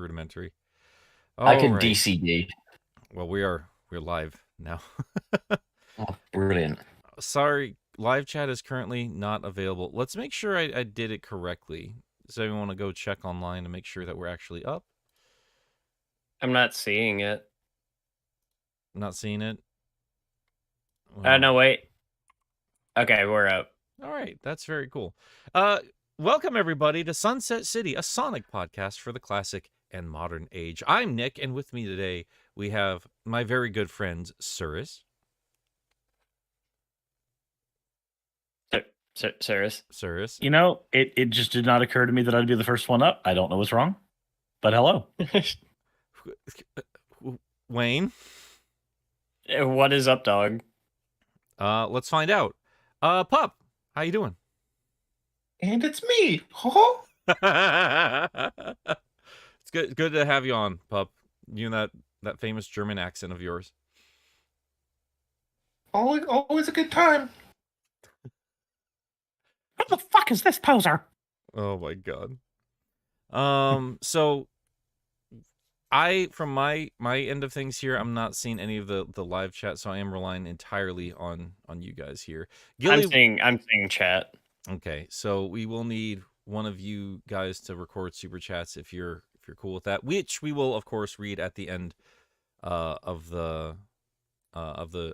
rudimentary. I All can right. DCD. Well, we're live now. Oh, brilliant. Sorry, live chat is currently not available. Let's make sure I did it correctly. Does anyone want to go check online to make sure that we're actually up? I'm not seeing it. Not seeing it. No, wait. Okay, we're up. All right, that's very cool. Welcome everybody to Sunset City, a Sonic podcast for the classic and modern age. I'm Nick, and with me today we have my very good friends Cirrus. Cirrus. You know, it just did not occur to me that I'd be the first one up. I don't know what's wrong, but hello. Wayne. What is up, dog? Let's find out. Pup, how you doing? And it's me. Oh. It's good to have you on, Pup. You and that famous German accent of yours. Always a good time. What the fuck is this poser? Oh my god. So from my end of things here, I'm not seeing any of the live chat, so I am relying entirely on you guys here. Gilly, I'm seeing chat. Okay, so we will need one of you guys to record super chats if you're cool with that, which we will of course read at the end of the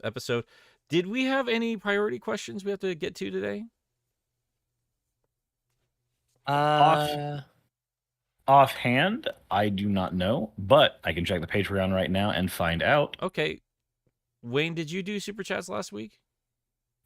episode. Did we have any priority questions we have to get to today? Offhand, I do not know, but I can check the Patreon right now and find out. Okay. Wayne, did you do super chats last week?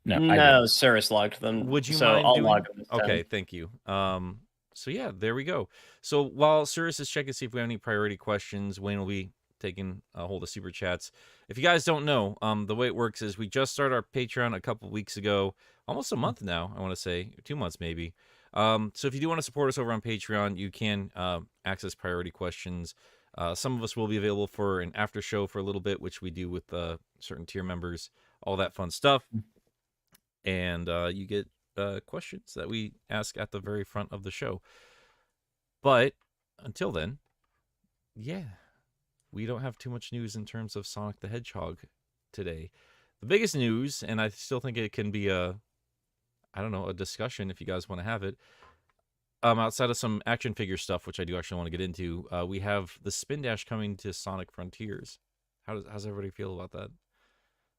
No, Cirrus logged them. Would you so mind I'll doing? log them this time. Okay, thank you. So yeah, there we go. So while Cirrus is checking to see if we have any priority questions, Wayne will be taking a hold of super chats. If you guys don't know, the way it works is we just started our Patreon a couple weeks ago, almost a month now, I want to say, 2 months maybe. So if you do want to support us over on Patreon, you can access priority questions. Some of us will be available for an after show for a little bit, which we do with certain tier members, all that fun stuff. And you get questions that we ask at the very front of the show. But until then, yeah, we don't have too much news in terms of Sonic the Hedgehog today. The biggest news, and I still think it can be a discussion if you guys want to have it. Outside of some action figure stuff, which I do actually want to get into, we have the Spin Dash coming to Sonic Frontiers. How's everybody feel about that?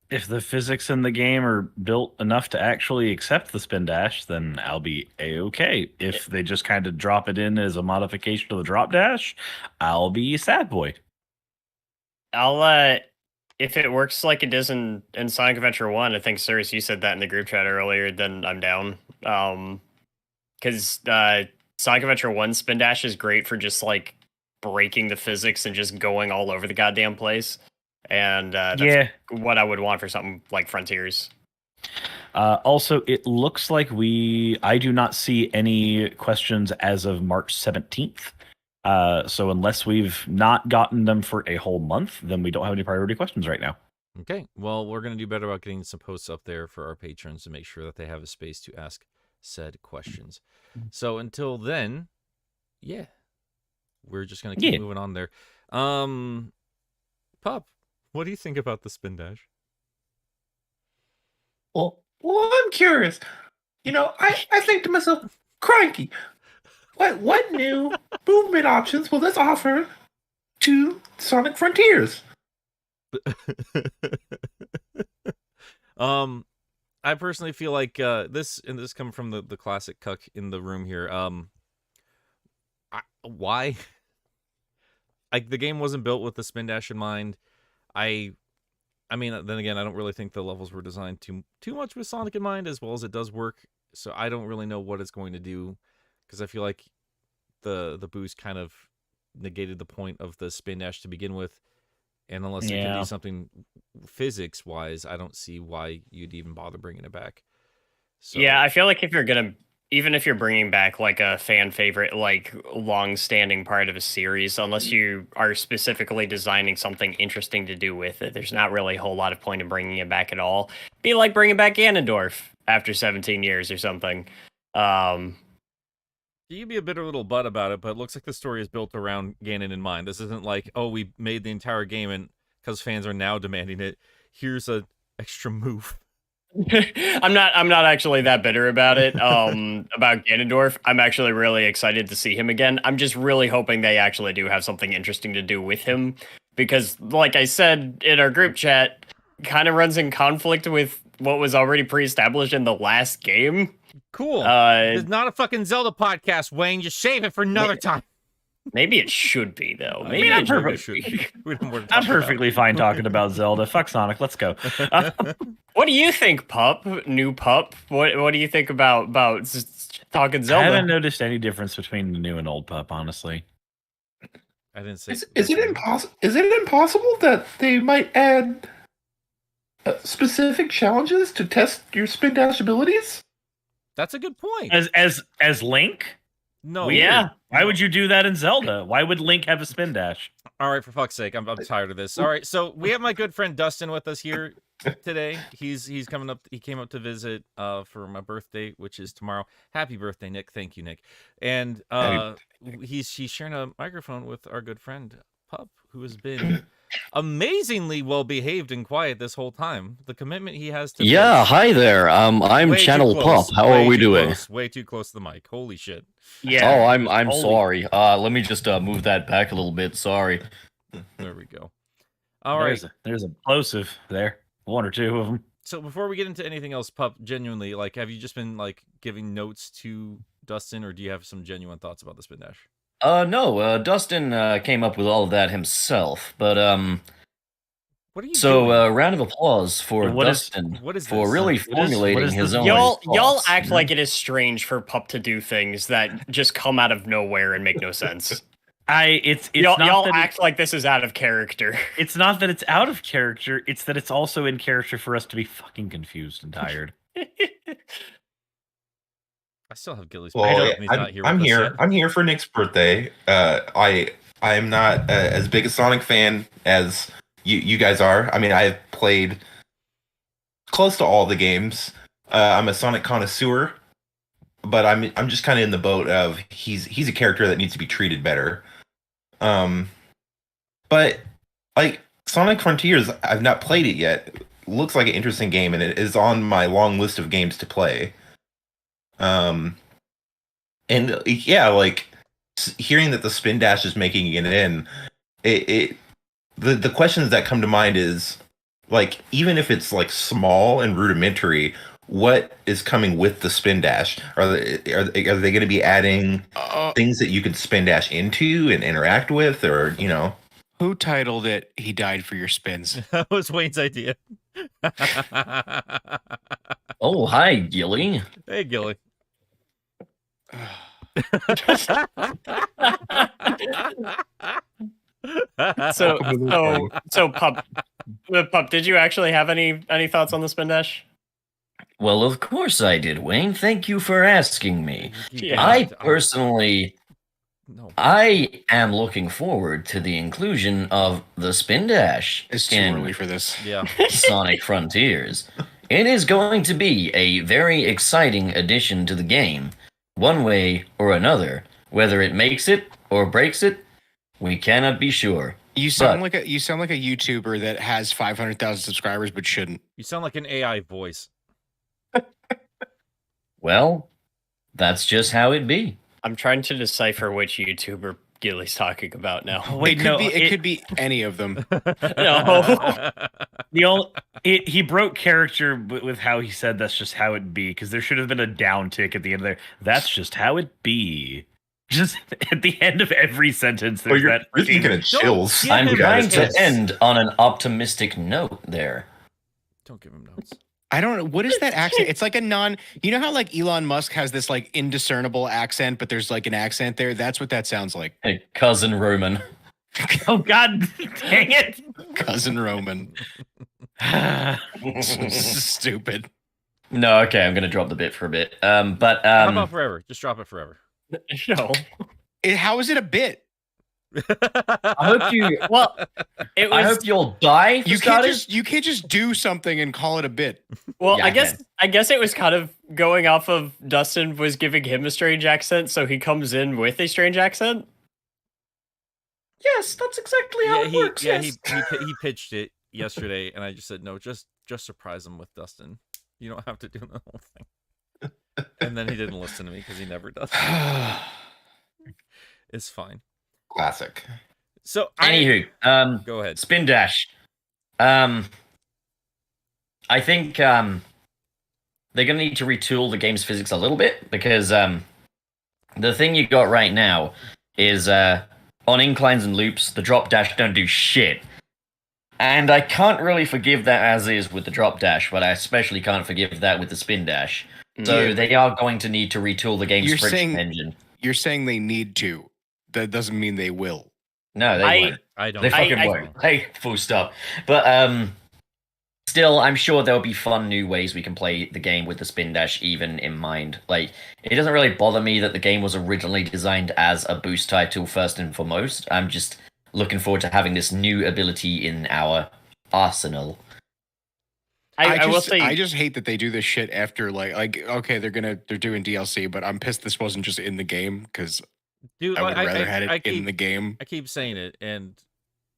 If the physics in the game are built enough to actually accept the Spin Dash, then I'll be A-okay. If they just kind of drop it in as a modification to the Drop Dash, I'll be sad boy. If it works like it does in Sonic Adventure 1, I think, Cirrus, you said that in the group chat earlier, then I'm down. Because Sonic Adventure 1 Spin Dash is great for just, like, breaking the physics and just going all over the goddamn place. And that's what I would want for something like Frontiers. Also, it looks like I do not see any questions as of March 17th. So unless we've not gotten them for a whole month, then we don't have any priority questions right now. Okay, well, we're going to do better about getting some posts up there for our patrons to make sure that they have a space to ask said questions. So until then, yeah, we're just going to keep moving on there. Pop, what do you think about the Spin Dash? Well, I'm curious. You know, I think to myself, cranky. What new movement options will this offer to Sonic Frontiers? I personally feel like this coming from the classic cuck in the room here. Why? Like, the game wasn't built with the Spin Dash in mind. I mean, then again, I don't really think the levels were designed too much with Sonic in mind, as well as it does work. So I don't really know what it's going to do, because I feel like the boost kind of negated the point of the Spin Dash to begin with. And unless you can do something physics-wise, I don't see why you'd even bother bringing it back. So, yeah, I feel like even if you're bringing back like a fan favorite, like long-standing part of a series, unless you are specifically designing something interesting to do with it, there's not really a whole lot of point in bringing it back at all. Be like bringing back Ganondorf after 17 years or something. You can be a bitter little butt about it, but it looks like the story is built around Ganon in mind. This isn't like, oh, we made the entire game and because fans are now demanding it, here's a extra move. I'm not actually that bitter about it. About Ganondorf, I'm actually really excited to see him again. I'm just really hoping they actually do have something interesting to do with him, because, like I said in our group chat, kind of runs in conflict with what was already pre-established in the last game. Cool. It's not a fucking Zelda podcast, Wayne. Just save it for another time. Maybe it should be, though. I mean, I'm perfectly fine talking about Zelda. Fuck Sonic. Let's go. What do you think, Pup? New Pup? What do you think about talking Zelda? I haven't noticed any difference between the new and old Pup, honestly. I didn't say. Is it impossible? Is it impossible that they might add specific challenges to test your spin dash abilities? That's a good point. As Link? No. Weird. Yeah. Why would you do that in Zelda? Why would Link have a spin dash? All right, for fuck's sake, I'm tired of this. All right, so we have my good friend Dustin with us here today. He's coming up. He came up to visit for my birthday, which is tomorrow. Happy birthday, Nick! Thank you, Nick. And he's sharing a microphone with our good friend Pup, who has been amazingly well behaved and quiet this whole time. The commitment he has to hi there. I'm Channel Pup. How are we doing? Way too close to the mic. Holy shit. Yeah. Oh, I'm sorry. Let me just move that back a little bit. Sorry. There we go. All right. There's a plosive there. One or two of them. So before we get into anything else, Pup, genuinely, like, have you just been like giving notes to Dustin, or do you have some genuine thoughts about the spin dash? No. Dustin came up with all of that himself, but What are you so doing? round of applause for Dustin what is for this? really What formulating is his this? own. Y'all thoughts, act you know? like it is strange for Pup to do things that just come out of nowhere and make no sense. Y'all act like this is out of character. It's not that it's out of character. It's that it's also in character for us to be fucking confused and tired. I still have Gilly's. Well, I'm here. I'm here for Nick's birthday. I am not as big a Sonic fan as you guys are. I mean, I've played close to all the games. I'm a Sonic connoisseur, but I'm just kind of in the boat of he's a character that needs to be treated better. But like Sonic Frontiers, I've not played it yet. Looks like an interesting game, and it is on my long list of games to play. And yeah, like hearing that the spin dash is making it in, the questions that come to mind is like, even if it's like small and rudimentary, what is coming with the spin dash? Are they going to be adding things that you can spin dash into and interact with, or you know? Who titled it "He Died for Your Spins"? That was Wayne's idea. Oh, hi, Gilly. Hey, Gilly. So Pup, did you actually have any thoughts on the spin dash? Well, of course I did, Wayne. Thank you for asking me. Yeah. I personally, No. I am looking forward to the inclusion of the spin dash It's too in early for this. Yeah. Sonic Frontiers. It is going to be a very exciting addition to the game, one way or another. Whether it makes it or breaks it, we cannot be sure. You sound like a YouTuber that has 500,000 subscribers but shouldn't. You sound like an AI voice. Well, that's just how it be. I'm trying to decipher which YouTuber Gilly's talking about now. Wait, It could be any of them. No. He broke character with how he said that's just how it be, because there should have been a down tick at the end there. That's just how it be. Just at the end of every sentence, there's You're that. thinking of chills. Yeah, I'm him trying notes. to end on an optimistic note there. Don't give him notes. I don't know. What is that accent? It's like a you know how like Elon Musk has this like indiscernible accent, but there's like an accent there? That's what that sounds like. Hey, cousin Roman. Oh God, dang it! Cousin Roman. Stupid. No, okay, I'm gonna drop the bit for a bit. How about forever? Just drop it forever. No. How is it a bit? I hope you. Well, it was. I hope you'll die. For You can't just do something and call it a bit. Well, Yeah, I guess it was kind of going off of Dustin was giving him a strange accent, so he comes in with a strange accent. Yes, that's exactly how it works. Yeah, yes. he pitched it yesterday, and I just said no, just surprise him with Dustin. You don't have to do the whole thing. And then he didn't listen to me because he never does. It's fine. Classic. So Anywho, go ahead. Spin Dash. I think they're gonna need to retool the game's physics a little bit because the thing you got right now is on inclines and loops, the drop dash don't do shit. And I can't really forgive that as is with the drop dash, but I especially can't forgive that with the spin dash. So Yeah. they are going to need to retool the game's You're friction saying- engine. You're saying they need to. That doesn't mean they will. No, they won't. I don't. They fucking I- won't. Hey, full stop. But still, I'm sure there'll be fun new ways we can play the game with the spin dash even in mind. Like, it doesn't really bother me that the game was originally designed as a boost title first and foremost. I'm just looking forward to having this new ability in our arsenal. I will say, I just hate that they do this shit after like okay, they're doing DLC, but I'm pissed this wasn't just in the game because Dude, I would rather had it keep, in the game. I keep saying it, and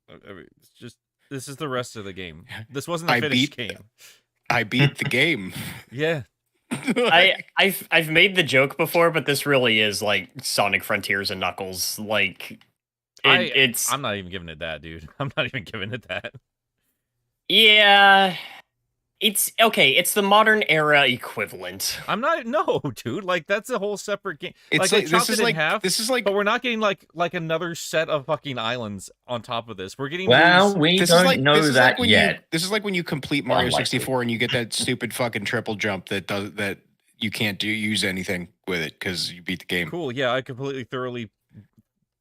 I mean, it's just this is the rest of the game. This wasn't the I finished beat- game. I beat the game. Yeah, I've made the joke before, but this really is like Sonic Frontiers and Knuckles. Like, it's I'm not even giving it that, dude. I'm not even giving it that. yeah. It's okay. It's the modern era equivalent. I'm not. No, dude. Like that's a whole separate game. It's they like chopped this is it in like half, this is like but we're not getting like another set of fucking islands on top of this. We're getting Well, these- we this don't is like know this is that like when yet. this is like when you complete Mario Unlikely. 64 and you get that stupid fucking triple jump that you can't use anything with it because you beat the game. cool. Yeah, I completely thoroughly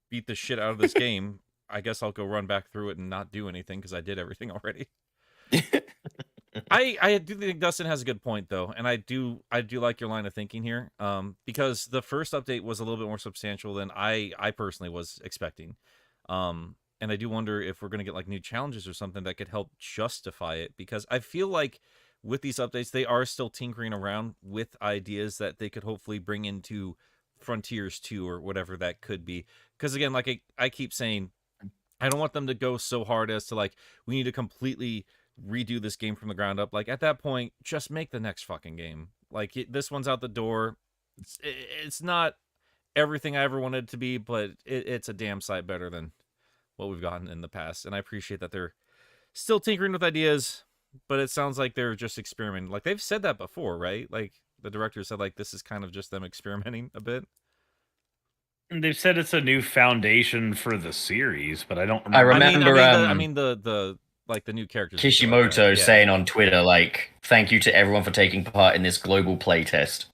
beat the shit out of this game. I guess I'll go run back through it and not do anything because I did everything already. I do think Dustin has a good point though, and I do like your line of thinking here. Because the first update was a little bit more substantial than I personally was expecting. And I do wonder if we're gonna get like new challenges or something that could help justify it, because I feel like with these updates they are still tinkering around with ideas that they could hopefully bring into Frontiers 2 or whatever that could be. Because again, like I keep saying, I don't want them to go so hard as to like we need to completely redo this game from the ground up. Like at that point, just make the next fucking game. Like this one's out the door. It's not everything I ever wanted it to be, but it's a damn sight better than what we've gotten in the past. And I appreciate that they're still tinkering with ideas, but it sounds like they're just experimenting. Like they've said that before, right? Like the director said, like this is kind of just them experimenting a bit. They've said it's a new foundation for the series, but I don't I remember. remember. I mean the like the new characters. Kishimoto Yeah. saying on Twitter, like, "Thank you to everyone for taking part in this global playtest."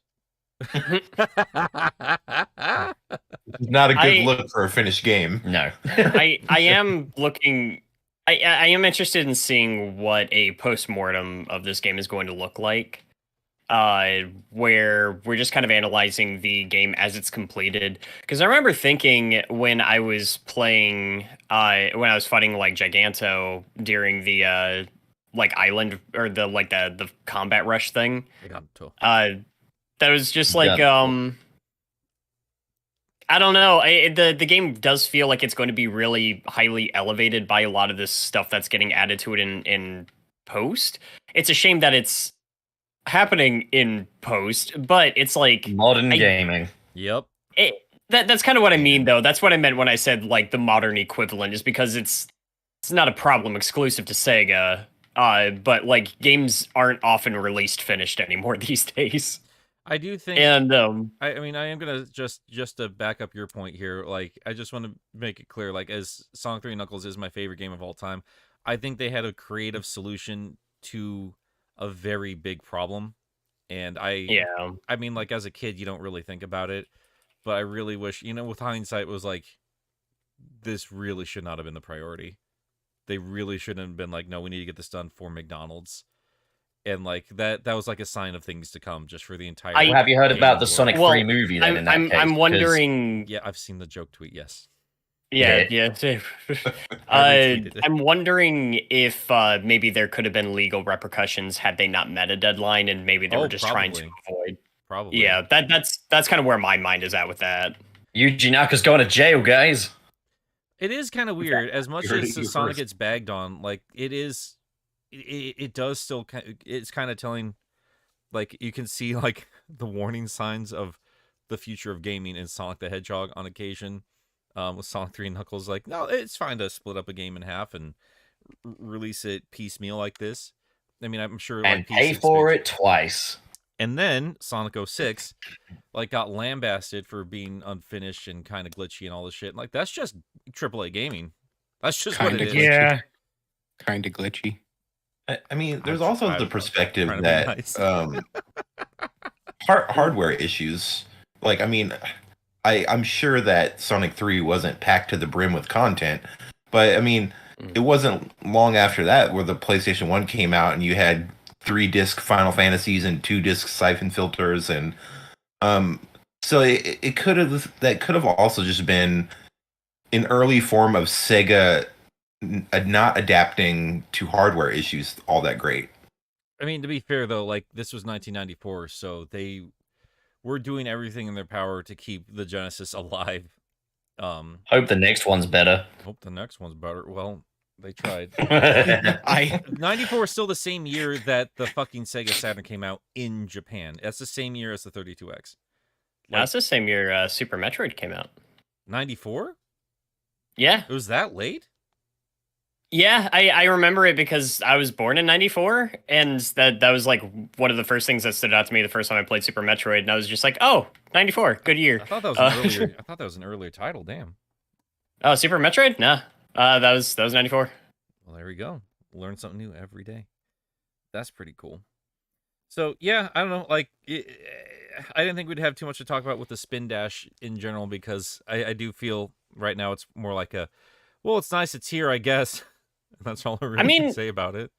Not a good I- look for a finished game. No. I am looking. I am interested in seeing what a post-mortem of this game is going to look like. Where we're just kind of analyzing the game as it's completed. Because I remember thinking when I was playing, when I was fighting like Giganto during the like island or the combat rush thing. That was just like I don't know. The game does feel like it's going to be really highly elevated by a lot of this stuff that's getting added to it in post. It's a shame that it's happening in post, but it's like Modern gaming. Yep. That's kind of what I mean, though. That's what I meant when I said like the modern equivalent, is because it's not a problem exclusive to Sega. But like games aren't often released finished anymore these days. I do think, And I mean, I am gonna just to back up your point here. Like, I just want to make it clear, like, as Sonic 3 Knuckles is my favorite game of all time, I think they had a creative solution to a very big problem. And I mean, like, as a kid, you don't really think about it, but I really wish, with hindsight, was like, this really should not have been the priority. They really shouldn't have been like, no, we need to get this done for McDonald's. And like that was like a sign of things to come, just for the entire. Well, have you heard game about the world. Sonic 3 movie then? In that case? I'm wondering. Yeah, I've seen the joke tweet. Yes. Yeah, Yeah. yeah. retweeted it. I'm wondering if maybe there could have been legal repercussions had they not met a deadline, and maybe they were just trying to avoid. Probably. Yeah, that's kind of where my mind is at with that. Yuji Naka's going to jail, guys. It is kind of weird. As much heard as it here Sonic first. gets bagged on, like it does still. It's kind of telling. Like you can see like the warning signs of the future of gaming in Sonic the Hedgehog on occasion. With Sonic 3 and Knuckles, like, no, it's fine to split up a game in half and release it piecemeal like this. I mean, I'm sure And like pay PC for expansion- it twice. And then Sonic 06 like got lambasted for being unfinished and kind of glitchy and all this shit. Like that's just AAA gaming. That's just what Kinda it is. glitchy. Yeah. Kind of glitchy. I mean, there's I'm- also I'm- the I'm perspective trying to be that nice. hardware issues. Like, I mean, I'm sure that Sonic 3 wasn't packed to the brim with content, but I mean, it wasn't long after that where the PlayStation 1 came out and you had 3-disc Final Fantasies and 2-disc Siphon Filters, and so it could have also just been an early form of Sega not adapting to hardware issues all that great. I mean, to be fair though, like this was 1994, so they were doing everything in their power to keep the Genesis alive. Hope the next one's better. Hope the next one's better. Well, they tried. I 94 is still the same year that the fucking Sega Saturn came out in Japan. That's the same year as the 32X. That's the same year Super Metroid came out. 94? Yeah, It was that late? yeah, I remember it because I was born in '94, and that was like one of the first things that stood out to me the first time I played Super Metroid, and I was just like, oh, '94, good year. I thought that was an earlier. I thought that was an earlier title. Damn. Oh, Super Metroid? Nah, that was '94. Well, there we go. Learn something new every day. That's pretty cool. So yeah, I don't know. Like, I didn't think we'd have too much to talk about with the spin dash in general because I do feel right now it's more like a, well, it's nice it's here, I guess. That's all I really can say about it.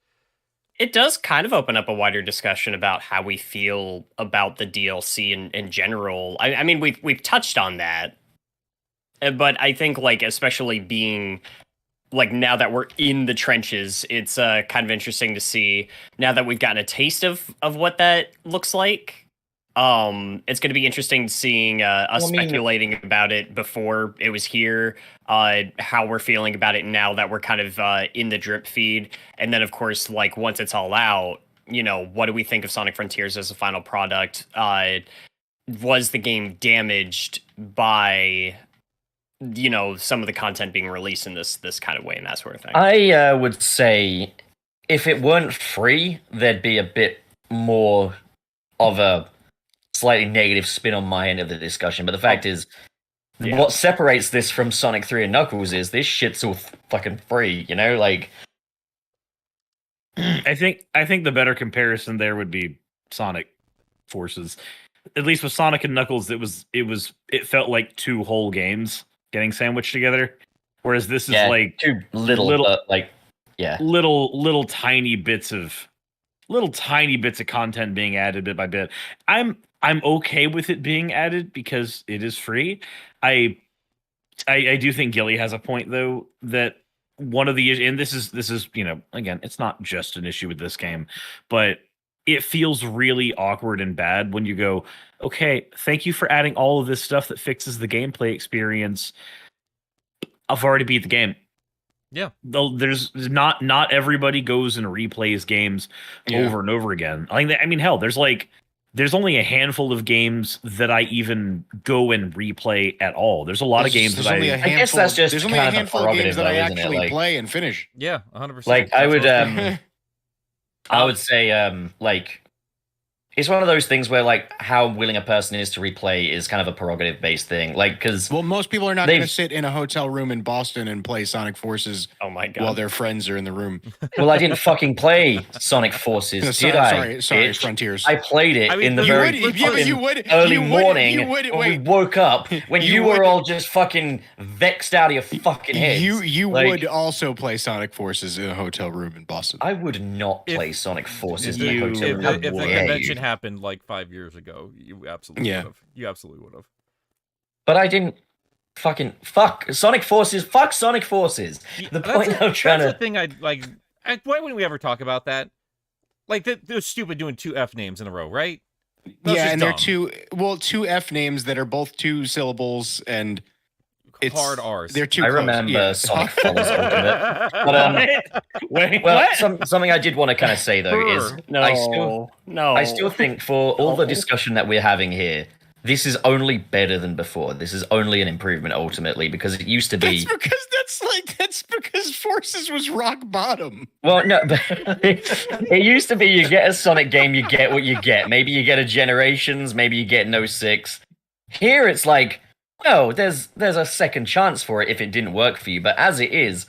It does kind of open up a wider discussion about how we feel about the DLC in general. I mean, we've touched on that, but I think like especially being like now that we're in the trenches, it's kind of interesting to see now that we've gotten a taste of what that looks like. It's going to be interesting seeing us speculating about it before it was here, how we're feeling about it now that we're kind of in the drip feed, and then of course, like once it's all out, you know, what do we think of Sonic Frontiers as a final product? Was the game damaged by, you know, some of the content being released in this kind of way and that sort of thing? I would say if it weren't free, there'd be a bit more of a slightly negative spin on my end of the discussion. But the fact is, what separates this from Sonic 3 and Knuckles is this shit's all fucking free, you know? Like, I think the better comparison there would be Sonic Forces. At least with Sonic and Knuckles, it felt like two whole games getting sandwiched together. Whereas this is like too little tiny bits of content being added bit by bit. I'm okay with it being added because it is free. I do think Gilly has a point though that one of the, and this is you know, again, it's not just an issue with this game, but it feels really awkward and bad when you go, okay, thank you for adding all of this stuff that fixes the gameplay experience. I've already beat the game. Yeah. Though there's not everybody goes and replays games over and over again. I mean, hell, there's only a handful of games that I even go and replay at all. There's a lot of games that I guess that's just there's only kind a of a handful of games prerogative, that I though, isn't it? actually Like- play and finish. Yeah, 100%. like I would That's I would say like it's one of those things where like how willing a person is to replay is kind of a prerogative based thing. Like because Well, most people are not going to sit in a hotel room in Boston and play Sonic Forces Oh my god. while their friends are in the room. well, I didn't fucking play Sonic Forces, No, did I? Sorry, bitch? Frontiers. I played it I mean, in the you very would- yeah, but you fucking would early you would- morning you would- when wait. we woke up when You you were would- all just fucking vexed out of your fucking heads. You Like, would also play Sonic Forces in a hotel room in Boston. I would not If- play Sonic Forces If, in a you, hotel if, room. the, if the Yeah, convention you- happened like 5 years ago, you absolutely Yeah. would have. You absolutely would have. But I didn't fucking fuck Sonic Forces. Fuck Sonic Forces. The point I'm trying That's the thing I'd like. Why wouldn't we ever talk about that? Like, they're stupid doing 2 F names in a row, right? That's yeah, just and dumb. they're two F names that are both 2 syllables, and it's hard R's. They're too I close. remember Yeah. Sonic Falls Ultimate. But, Wait, well, what? something I did want to kind of say though is No, I still think for all the discussion that we're having here, this is only better than before. This is only an improvement ultimately because it used to be. That's because Forces was rock bottom. Well, no, but it used to be you get a Sonic game, you get what you get. Maybe you get a Generations, maybe you get no 6. Here it's like, no, there's a second chance for it if it didn't work for you. But as it is,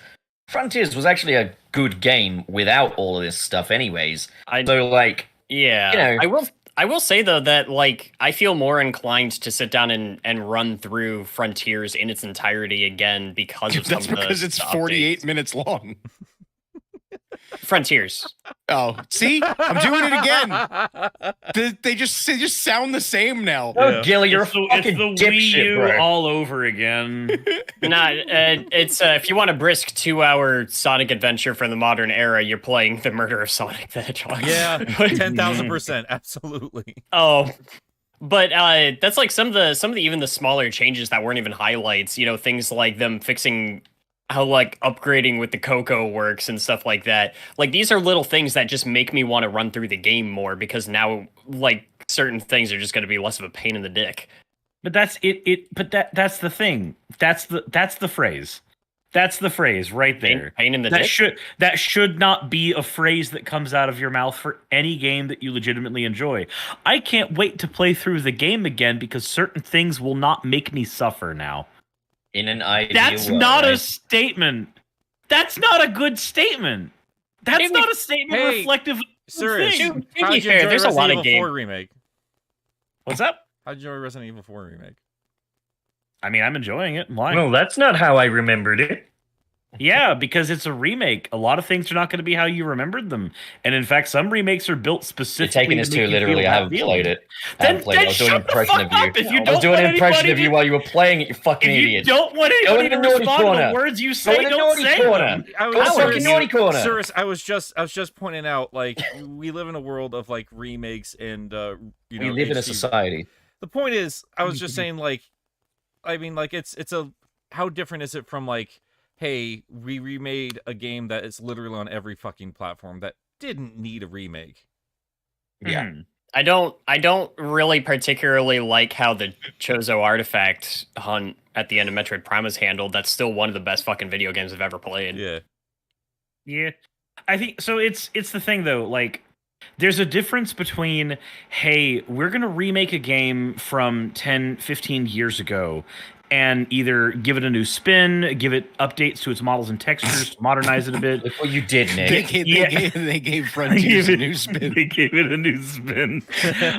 Frontiers was actually a good game without all of this stuff anyways. So like, yeah, you know, I will say though that like I feel more inclined to sit down and run through Frontiers in its entirety again because of That's some of because the it's updates. 48 minutes long. Frontiers. Oh, see, I'm doing it again. They just sound the same now. oh, Gilly, you're a It's the fucking Wii dipshit, U bro. all over again. It's if you want a brisk 2-hour Sonic adventure from the modern era, you're playing The Murder of Sonic the Hedgehog. Yeah, 10,000%, absolutely. Oh, but that's like some of the even the smaller changes that weren't even highlights. You know, things like them fixing how like upgrading with the Coco works and stuff like that. Like these are little things that just make me want to run through the game more because now like certain things are just going to be less of a pain in the dick. But that's it. But that's the thing. That's the phrase. That's the phrase right there. Pain in the dick. That should not be a phrase that comes out of your mouth for any game that you legitimately enjoy. I can't wait to play through the game again because certain things will not make me suffer now. In an ideal That's world, not right? a statement. That's not a good statement. That's not a statement Hey, reflective of the Serious. thing. To How'd be you fair, enjoy there's a Resident lot Evil of game. 4 remake? What's up? How'd you enjoy Resident Evil 4 remake? I mean, I'm enjoying it. Why? Well, that's not how I remembered it. Yeah, because it's a remake. A lot of things are not going to be how you remembered them, and in fact, some remakes are built You're specifically. taking this to too make you literally. feel I that haven't feeling. played it. I Then, haven't played it. I was doing an shut the impression fuck of you. up! If you I was don't doing want an impression anybody of you to- while you were playing it, you fucking If you idiot. don't want Go anybody in to the naughty respond to corner. the words you Go say, in the don't naughty say corner. them. I Go was fucking naughty corner. Cyrus, I was just pointing out, like, we live in a world of like remakes and you know, We live in a HD. society. The point is, I was just saying, like, I mean, like, it's a how different is it from like, hey, we remade a game that is literally on every fucking platform that didn't need a remake. Yeah. Mhm. I don't really particularly like how the Chozo artifact hunt at the end of Metroid Prime is handled. That's still one of the best fucking video games I've ever played. Yeah. Yeah, I think so. It's the thing though. Like, there's a difference between, hey, we're gonna remake a game from 10, 15 years ago, and either give it a new spin, give it updates to its models and textures, modernize it a bit. Look what you did, They Nick. gave, Yeah. they gave Frontiers a new spin. They gave it a new spin.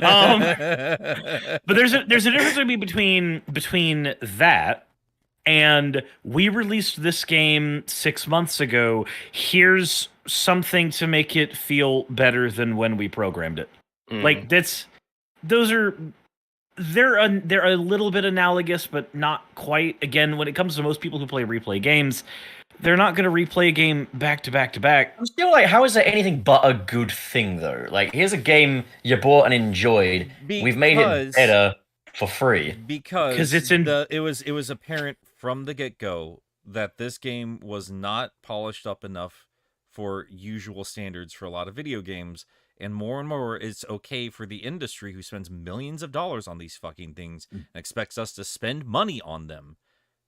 But there's a difference between that and we released this game 6 months ago. Here's something to make it feel better than when we programmed it. Like they're a little bit analogous, but not quite. Again, when it comes to most people who play replay games, they're not going to replay a game back to back to back. I'm still like, how is that anything but a good thing, though? Like, here's a game you bought and enjoyed. We've made it better for free. Because it's in it was apparent from the get-go that this game was not polished up enough for usual standards for a lot of video games, and more it's okay for the industry who spends millions of dollars on these fucking things and expects us to spend money on them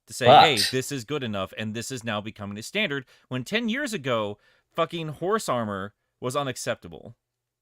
to say, hey, this is good enough, and this is now becoming a standard, when 10 years ago fucking horse armor was unacceptable.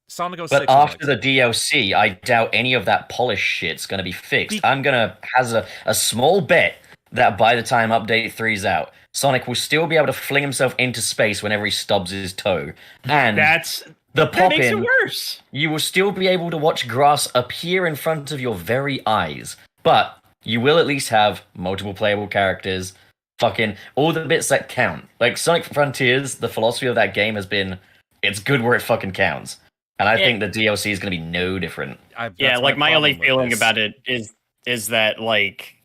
Sonic 06 But after the DLC, I doubt any of that polished shit's going to be fixed. I'm going to hazard a small bet that by the time Update 3's out, Sonic will still be able to fling himself into space whenever he stubs his toe. And that pop makes it in, worse. you will still be able to watch grass appear in front of your very eyes. But you will at least have multiple playable characters, fucking all the bits that count. Like, Sonic Frontiers, the philosophy of that game has been, it's good where it fucking counts. And I think the DLC is going to be no different. Yeah, like my only feeling about it is that like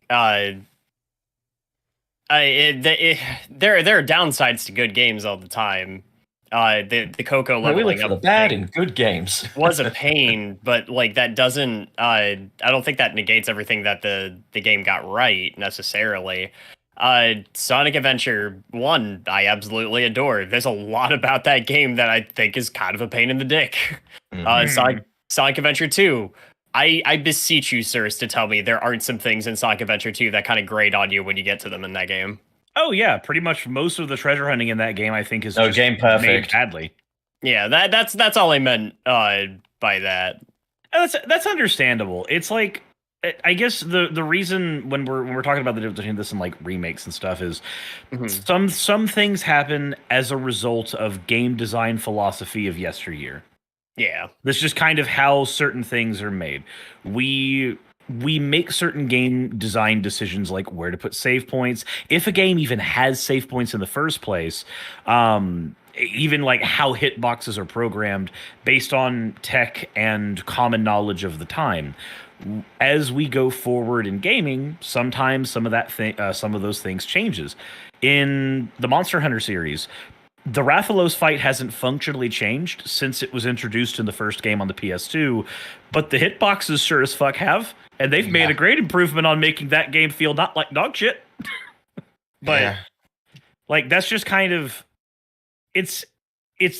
There are downsides to good games all the time. The Coco Well, we look leveling for the up bad thing in good games. was a pain, but like that doesn't. I don't think that negates everything that the game got right necessarily. Sonic Adventure 1, I absolutely adore. There's a lot about that game that I think is kind of a pain in the dick. Sonic Adventure 2. I beseech you, sirs, to tell me there aren't some things in Sonic Adventure 2 that kind of grate on you when you get to them in that game. Oh yeah, pretty much most of the treasure hunting in that game I think is No, just game made perfect. badly. Yeah, that's all I meant by that. And that's understandable. It's like I guess the reason when we're talking about the difference between this and like remakes and stuff is some things happen as a result of game design philosophy of yesteryear. Yeah. That's just kind of how certain things are made. We make certain game design decisions like where to put save points. If a game even has save points in the first place, even like how hitboxes are programmed based on tech and common knowledge of the time. As we go forward in gaming, sometimes some of those things changes. In the Monster Hunter series, the Rathalos fight hasn't functionally changed since it was introduced in the first game on the PS2, but the hitboxes sure as fuck have, and they've made a great improvement on making that game feel not like dog shit. But like that's just kind of it's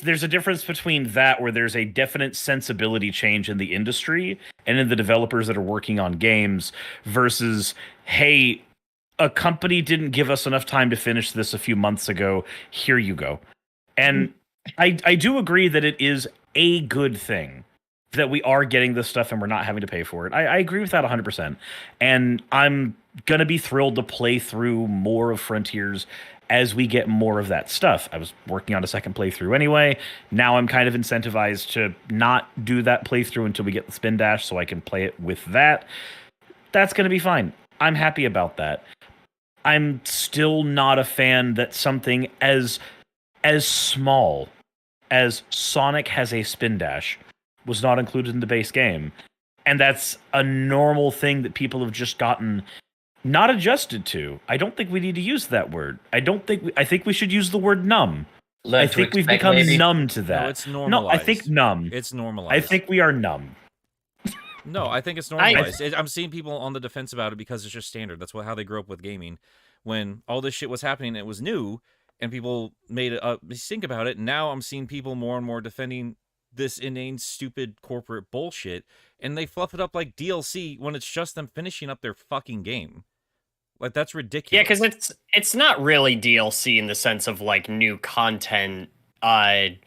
there's a difference between that where there's a definite sensibility change in the industry and in the developers that are working on games versus hey, a company didn't give us enough time to finish this a few months ago. Here you go. And I do agree that it is a good thing that we are getting this stuff and we're not having to pay for it. I agree with that 100%. And I'm going to be thrilled to play through more of Frontiers as we get more of that stuff. I was working on a second playthrough anyway. Now I'm kind of incentivized to not do that playthrough until we get the Spin Dash so I can play it with that. That's going to be fine. I'm happy about that. I'm still not a fan that something as small as Sonic has a Spin Dash was not included in the base game. And that's a normal thing that people have just gotten not adjusted to. I don't think we need to use that word. I think we should use the word numb. I think we've become numb to that. No, it's normalized. No, I think numb. It's normalized. I think we are numb. No, I think it's normalized. I'm seeing people on the defense about it because it's just standard. That's how they grew up with gaming. When all this shit was happening, it was new, and people made a stink about it. And now I'm seeing people more and more defending this inane, stupid corporate bullshit, and they fluff it up like DLC when it's just them finishing up their fucking game. Like, that's ridiculous. Yeah, because it's not really DLC in the sense of like new content. It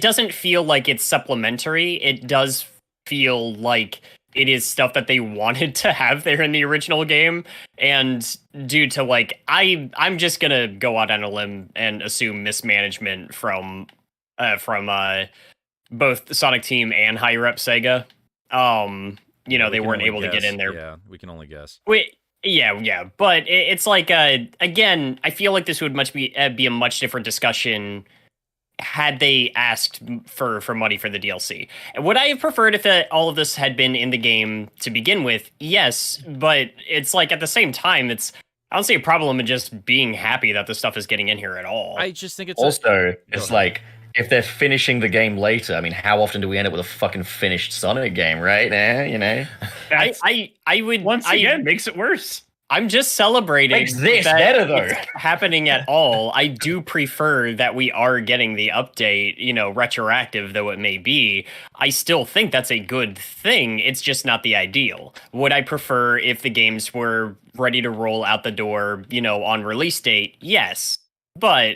doesn't feel like it's supplementary. It does feel like it is stuff that they wanted to have there in the original game, and due to like I'm just gonna go out on a limb and assume mismanagement from both the Sonic team and higher up Sega. They weren't able to get in there. Yeah, we can only guess. Yeah, but it's like again, I feel like this would be a much different discussion had they asked for money for the DLC. Would I have preferred if all of this had been in the game to begin with? Yes, but it's like at the same time, I don't see a problem in just being happy that the stuff is getting in here at all. I just think it's also like if they're finishing the game later. I mean, how often do we end up with a fucking finished Sonic game, right? I would once again makes it worse. I'm just celebrating makes this that better though. it's happening at all. I do prefer that we are getting the update, retroactive though it may be. I still think that's a good thing. It's just not the ideal. Would I prefer if the games were ready to roll out the door, on release date? Yes. But,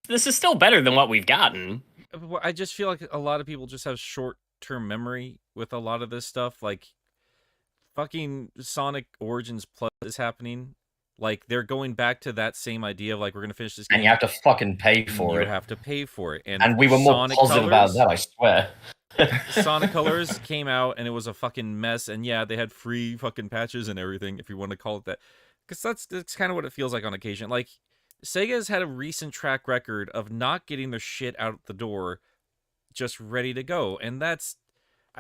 this is still better than what we've gotten. I just feel like a lot of people just have short-term memory with a lot of this stuff. Like, fucking Sonic Origins Plus is happening. Like, they're going back to that same idea of, like, we're going to finish this game. And you have to fucking pay for it. You have to pay for it. And we were more Sonic positive about that, I swear. Sonic Colors came out, and it was a fucking mess. And yeah, they had free fucking patches and everything, if you want to call it that. Because that's kind of what it feels like on occasion. Like, Sega has had a recent track record of not getting their shit out the door just ready to go. And I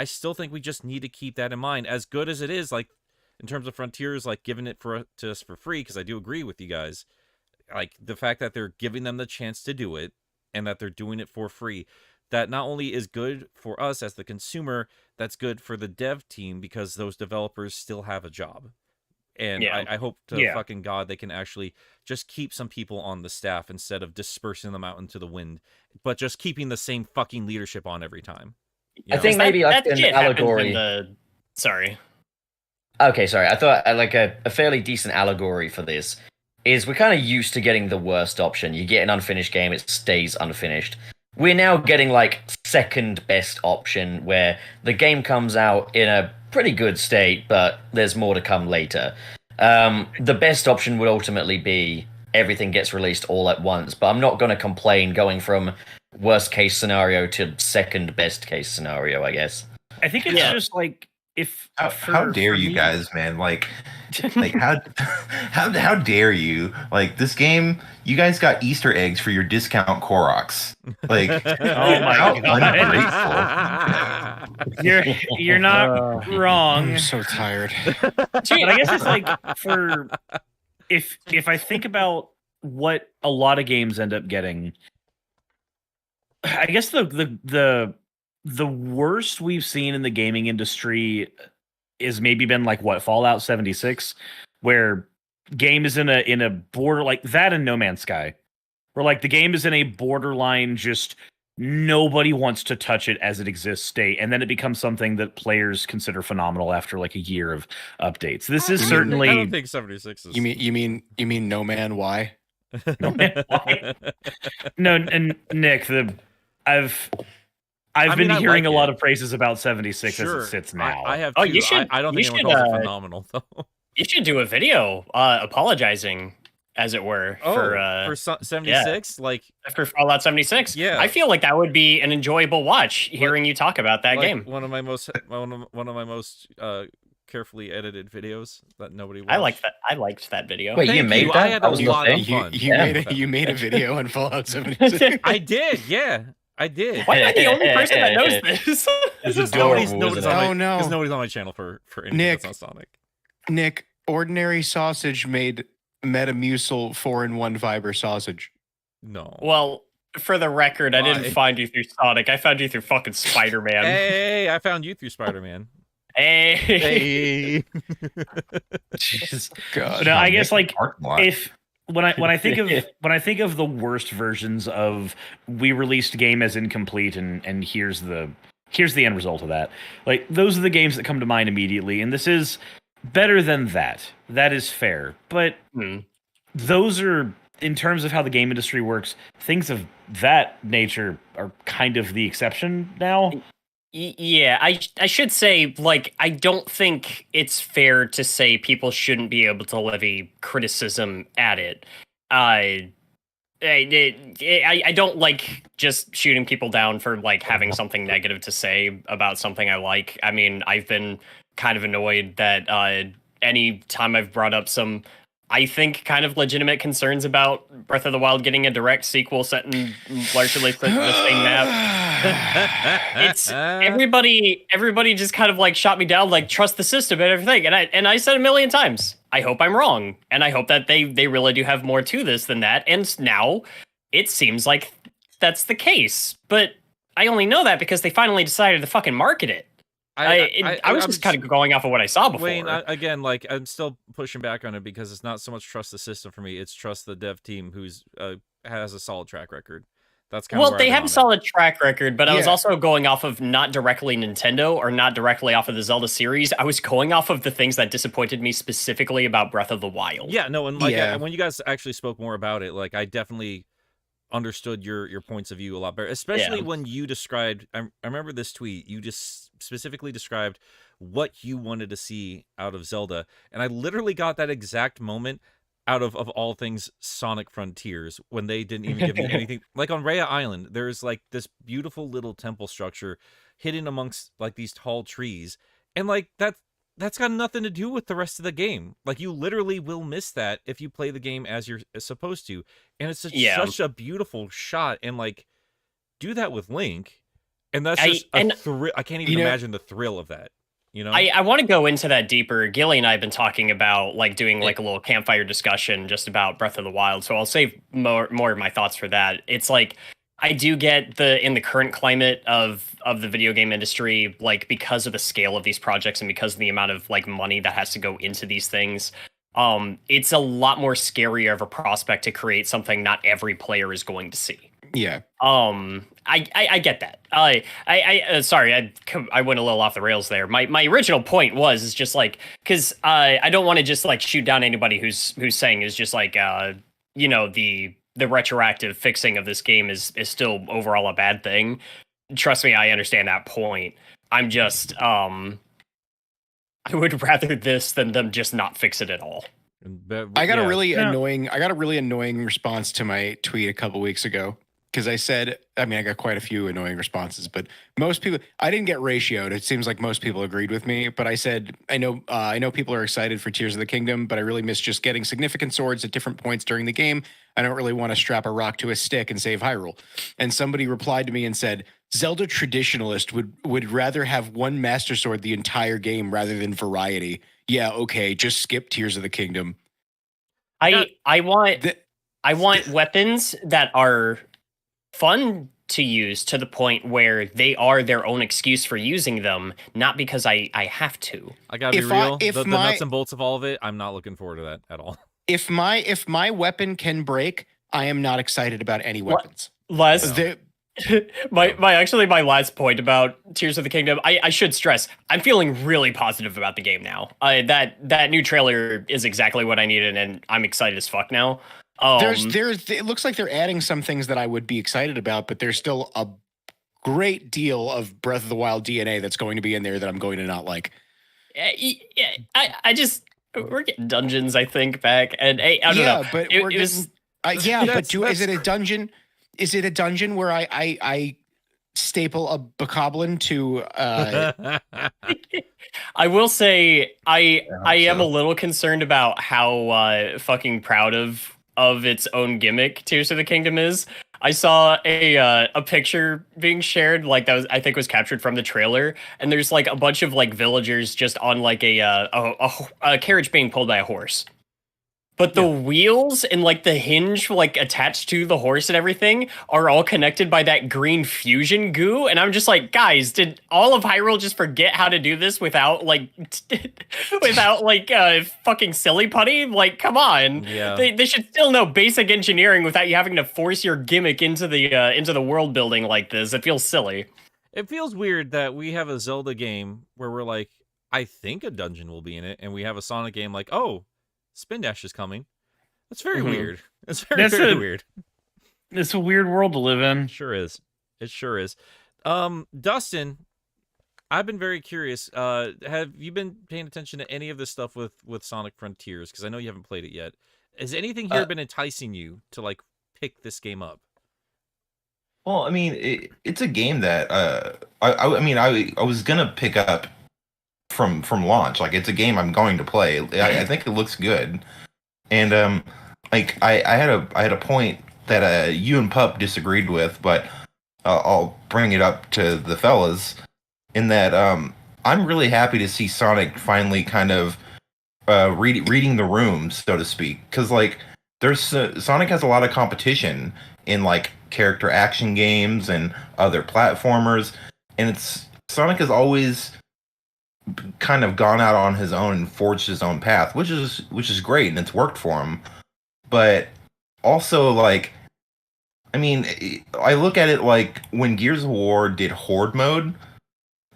still think we just need to keep that in mind. As good as it is, like, in terms of Frontiers, like giving it to us for free, because I do agree with you guys. Like the fact that they're giving them the chance to do it and that they're doing it for free, that not only is good for us as the consumer, that's good for the dev team because those developers still have a job. And I hope to fucking God they can actually just keep some people on the staff instead of dispersing them out into the wind, but just keeping the same fucking leadership on every time. I think maybe like an allegory. Sorry. Okay, sorry. I thought like a fairly decent allegory for this is we're kind of used to getting the worst option. You get an unfinished game, it stays unfinished. We're now getting like second best option where the game comes out in a pretty good state, but there's more to come later. The best option would ultimately be everything gets released all at once, but I'm not going to complain going from worst case scenario to second best case scenario, I guess. I think it's just like how dare you guys, man? Like how dare you? Like this game, you guys got Easter eggs for your discount Koroks. Like, oh my God. You're not wrong. I'm so tired. But I guess it's like for if I think about what a lot of games end up getting, I guess the worst we've seen in the gaming industry is maybe been like what Fallout 76, where game is in a border like that, and No Man's Sky, where like the game is in a borderline just nobody wants to touch it as it exists state, and then it becomes something that players consider phenomenal after like a year of updates. This is certainly. I don't think 76 is. You mean No Man? Why? No Man. Why? No, and Nick, I've been hearing a lot of praises about 76 as it sits now. I have. Oh, too. you should. I don't you think should, anyone calls it phenomenal though. You should do a video apologizing, as it were, for 76, like for Fallout 76. Yeah, I feel like that would be an enjoyable watch. Hearing you talk about that game, one of my most carefully edited videos that nobody watched. I liked that video. Wait, you made that? I had a lot of fun. You made a video on Fallout 76. I did, yeah. I did. Why am I the only person that knows this? Because nobody's on my channel for anything Nick, that's not Sonic. Nick, Ordinary Sausage made Metamucil 4-in-1 fiber sausage. No. Well, for the record, I didn't find you through Sonic. I found you through fucking Spider-Man. Hey, I found you through Spider-Man. Hey. Jesus God. No, I guess like if when I think of the worst versions of we released game as incomplete and here's the end result of that. Like those are the games that come to mind immediately, and this is better than that. That is fair. But those are, in terms of how the game industry works, things of that nature are kind of the exception now. Yeah, I should say, like, I don't think it's fair to say people shouldn't be able to levy criticism at it. I don't like just shooting people down for, like, having something negative to say about something I like. I mean, I've been kind of annoyed that any time I've brought up some, I think, kind of legitimate concerns about Breath of the Wild getting a direct sequel set in largely the same map. It's everybody just kind of like shot me down, like trust the system and everything. And I said a million times, I hope I'm wrong, and I hope that they really do have more to this than that. And now it seems like that's the case, but I only know that because they finally decided to fucking market it. I was just kind of going off of what I saw before. Wayne, again, like I'm still pushing back on it because it's not so much trust the system for me; it's trust the dev team who's has a solid track record. That's kind of they have a solid track record, but I was also going off of not directly Nintendo or not directly off of the Zelda series. I was going off of the things that disappointed me specifically about Breath of the Wild. Yeah, no, and like when you guys actually spoke more about it, like I definitely understood your points of view a lot better, especially when you described. I remember this tweet. You just specifically described what you wanted to see out of Zelda, and I literally got that exact moment out of all things Sonic Frontiers when they didn't even give me anything. Like on Rhea Island, there's like this beautiful little temple structure hidden amongst like these tall trees, and like that's got nothing to do with the rest of the game. Like you literally will miss that if you play the game as you're supposed to, and it's such a beautiful shot. And like do that with Link, and that's just a thrill. I can't even imagine the thrill of that. You know, I want to go into that deeper. Gilly and I have been talking about like doing like a little campfire discussion just about Breath of the Wild. So I'll save more of my thoughts for that. It's like I do get in the current climate of the video game industry, like because of the scale of these projects and because of the amount of like money that has to go into these things. It's a lot more scarier of a prospect to create something not every player is going to see. Yeah. I get that. Sorry, I went a little off the rails there. My original point is just like, because I don't want to just like shoot down anybody who's saying is just like you know, the retroactive fixing of this game is still overall a bad thing. Trust me, I understand that point. I'm just I would rather this than them just not fix it at all. I got a really annoying response to my tweet a couple weeks ago. Because I said, I mean, I got quite a few annoying responses, but most people, I didn't get ratioed. It seems like most people agreed with me, but I said, I know people are excited for Tears of the Kingdom, but I really miss just getting significant swords at different points during the game. I don't really want to strap a rock to a stick and save Hyrule. And somebody replied to me and said, Zelda traditionalist would rather have one Master Sword the entire game rather than variety. Yeah, okay, just skip Tears of the Kingdom. I want weapons that are fun to use to the point where they are their own excuse for using them, not because I have to. I gotta be real. The nuts and bolts of all of it, I'm not looking forward to that at all. If my weapon can break, I am not excited about any weapons. My last point about Tears of the Kingdom, I should stress, I'm feeling really positive about the game now. That new trailer is exactly what I needed, and I'm excited as fuck now. It looks like they're adding some things that I would be excited about, but there's still a great deal of Breath of the Wild DNA that's going to be in there that I'm going to not like. I just we're getting dungeons, I think, back, and I don't know. But is it a dungeon? Is it a dungeon where I staple a bokoblin to? I will say I am a little concerned about how fucking proud of its own gimmick Tears of the Kingdom is. I saw a picture being shared, like that I think was captured from the trailer, and there's like a bunch of like villagers just on like a carriage being pulled by a horse. But the wheels and like the hinge like attached to the horse and everything are all connected by that green fusion goo. And I'm just like, guys, did all of Hyrule just forget how to do this without like fucking silly putty? Like, come on. Yeah. They should still know basic engineering without you having to force your gimmick into the world building like this. It feels silly. It feels weird that we have a Zelda game where we're like, I think a dungeon will be in it, and we have a Sonic game like, oh, Spin Dash is coming. That's very weird. It's very weird. It's a weird world to live in. It sure is. It sure is. Dustin, I've been very curious. Have you been paying attention to any of this stuff with Sonic Frontiers? Because I know you haven't played it yet. Has anything here been enticing you to like pick this game up? Well, I mean, it's a game that I was gonna pick up from launch. Like, it's a game I'm going to play. I think it looks good, and like I had a point that you and Pup disagreed with, but I'll bring it up to the fellas in that I'm really happy to see Sonic finally kind of reading the room, so to speak, because like there's Sonic has a lot of competition in like character action games and other platformers, and Sonic has always kind of gone out on his own and forged his own path, which is great, and it's worked for him. But also, like, I mean, I look at it like when Gears of War did Horde mode,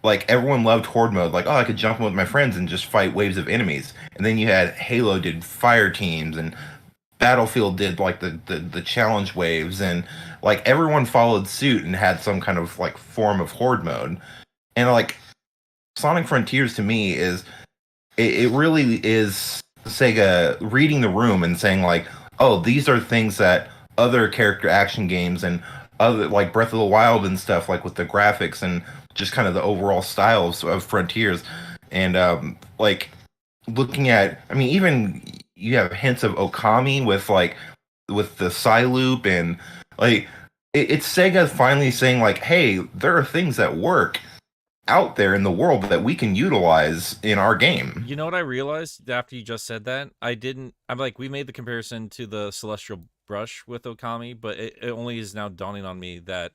like everyone loved Horde mode, like, oh, I could jump in with my friends and just fight waves of enemies. And then you had Halo did fire teams, and Battlefield did like the challenge waves, and like everyone followed suit and had some kind of like form of Horde mode. And like Sonic Frontiers to me is it really is Sega reading the room and saying like, oh, these are things that other character action games and other like Breath of the Wild and stuff, like with the graphics and just kind of the overall style of Frontiers, and like looking at, I mean, even you have hints of Okami with the Psy loop, and like it's Sega finally saying like, hey, there are things that work. out there in the world that we can utilize in our game. You know what I realized after you just said that? I'm like, we made the comparison to the Celestial Brush with Okami, but it only is now dawning on me that,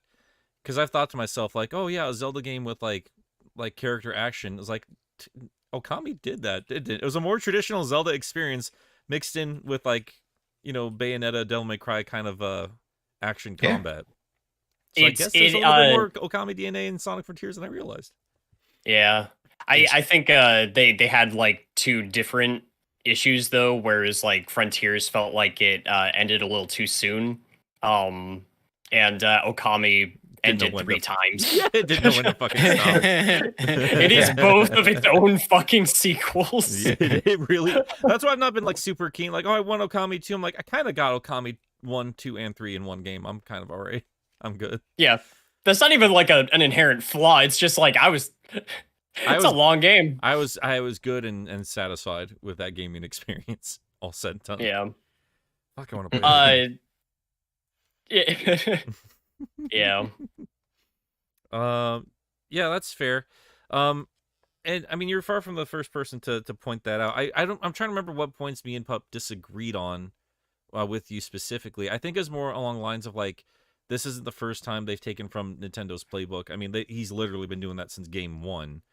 because I've thought to myself, like, oh yeah, a Zelda game with like character action. It was like, Okami did that, didn't it? It was a more traditional Zelda experience mixed in with like, Bayonetta, Devil May Cry kind of action combat. So I guess there's a little bit more Okami DNA in Sonic Frontiers than I realized. Yeah. I think they had like two different issues though, whereas like Frontiers felt like it ended a little too soon. And Okami ended 3 times. Yeah, it didn't know when to fucking stop. It is both of its own fucking sequels. Yeah, it really. That's why I've not been like super keen. Like, oh, I want Okami 2. I'm like, I kind of got Okami 1, 2, and 3 in one game. I'm kind of alright. I'm good. Yeah, that's not even like an inherent flaw. It's just like it's a long game. I was good and satisfied with that gaming experience. All said and done. Yeah. Fuck, I want to play. Yeah. Yeah. Yeah, that's fair. And I mean, you're far from the first person to point that out. I'm trying to remember what points me and Pup disagreed on with you specifically. I think it's more along the lines of like, this isn't the first time they've taken from Nintendo's playbook. I mean, he's literally been doing that since game 1.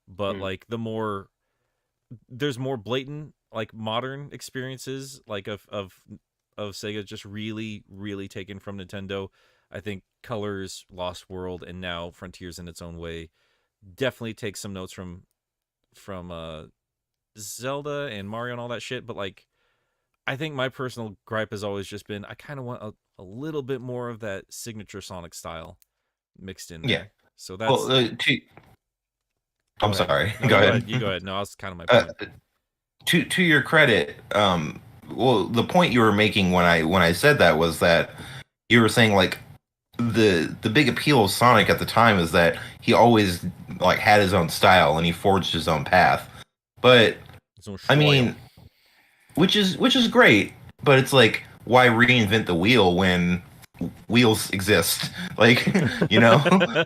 But like there's more blatant like modern experiences like of Sega just really, really taken from Nintendo. I think Colors, Lost World, and now Frontiers in its own way definitely takes some notes from Zelda and Mario and all that shit. But like, I think my personal gripe has always just been I kind of want a little bit more of that signature Sonic style mixed in there. Yeah. So that's. I'm sorry. No, go ahead. You go ahead. No, that's kind of my point. To your credit, well, the point you were making when I said that was that you were saying like the big appeal of Sonic at the time is that he always like had his own style and he forged his own path. But I mean, which is great, but it's like, why reinvent the wheel when wheels exist? Like,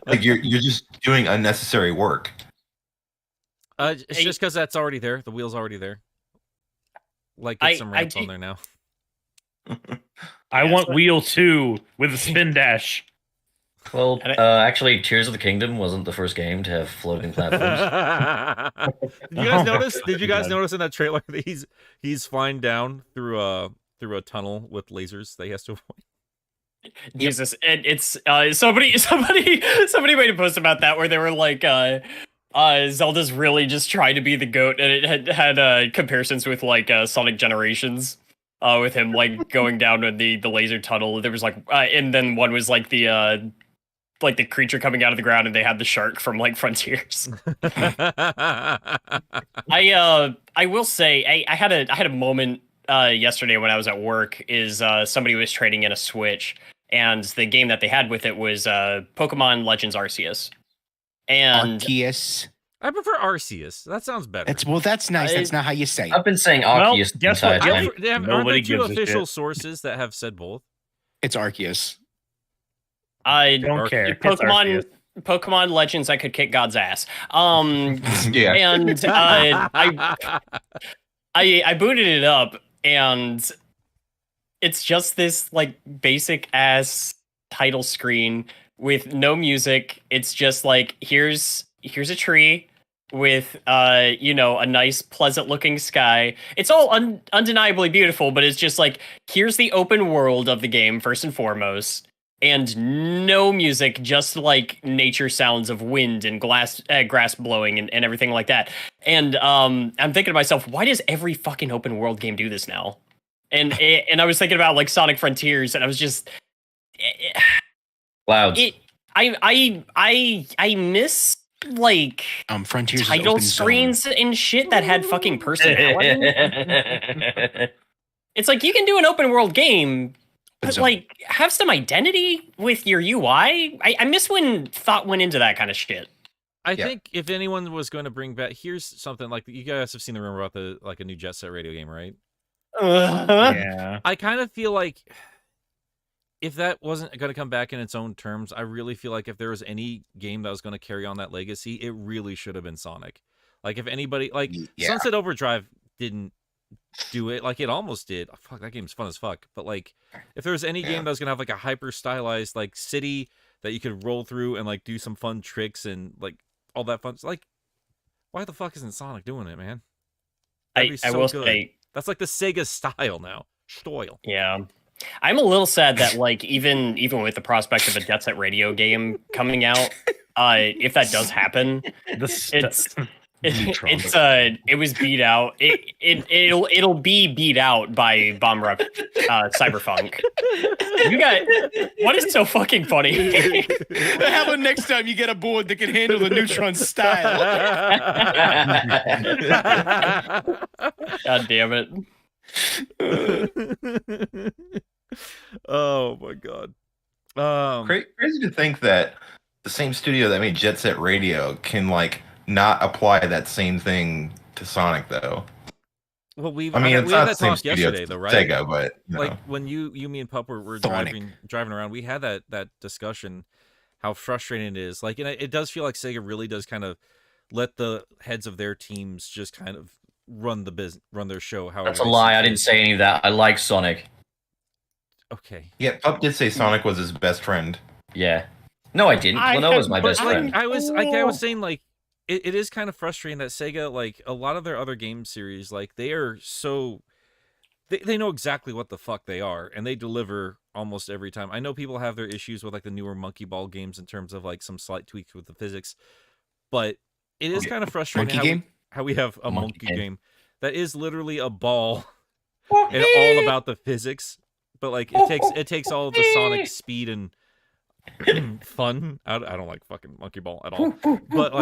like you're just doing unnecessary work. It's just because that's already there. The wheel's already there. Like, get some ramps on there now. I want Wheel 2 with a spin dash. Well, actually, Tears of the Kingdom wasn't the first game to have floating platforms. Did you guys notice? Did you guys notice in that trailer that he's flying down through a tunnel with lasers that he has to avoid? Jesus, and it's somebody made a post about that where they were like, Zelda's really just trying to be the GOAT, and it had comparisons with like Sonic Generations, with him like going down in the laser tunnel. There was like, and then one was like the creature coming out of the ground, and they had the shark from like Frontiers. I will say I had a moment yesterday when I was at work. Is somebody was trading in a Switch, and the game that they had with it was Pokemon Legends Arceus. And Arceus. I prefer Arceus. That sounds better. That's nice. That's not how you say it. I've been saying Arceus the guess entire what? time. Aren't there Nobody two gives a official shit. sources that have said both? It's Arceus. I Don't care. It's Pokemon Arceus. Pokemon Legends, I could kick God's ass. Yeah. And I booted it up, and it's just this like basic ass title screen with no music. It's just like here's a tree with a nice pleasant looking sky. It's all undeniably beautiful, but it's just like here's the open world of the game first and foremost, and no music, just like nature sounds of wind and grass blowing and everything like that. And I'm thinking to myself, why does every fucking open world game do this now? And I was thinking about like Sonic Frontiers, and I was just Clouds. I miss like Frontiers is title open zone. screens and shit that had fucking personality. It's like you can do an open world game, but zone. like have some identity with your UI. I miss when thought went into that kind of shit. I think if anyone was going to bring back, here's something like you guys have seen the rumor about a new Jet Set Radio game, right? Yeah. I kind of feel like if that wasn't going to come back in its own terms, I really feel like if there was any game that was going to carry on that legacy, it really should have been Sonic. Like if anybody, like Yeah. Sunset Overdrive didn't do it, like it almost did. Oh, fuck, that game's fun as fuck. But like, if there was any game that was gonna have like a hyper stylized like city that you could roll through and like do some fun tricks and like all that fun, like why the fuck isn't Sonic doing it, man? That'd be I so will good. say, That's like the Sega style now. Style. yeah. I'm a little sad that like even with the prospect of a Jet Set Radio game coming out, if that does happen, it was beat out. It'll be beat out by Bomb Rep Cyberpunk. You got what is so fucking funny? How about next time you get a board that can handle the Neutron style? God damn it. Oh my god. Crazy to think that the same studio that made Jet Set Radio can like not apply that same thing to Sonic though. Well, we It's had not that the same talk studio, yesterday, it's though, right? Sega, but like when you, me, and Pup were Sonic. driving around, we had that discussion. How frustrating it is. Like, and it does feel like Sega really does kind of let the heads of their teams just kind of run their show. However, That's a lie. I didn't say any of that. I like Sonic. Okay. yeah, Pup did say Sonic was his best friend. Yeah. No, I didn't. Leno was my best friend. I was saying, like, it is kind of frustrating that Sega, like, a lot of their other game series, like, they are so... They know exactly what the fuck they are, and they deliver almost every time. I know people have their issues with, like, the newer Monkey Ball games in terms of, like, some slight tweaks with the physics, but it is kind of frustrating how we have a monkey game that is literally a ball and all about the physics, but, like, it takes all of the Sonic speed and fun. I don't like fucking Monkey Ball at all, but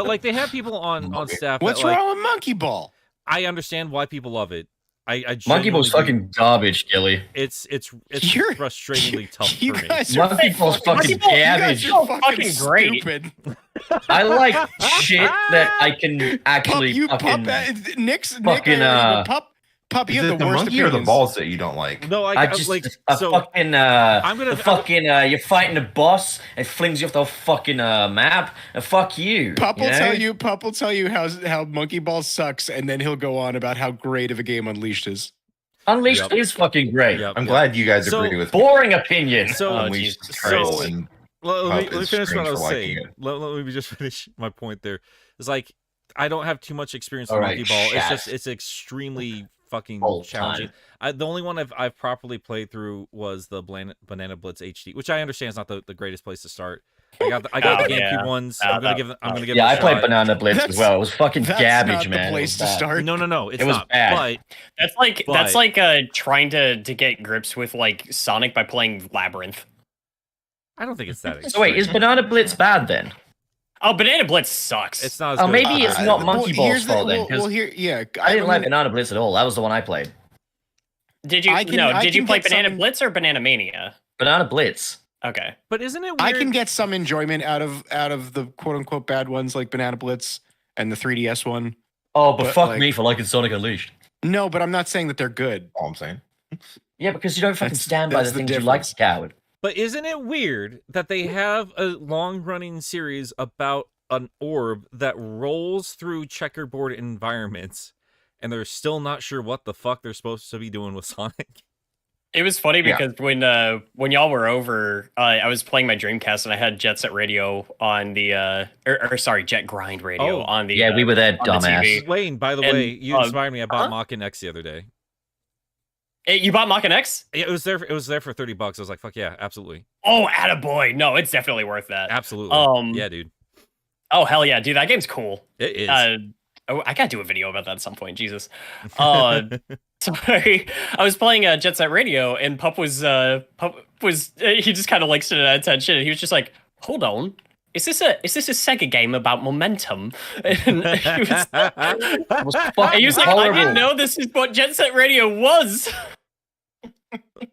like they have people on staff. What's that, like, wrong with Monkey Ball? I understand why people love it. I Monkey Ball's fucking garbage, Gilly. It's You're- frustratingly tough for me. guys are Monkey Ball's fucking garbage. You guys are fucking great. stupid. I like shit that I can actually Pup, fucking... Nick's fucking, Pup, you Is have it the the worst monkey or the opinions. balls that you don't like? No, I just like a so. fucking you're fighting a boss and flings you off the fucking map and fuck you. Pup will you know? tell you. Pup will tell you how Monkey Ball sucks, and then he'll go on about how great of a game Unleashed is. Unleashed Yep. is fucking great. Yep, I'm yep. glad you guys So- agree with me. Boring opinion. So, Unleashed Jesus is terrible, Christ. and let Pup me is finish what I strange was for liking saying. it. Let me just finish my point there. It's like I don't have too much experience with All right, Monkey Ball. chat. It's extremely fucking Whole challenging. The only one I've properly played through was the Banana Blitz HD, which I understand is not the greatest place to start. I got the GameCube yeah. ones. No, I'm gonna give them a Yeah, I shot. played Banana Blitz as well. It was fucking That's garbage, not man. the place It to was bad. start. No, it's It was not. bad. But That's like trying to get grips with like Sonic by playing Labyrinth. I don't think it's that. So wait, is extreme. Banana Blitz bad then? Oh, Banana Blitz sucks. It's not. As Oh, good maybe as it's not Monkey Ball's here's the- fault then. 'Cause here, yeah. I didn't like mean, Banana Blitz at all. That was the one I played. Did you? I can- no. I Did you can play get Banana some- Blitz or Banana Mania? Banana Blitz. Okay. But isn't it weird? I can get some enjoyment out of the quote unquote bad ones like Banana Blitz and the 3DS one. Oh, but But, fuck like- me for liking Sonic Unleashed. No, but I'm not saying that they're good. All I'm saying. Yeah, because you don't fucking That's- stand by that's the the things you like, difference. coward. But isn't it weird that they have a long-running series about an orb that rolls through checkerboard environments, and they're still not sure what the fuck they're supposed to be doing with Sonic? It was funny Yeah. because when y'all were over, I was playing my Dreamcast and I had Jet Set Radio on the Jet Grind Radio Oh, on the Yeah, we were there, on the dumbass. TV. Wayne, by the And, way, you inspired me. I bought Mach X the other day. Hey, you bought Mach X? Yeah, it was there. It was there for $30. I was like, "Fuck yeah, absolutely, Oh, attaboy. No, it's definitely worth that. absolutely." Yeah, dude, Oh hell yeah, dude, that game's cool. it is. I gotta do a video about that at some point. Jesus. Sorry, I was playing Jet Set Radio, and Pup was he just kind of like stood at attention, and he was just like, "Hold on, is this a Sega game about momentum?" And he was, It was and fucking he was like, horrible. "I didn't know this is what Jet Set Radio was."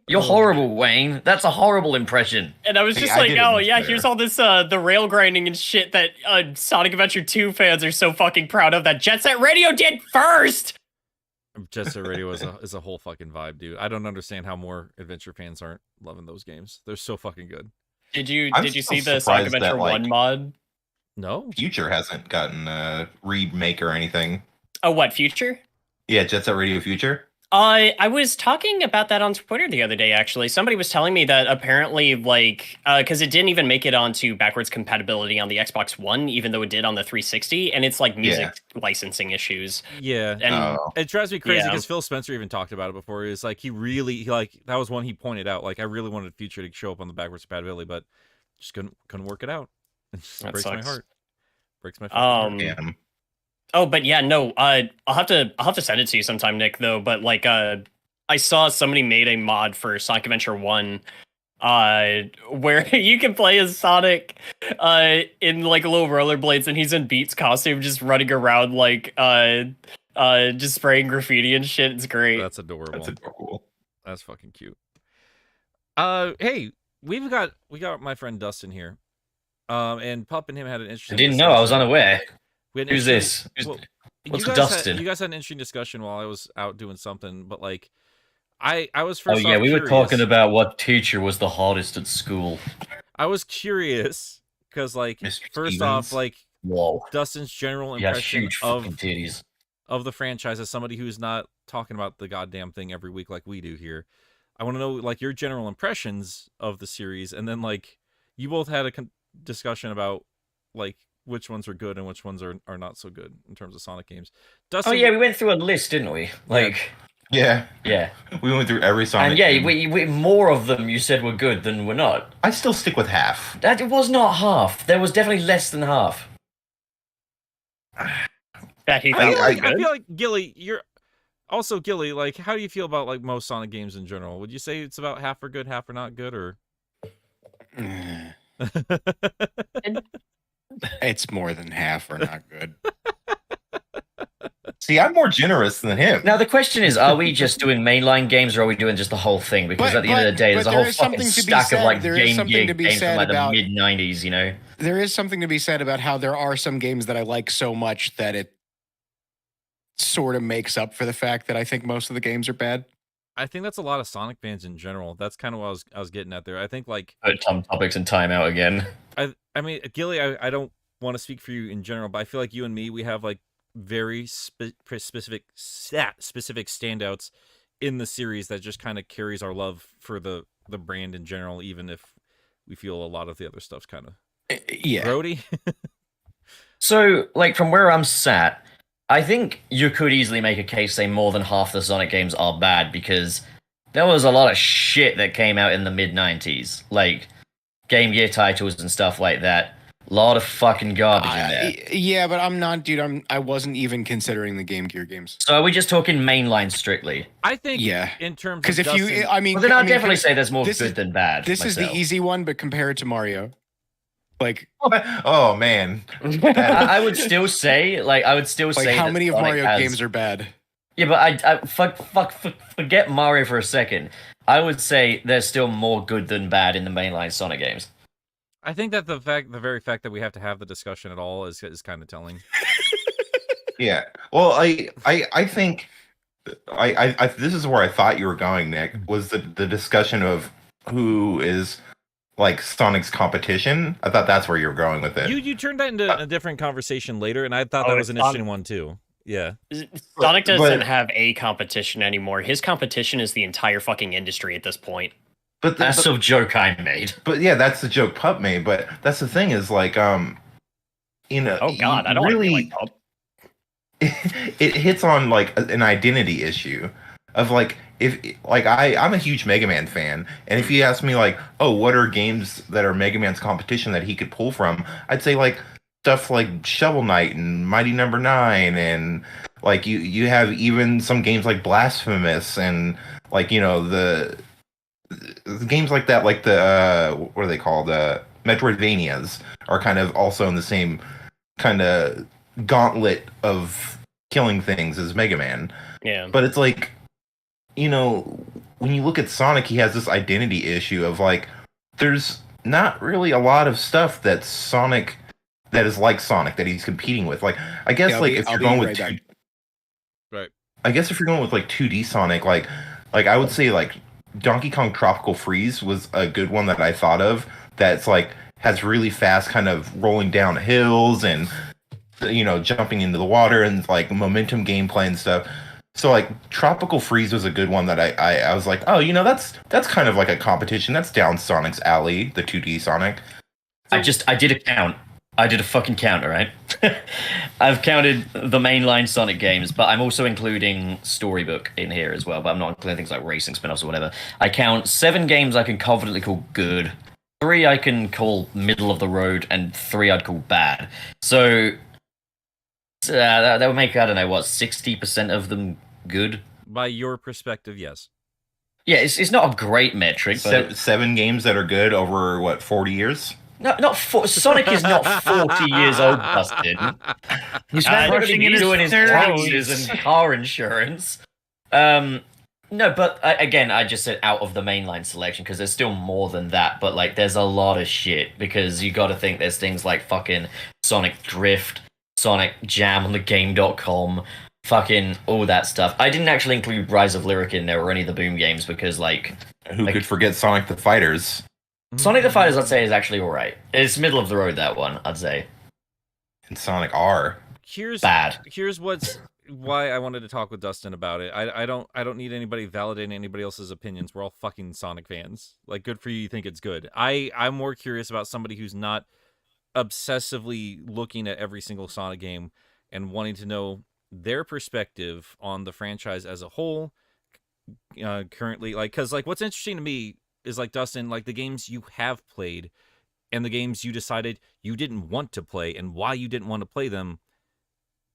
You're horrible, Wayne. That's a horrible impression. And I was See, just I like, didn't "Oh yeah, there. here's all this the rail grinding and shit that Sonic Adventure 2 fans are so fucking proud of that Jet Set Radio did first." Jet Set Radio is a whole fucking vibe, dude. I don't understand how more adventure fans aren't loving those games. They're so fucking good. Did you I'm see still the Sonic surprised Adventure that, like, 1 mod? No, Future hasn't gotten a remake or anything. Oh, what, Future? Yeah, Jet Set Radio Future. I was talking about that on Twitter the other day, actually. Somebody was telling me that apparently, like, because it didn't even make it onto backwards compatibility on the Xbox One, even though it did on the 360, and it's like music licensing issues. yeah, And it drives me crazy Yeah. because Phil Spencer even talked about it before. He was like, that was one he pointed out. Like, I really wanted Future to show up on the backwards compatibility, but just couldn't work it out. It just That breaks my sucks. heart. Breaks my fucking heart. Damn. Oh, but yeah, no, I'll have to send it to you sometime, Nick, though. But like, I saw somebody made a mod for Sonic Adventure 1, where you can play as Sonic, in like little rollerblades, and he's in Beats costume, just running around like, just spraying graffiti and shit. It's great. That's adorable. That's adorable. That's fucking cute. Hey, we got my friend Dustin here. And Pup and him had an I interesting. didn't know. I was discussion. unaware. We had an Who's interesting- this? well, What's you guys Dustin? you guys had an interesting discussion while I was out doing something, but like, I was Oh first. yeah, off we were curious. talking about what teacher was the hardest at school. I was curious because, like, Mr. first off, Stevens? like Whoa. Dustin's general He has impression huge of fucking titties. the franchise as somebody who's not talking about the goddamn thing every week like we do here. I want to know like your general impressions of the series, and then like you both had a discussion about like which ones are good and which ones are not so good in terms of Sonic games. Dustin, Oh yeah, we went through a list, didn't we? Like, Yeah, yeah. we went through every Sonic. And yeah, game. we more of them you said were good than were not. I still stick with half. That it was not half. There was definitely less than half. That he I thought feel, was like, I good. feel like Gilly, you're also Gilly. Like, how do you feel about like most Sonic games in general? Would you say it's about half are good, half are not good, or? It's more than half or not good. See, I'm more generous than him. Now the question is, are we just doing mainline games or are we doing just the whole thing? Because But- at the end of the day, but there's a there whole is fucking something to be stack of said- like there is Game something Gear to be games said from like about- the mid-90s, you know? There is something to be said about how there are some games that I like so much that it sort of makes up for the fact that I think most of the games are bad. I think that's a lot of Sonic fans in general. That's kind of what I was getting at there. I think like Tom Topics and timeout again. I mean, Gilly, I don't want to speak for you in general, but I feel like you and me, we have like very specific standouts in the series that just kind of carries our love for the brand in general, even if we feel a lot of the other stuff's kind of Yeah. grody. So, like, from where I'm sat, I think you could easily make a case say more than half the Sonic games are bad because there was a lot of shit that came out in the mid-90s. Like, Game Gear titles and stuff like that. A lot of fucking garbage in there. Yeah, but I'm not, dude. I wasn't even considering the Game Gear games. So are we just talking mainline strictly? I think Yeah. in terms Because of if you, Dustin- I mean, Well, then I I'll mean, definitely say there's more this good is- than bad. this is the myself. easy one, but compare it to Mario. Like, Oh man, I would still say, say how that many of Sonic Mario has- games are bad? Yeah, but I forget Mario for a second. I would say there's still more good than bad in the mainline Sonic games. I think that the very fact that we have to have the discussion at all is kind of telling. yeah. Well, I think I this is where I thought you were going, Nick. Was the discussion of who is like Sonic's competition? I thought that's where you were going with it. You turned that into a different conversation later, and I thought that was an interesting one too. Yeah. Sonic But- doesn't have a competition anymore. His competition is the entire fucking industry at this point. But That's a joke I made. But yeah, that's the joke Pup made. But that's the thing is like you know. Oh god, you I don't really really like Pup. it hits on like an identity issue of like if like I'm a huge Mega Man fan, and if you ask me like, oh, what are games that are Mega Man's competition that he could pull from, I'd say like stuff like Shovel Knight and Mighty Number 9, and like you have even some games like Blasphemous, and like, you know, the games like that, like the what are they called, Metroidvanias, are kind of also in the same kind of gauntlet of killing things as Mega Man. Yeah. But it's like, you know, when you look at Sonic, he has this identity issue of like, there's not really a lot of stuff that Sonic that is like Sonic that he's competing with. Like, I guess Yeah, like if you're going with right back. Right. I guess if you're going with like 2D Sonic, like I would say like Donkey Kong Tropical Freeze was a good one that I thought of. That's like has really fast kind of rolling down hills and jumping into the water and like momentum gameplay and stuff. So like Tropical Freeze was a good one that I was like, oh, that's kind of like a competition. That's down Sonic's alley, the 2D Sonic. I did a count. I did a fucking count, all right? I've counted the mainline Sonic games, but I'm also including Storybook in here as well, but I'm not including things like racing spin-offs or whatever. I count 7 games I can confidently call good, 3 I can call middle of the road, and 3 I'd call bad. So that would make, I don't know, what, 60% of them good? By your perspective, yes. Yeah, it's not a great metric, but... 7 games that are good over, what, 40 years? No, Sonic is not 40 years old, Dustin. He's rushing in doing his 30s. taxes and car insurance. No, but again, I just said out of the mainline selection because there's still more than that. But like, there's a lot of shit because you got to think there's things like fucking Sonic Drift, Sonic Jam on the Game.com, fucking all that stuff. I didn't actually include Rise of Lyric in there or any of the Boom games because like, who could forget Sonic the Fighters? Sonic the Fighters, I'd say, is actually alright. It's middle of the road, that one, I'd say. And Sonic R. Bad. Here's why I wanted to talk with Dustin about it. I don't need anybody validating anybody else's opinions. We're all fucking Sonic fans. Like, good for you think it's good. I'm more curious about somebody who's not obsessively looking at every single Sonic game and wanting to know their perspective on the franchise as a whole. Currently, like, because like what's interesting to me is like Dustin, like the games you have played and the games you decided you didn't want to play and why you didn't want to play them,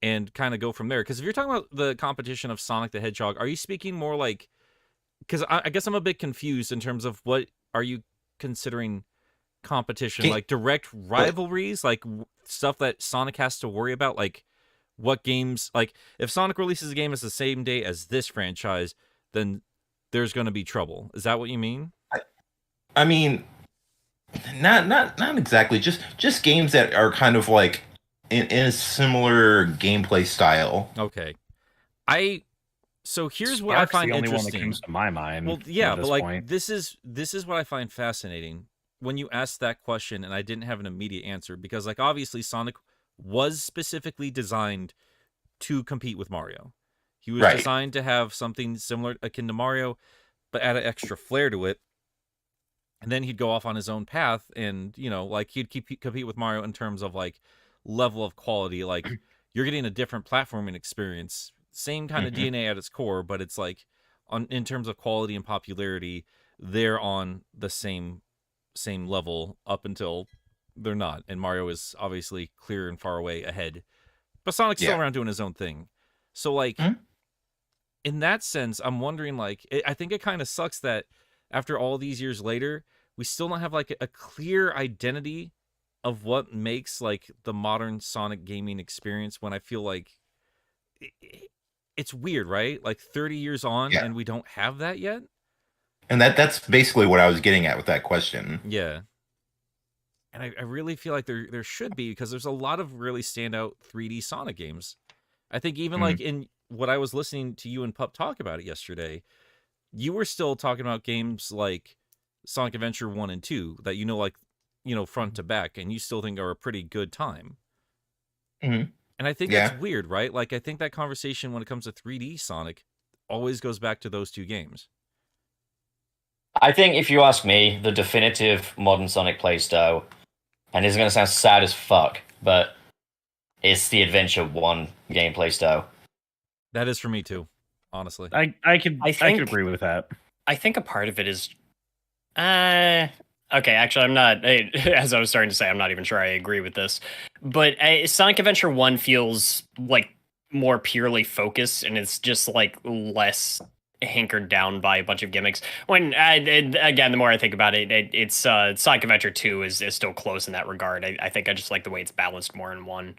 and kind of go from there. Because if you're talking about the competition of Sonic the Hedgehog, are you speaking more like, because I guess I'm a bit confused in terms of what are you considering competition, like direct rivalries, like stuff that Sonic has to worry about, like what games, like if Sonic releases a game as the same day as this franchise, then there's going to be trouble. Is that what you mean? I mean, not exactly. Just games that are kind of like in a similar gameplay style. Okay, so here's what Spark's I find the only interesting. one that comes to my mind. Well, yeah, but like point. this is what I find fascinating when you asked that question, and I didn't have an immediate answer because like obviously Sonic was specifically designed to compete with Mario. He was designed to have something similar akin to Mario, but add an extra flair to it. And then he'd go off on his own path and, like he'd compete with Mario in terms of like level of quality. Like you're getting a different platforming experience, same kind of DNA at its core, but it's like in terms of quality and popularity, they're on the same level up until they're not. And Mario is obviously clear and far away ahead, but Sonic's still around doing his own thing. So like in that sense, I'm wondering like, I think it kind of sucks that after all these years later, we still don't have like a clear identity of what makes like the modern Sonic gaming experience, when I feel like it's weird, right? Like 30 years on and we don't have that yet. And that's basically what I was getting at with that question. Yeah. And I really feel like there should be, because there's a lot of really standout 3D Sonic games. I think even like in what I was listening to you and Pup talk about it yesterday, you were still talking about games like Sonic Adventure 1 and 2 that front to back, and you still think are a pretty good time. And I think that's weird, right? Like, I think that conversation when it comes to 3D Sonic always goes back to those two games. I think if you ask me, the definitive modern Sonic playstyle, and it's going to sound sad as fuck, but it's the Adventure 1 gameplay style. That is for me too, honestly. I could agree with that. I think a part of it is okay, actually I'm not as I was starting to say, I'm not even sure I agree with this. But Sonic Adventure 1 feels like more purely focused, and it's just like less hankered down by a bunch of gimmicks. When again, the more I think about it, it's Sonic Adventure 2 is still close in that regard. I think I just like the way it's balanced more in one.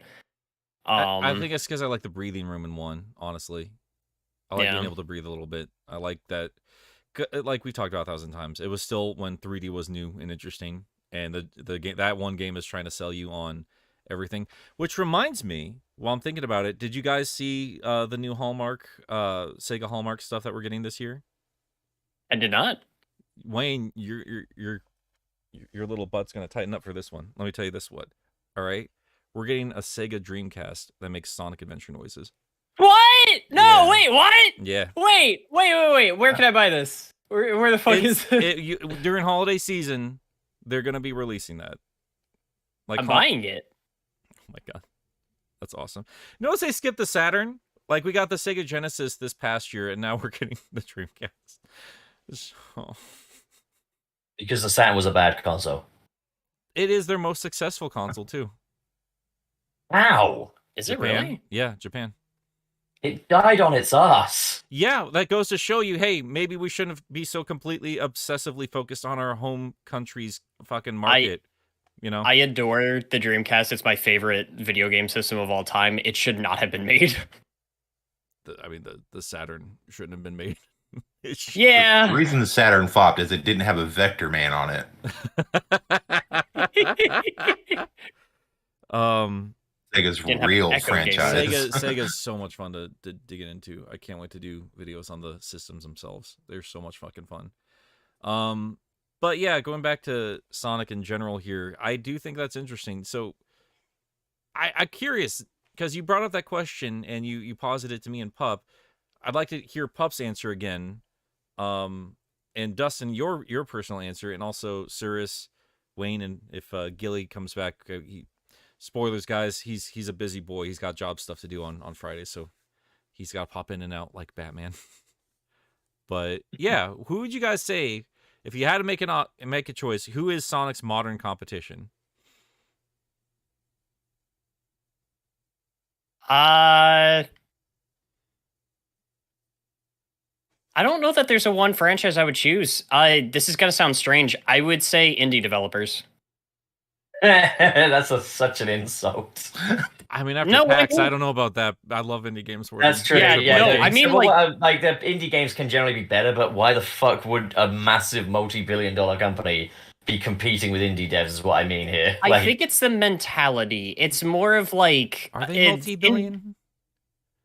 I think it's because I like the breathing room in 1, honestly. I like being able to breathe a little bit. I like that, like we've talked about 1,000 times, it was still when 3D was new and interesting, and the game, that one game is trying to sell you on everything. Which reminds me, while I'm thinking about it, did you guys see the new Hallmark, Sega Hallmark stuff that we're getting this year? I did not. Wayne, your little butt's gonna tighten up for this one. Let me tell you this what. All right, we're getting a Sega Dreamcast that makes Sonic Adventure noises. What? No, Yeah. wait, what? Yeah. Wait. Where can I buy this? Where the fuck is this? During holiday season, they're gonna be releasing that. Like I'm buying it. Oh my god, that's awesome. Notice they skipped the Saturn. Like we got the Sega Genesis this past year, and now we're getting the Dreamcast. Oh. Because the Saturn was a bad console. It is their most successful console too. Ow! Is Japan. it really? Yeah, Japan. It died on its ass. Yeah, that goes to show you, hey, maybe we shouldn't be so completely obsessively focused on our home country's fucking market. You know, I adore the Dreamcast. It's my favorite video game system of all time. It should not have been made. the Saturn shouldn't have been made. The Yeah. reason the Saturn flopped is it didn't have a Vector Man on it. Sega's Didn't have real Echo games. franchise. Sega's so much fun to get into. I can't wait to do videos on the systems themselves. They're so much fucking fun. But yeah, going back to Sonic in general here, I do think that's interesting. So I'm curious, because you brought up that question and you posited it to me and Pup. I'd like to hear Pup's answer again. And Dustin, your personal answer, and also Cirrus, Wayne, and if Gilly comes back, spoilers, guys, he's a busy boy. He's got job stuff to do on Friday, so he's got to pop in and out like Batman. But yeah, who would you guys say if you had to make a choice? Who is Sonic's modern competition? I don't know that there's a one franchise I would choose. This is gonna sound strange. I would say indie developers. That's such an insult. I mean, after No, PAX, I I don't know about that. I love indie games. That's true. Yeah, Yeah, no, no, I mean, so, like the indie games can generally be better, but why the fuck would a massive multi-billion-dollar company be competing with indie devs? Is what I mean here. I think it's the mentality. It's more of like, Are they multi-billion?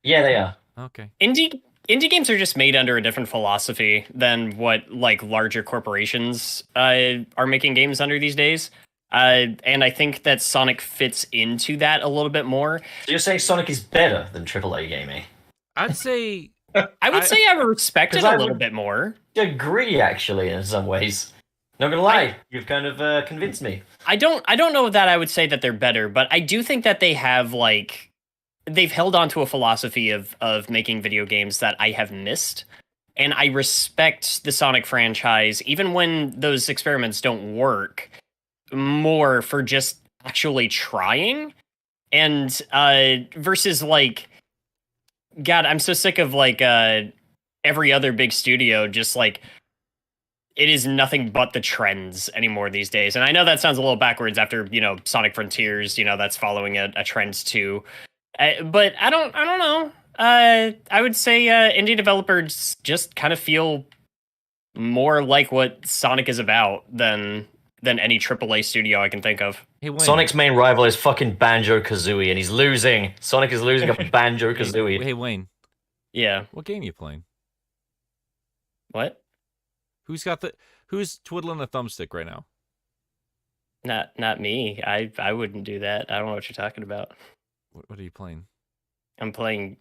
Yeah, they are. Okay. Indie games are just made under a different philosophy than what like larger corporations are making games under these days. And I think that Sonic fits into that a little bit more. So you're saying Sonic is better than AAA gaming? I'd say I would say I respect it 'cause a I little would- bit more. Agree, actually, in some ways. Not gonna lie, you've kind of convinced me. I don't know that I would say that they're better, but I do think that they have like they've held on to a philosophy of making video games that I have missed. And I respect the Sonic franchise, even when those experiments don't work, more for just actually trying. And versus like, God, I'm so sick of like every other big studio just like it is nothing but the trends anymore these days. And I know that sounds a little backwards after, Sonic Frontiers, that's following a trend too. But I don't know. I would say indie developers just kind of feel more like what Sonic is about than any AAA studio I can think of. Hey, Wayne. Sonic's main rival is fucking Banjo-Kazooie, and he's losing. Sonic is losing up Banjo-Kazooie. Hey, Wayne. Yeah. What game you playing? What? Who's twiddling a thumbstick right now? Not me. I wouldn't do that. I don't know what you're talking about. What are you playing? I'm playing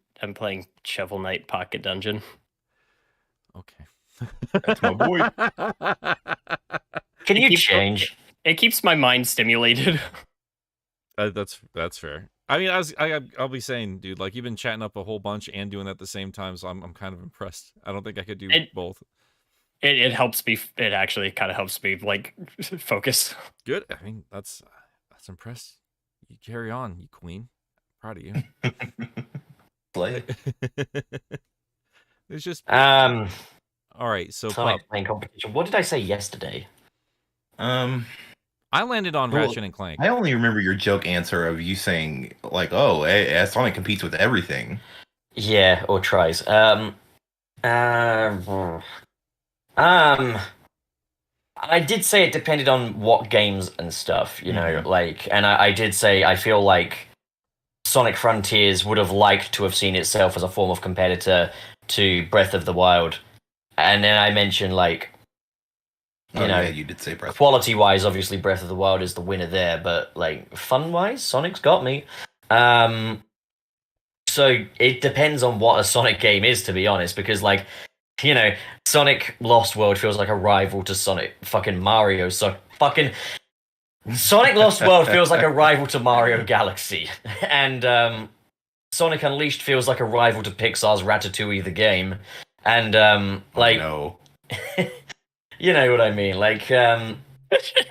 Shovel Knight Pocket Dungeon. Okay. That's my boy. Can you keeps- change? It keeps my mind stimulated. That's fair. I mean, I'll be saying, dude, like you've been chatting up a whole bunch and doing that at the same time, so I'm kind of impressed. I don't think I could do both. It helps me. It actually kind of helps me like focus. Good. I mean, that's impressed. You carry on, you queen. Proud of you. Play. It's just Um, all right. So Sonic Pup, playing competition. What did I say yesterday? I landed on Well, Ratchet and Clank. I only remember your joke answer of you saying like, "Oh, Sonic competes with everything." Yeah, or tries. I did say it depended on what games and stuff, and I did say I feel like Sonic Frontiers would have liked to have seen itself as a form of competitor to Breath of the Wild. And then I mentioned, like, you did say Breath. Quality-wise, obviously, Breath of the Wild is the winner there, but, like, fun-wise, Sonic's got me. So it depends on what a Sonic game is, to be honest, because, like, Sonic Lost World feels like a rival to Sonic fucking Mario. So fucking Sonic Lost World feels like a rival to Mario Galaxy, and Sonic Unleashed feels like a rival to Pixar's Ratatouille the game, and no. you know what I mean. Like,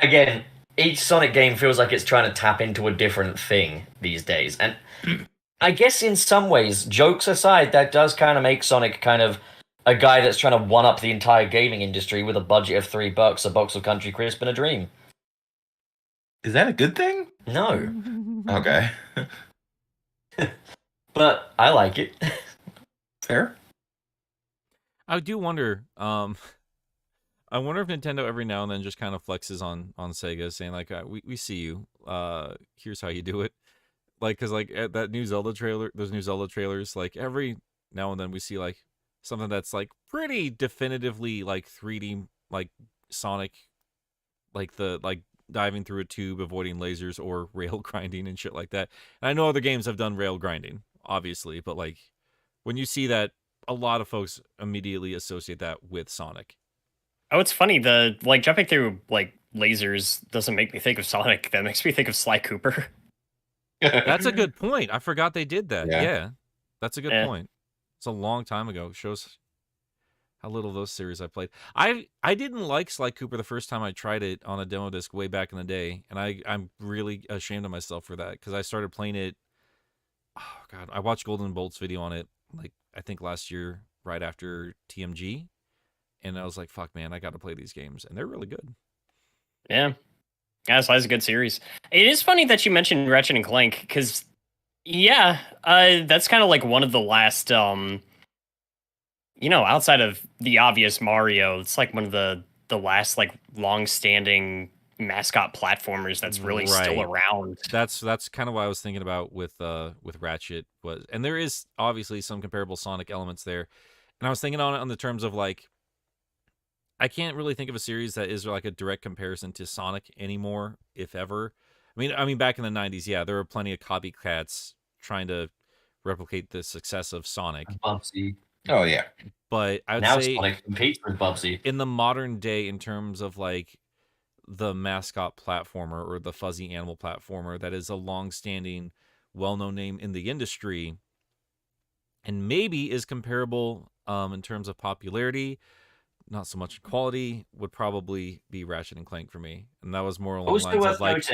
again, each Sonic game feels like it's trying to tap into a different thing these days, and I guess in some ways, jokes aside, that does kind of make Sonic kind of a guy that's trying to one-up the entire gaming industry with a budget of $3, a box of Country Crisp, and a dream. Is that a good thing? No. Okay. But I like it. Fair. I do wonder. I wonder if Nintendo every now and then just kind of flexes on Sega, saying like, "We see you. Here's how you do it." Like, cause like that new Zelda trailer, those new Zelda trailers, like every now and then we see like something that's like pretty definitively like 3D, like Sonic, like the diving through a tube, avoiding lasers, or rail grinding and shit like that. And I know other games have done rail grinding, obviously, but like when you see that, a lot of folks immediately associate that with Sonic. Oh, it's funny. The jumping through like lasers doesn't make me think of Sonic. That makes me think of Sly Cooper. That's a good point. I forgot they did that. Yeah. Yeah, that's a good point. It's a long time ago. It shows how little of those series I played. I didn't like Sly Cooper the first time I tried it on a demo disc way back in the day, and I'm really ashamed of myself for that, because I started playing it. Oh God, I watched Golden Bolt's video on it, like I think last year, right after TMG, and I was like, "Fuck, man, I got to play these games," and they're really good. Yeah. Yeah, Sly's a good series. It is funny that you mentioned Ratchet and Clank, because that's kind of like one of the last outside of the obvious Mario, it's like one of the last like long-standing mascot platformers that's really still around. That's kind of what I was thinking about with Ratchet was, and there is obviously some comparable Sonic elements there, and I was thinking on the terms of like, I can't really think of a series that is like a direct comparison to Sonic anymore, if ever. I mean, back in the 90s, yeah, there were plenty of copycats trying to replicate the success of Sonic. Bubsy. Oh yeah. But I would Now say Sonic competes with Bubsy. in the modern day, in terms of like the mascot platformer or the fuzzy animal platformer, that is a long-standing, well-known name in the industry, and maybe is comparable in terms of popularity, not so much quality, would probably be Ratchet and Clank for me. And that was more along the lines of like,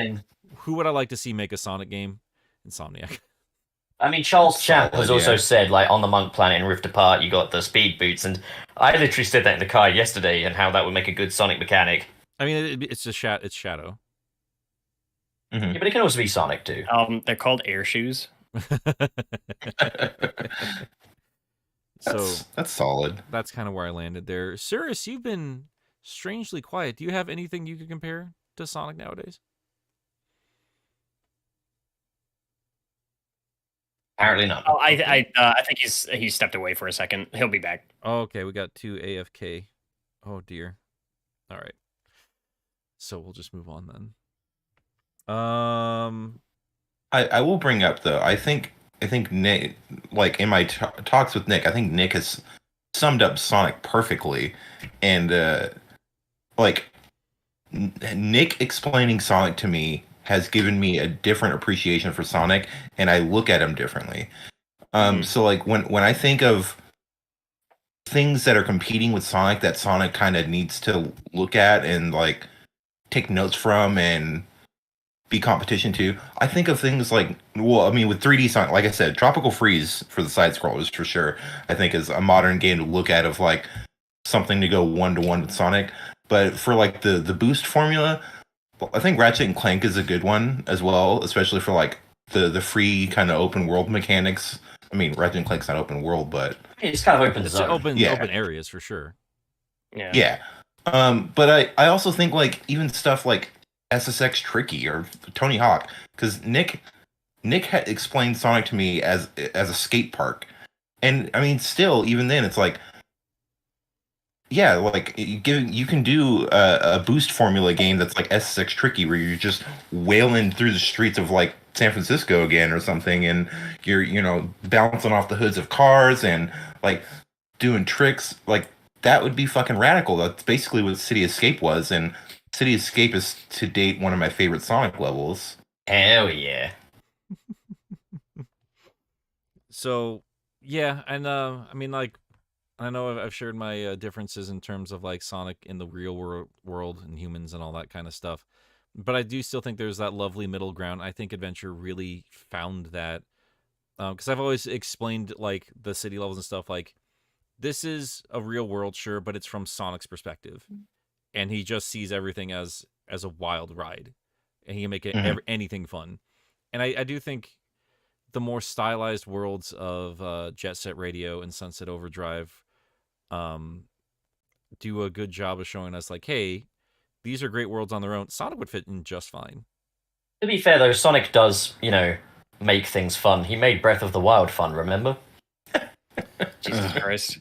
who would I like to see make a Sonic game? Insomniac. I mean, Charles Champ has also said, like, on the Monk Planet and Rift Apart, you got the speed boots, and I literally said that in the car yesterday, and how that would make a good Sonic mechanic. I mean, it's just it's Shadow. Mm-hmm. Yeah, but it can also be Sonic too. They're called air shoes. So that's solid. That's kind of where I landed there. Cirrus, you've been strangely quiet. Do you have anything you could compare to Sonic nowadays? Apparently not. Oh, I think he stepped away for a second. He'll be back. Okay, we got 2 AFK. Oh dear. All right. So we'll just move on then. I will bring up though. I think Nick, like in my talks with Nick, I think Nick has summed up Sonic perfectly, and like Nick explaining Sonic to me has given me a different appreciation for Sonic, and I look at him differently. So like when I think of things that are competing with Sonic, that Sonic kind of needs to look at and like take notes from and be competition to, I think of things like, well, I mean, with 3D Sonic, like I said, Tropical Freeze for the side scrollers for sure, I think is a modern game to look at, of like something to go 1-to-1 with Sonic. But for like the boost formula, I think Ratchet and Clank is a good one as well, especially for like the free kind of open world mechanics. I mean, Ratchet and Clank's not open world, but it's kind of open zone. Open areas for sure. Yeah. But I also think like even stuff like SSX Tricky or Tony Hawk, because Nick Nick had explained Sonic to me as a skate park, and I mean, still, even then, it's like, yeah, like you can do a boost formula game that's like S6 tricky, where you're just wailing through the streets of like San Francisco again or something, and you're bouncing off the hoods of cars and like doing tricks. Like that would be fucking radical. That's basically what City Escape was, and City Escape is to date one of my favorite Sonic levels. Hell yeah. So yeah, and I mean, like, I know I've shared my differences in terms of like Sonic in the real world and humans and all that kind of stuff, but I do still think there's that lovely middle ground. I think Adventure really found that, because I've always explained like the city levels and stuff. Like, this is a real world, sure, but it's from Sonic's perspective, and he just sees everything as a wild ride, and he can make it anything fun. And I do think the more stylized worlds of Jet Set Radio and Sunset Overdrive do a good job of showing us like, hey, these are great worlds on their own. Sonic would fit in just fine. To be fair, though, Sonic does, make things fun. He made Breath of the Wild fun, remember? Jesus Christ.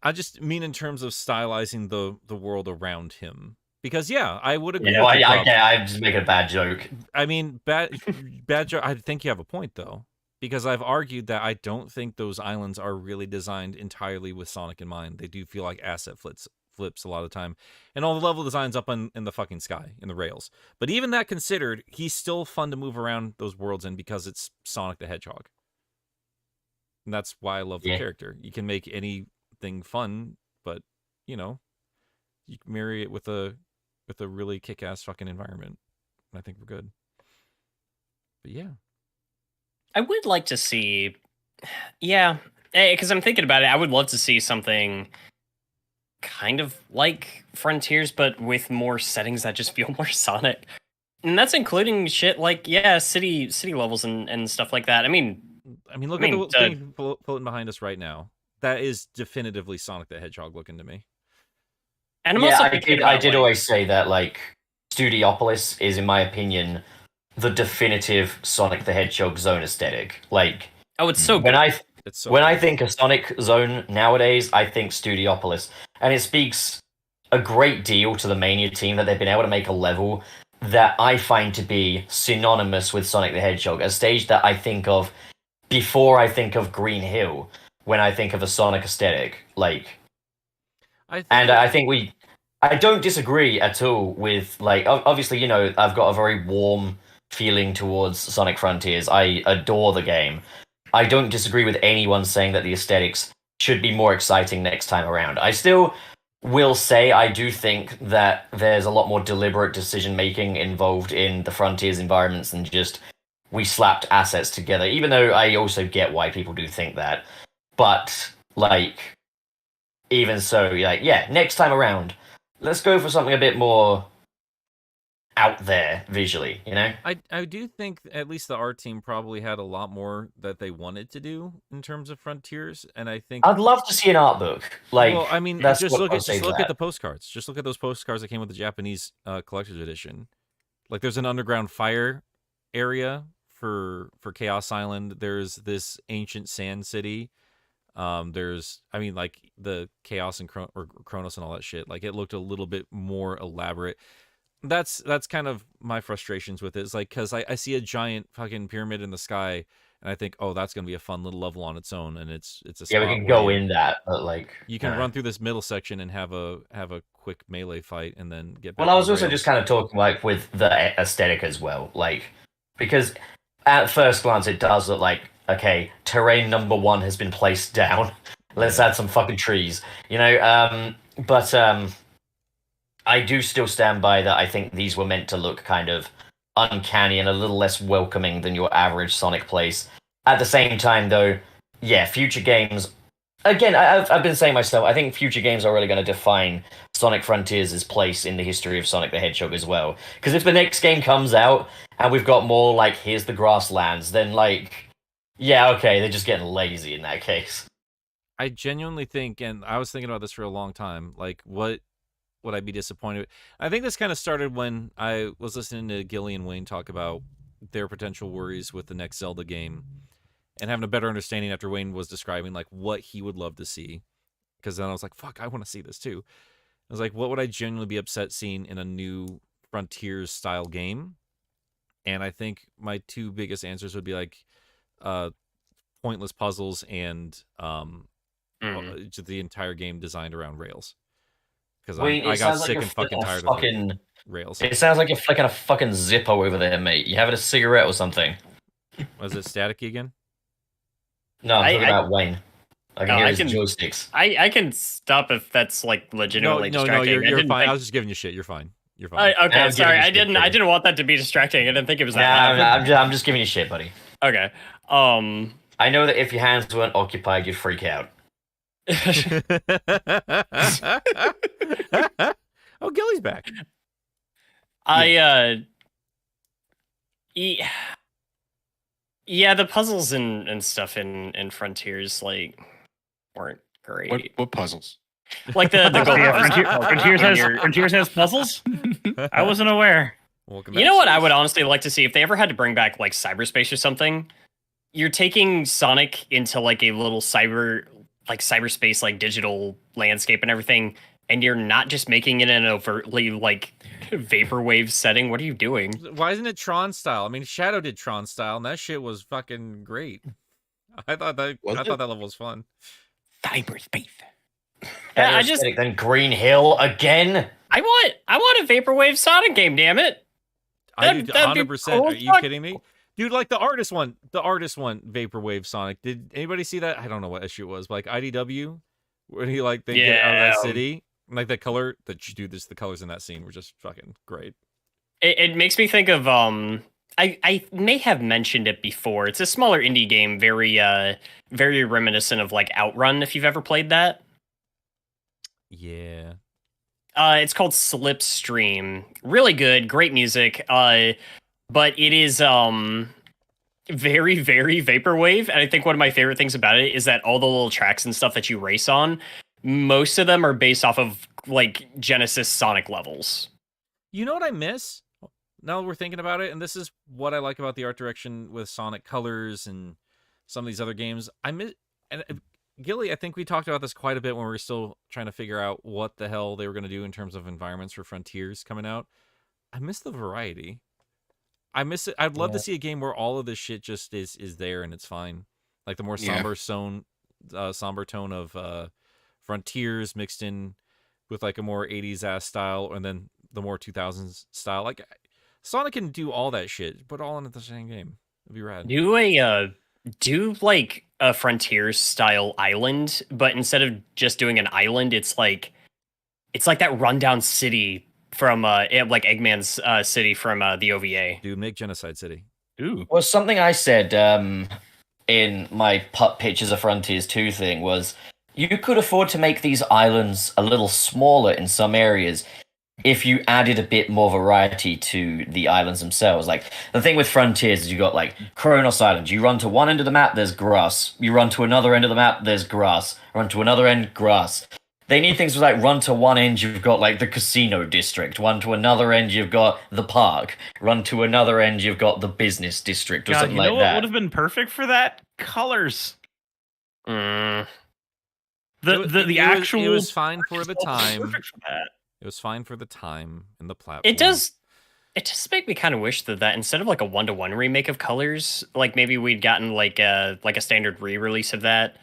I just mean in terms of stylizing the world around him. Because, yeah, I would agree. I'm just making a bad joke. I mean, bad joke. I think you have a point, though. Because I've argued that I don't think those islands are really designed entirely with Sonic in mind. They do feel like asset flips a lot of the time. And all the level designs up in the fucking sky, in the rails. But even that considered, he's still fun to move around those worlds in because it's Sonic the Hedgehog. And that's why I love the character. You can make anything fun, but, you can marry it with a really kick-ass fucking environment. And I think we're good. But yeah. I would like to see, because I'm thinking about it, I would love to see something kind of like Frontiers, but with more settings that just feel more Sonic. And that's including shit like, city levels and stuff like that. I mean, look at the thing floating behind us right now. That is definitively Sonic the Hedgehog looking to me. And I did always say that, like, Studiopolis is, in my opinion, the definitive Sonic the Hedgehog zone aesthetic. Like, it's so good. When I think of Sonic Zone nowadays, I think Studiopolis, and it speaks a great deal to the Mania team that they've been able to make a level that I find to be synonymous with Sonic the Hedgehog, a stage that I think of before I think of Green Hill when I think of a Sonic aesthetic. Like, I don't disagree at all with, like, obviously, I've got a very warm feeling towards Sonic Frontiers. I adore the game. I don't disagree with anyone saying that the aesthetics should be more exciting next time around. I still will say I do think that there's a lot more deliberate decision making involved in the Frontiers environments than just we slapped assets together, even though I also get why people do think that. But, like, even so, like, next time around, let's go for something a bit more out there visually, I do think at least the art team probably had a lot more that they wanted to do in terms of Frontiers, and I think I'd love to see an art book. Like, well, I mean, just look at the postcards. Just look at those postcards that came with the Japanese collector's edition. Like, there's an underground fire area for Chaos Island. There's this ancient sand city. There's, like, the Chaos and Kronos and all that shit. Like, it looked a little bit more elaborate. That's kind of my frustrations with it. It's like, because I see a giant fucking pyramid in the sky, and I think, oh, that's gonna be a fun little level on its own, and it's a we can go in that, but like you can run through this middle section and have a quick melee fight, and then get back. Well, I was also just kind of talking like with the aesthetic as well, like, because at first glance it does look like, okay, terrain number 1 has been placed down. Let's add some fucking trees, but I do still stand by that. I think these were meant to look kind of uncanny and a little less welcoming than your average Sonic place. At the same time, though, future games... Again, I've been saying myself, I think future games are really going to define Sonic Frontiers' place in the history of Sonic the Hedgehog as well. Because if the next game comes out and we've got more like, here's the grasslands, then like, okay, they're just getting lazy in that case. I genuinely think, and I was thinking about this for a long time, like, what would I be disappointed? I think this kind of started when I was listening to Gillian Wayne talk about their potential worries with the next Zelda game, and having a better understanding after Wayne was describing like what he would love to see. Because then I was like, fuck, I want to see this too. I was like, what would I genuinely be upset seeing in a new Frontiers style game? And I think my two biggest answers would be like pointless puzzles and just the entire game designed around rails. Because I got sick and fucking tired of the rails. It sounds like you're flicking a fucking Zippo over there, mate. You having a cigarette or something? Was it staticky again? No, I'm talking about Wayne. I can hear his joysticks. I can stop if that's like legitimately distracting. No, you're fine. I was just giving you shit. You're fine. You're fine. Okay, sorry. I didn't want that to be distracting. I didn't think it was that. I'm just giving you shit, buddy. Okay. I know that if your hands weren't occupied, you'd freak out. Oh, Gilly's back. Yeah, the puzzles and stuff in Frontiers like weren't great. What puzzles? Like the Frontiers has puzzles? I wasn't aware. You know what I would honestly like to see if they ever had to bring back like cyberspace or something? You're taking Sonic into like a little cyberspace like digital landscape and everything, and you're not just making it in an overtly like vaporwave setting. What are you doing? Why isn't it Tron style? I mean, Shadow did Tron style, and that shit was fucking great. I thought that level was fun. Cyberspace. Yeah, then Green Hill again. I want a vaporwave Sonic game. Damn it! I do 100%. Are you kidding me? Dude, like the artist one, Vaporwave Sonic. Did anybody see that? I don't know what issue it was, but like IDW, when he like they get out of that city, like the color, the colors in that scene were just fucking great. It makes me think of I may have mentioned it before. It's a smaller indie game, very reminiscent of like Outrun. If you've ever played that, yeah. It's called Slipstream. Really good, great music. But it is very, very vaporwave. And I think one of my favorite things about it is that all the little tracks and stuff that you race on, most of them are based off of like Genesis Sonic levels. You know what I miss? Now we're thinking about it, and this is what I like about the art direction with Sonic Colors and some of these other games. I miss, and Gilly, I think we talked about this quite a bit when we were still trying to figure out what the hell they were going to do in terms of environments for Frontiers coming out. I miss the variety. I miss it. I'd love to see a game where all of this shit just is there and it's fine. Like the more somber tone of Frontiers mixed in with like a more 80s ass style, and then the more 2000s style. Like Sonic can do all that shit, but all in the same game. It'd be rad. Do like a Frontiers style island, but instead of just doing an island, it's like that rundown city from like Eggman's city from the OVA. Dude, make Genocide City. Ooh. Well, something I said in my Pictures of Frontiers 2 thing was you could afford to make these islands a little smaller in some areas if you added a bit more variety to the islands themselves. Like, the thing with Frontiers is you got, like, Kronos Island. You run to one end of the map, there's grass. You run to another end of the map, there's grass. Run to another end, grass. They need things like run to one end, you've got like the casino district. Run to another end, you've got the park. Run to another end, you've got the business district or something like that. You know what would have been perfect for that? Colors. Mm. It was fine for the time. Perfect for that. It was fine for the time and the platform. It does make me kind of wish that instead of like a 1-to-1 remake of Colors, like maybe we'd gotten like a standard re-release of that.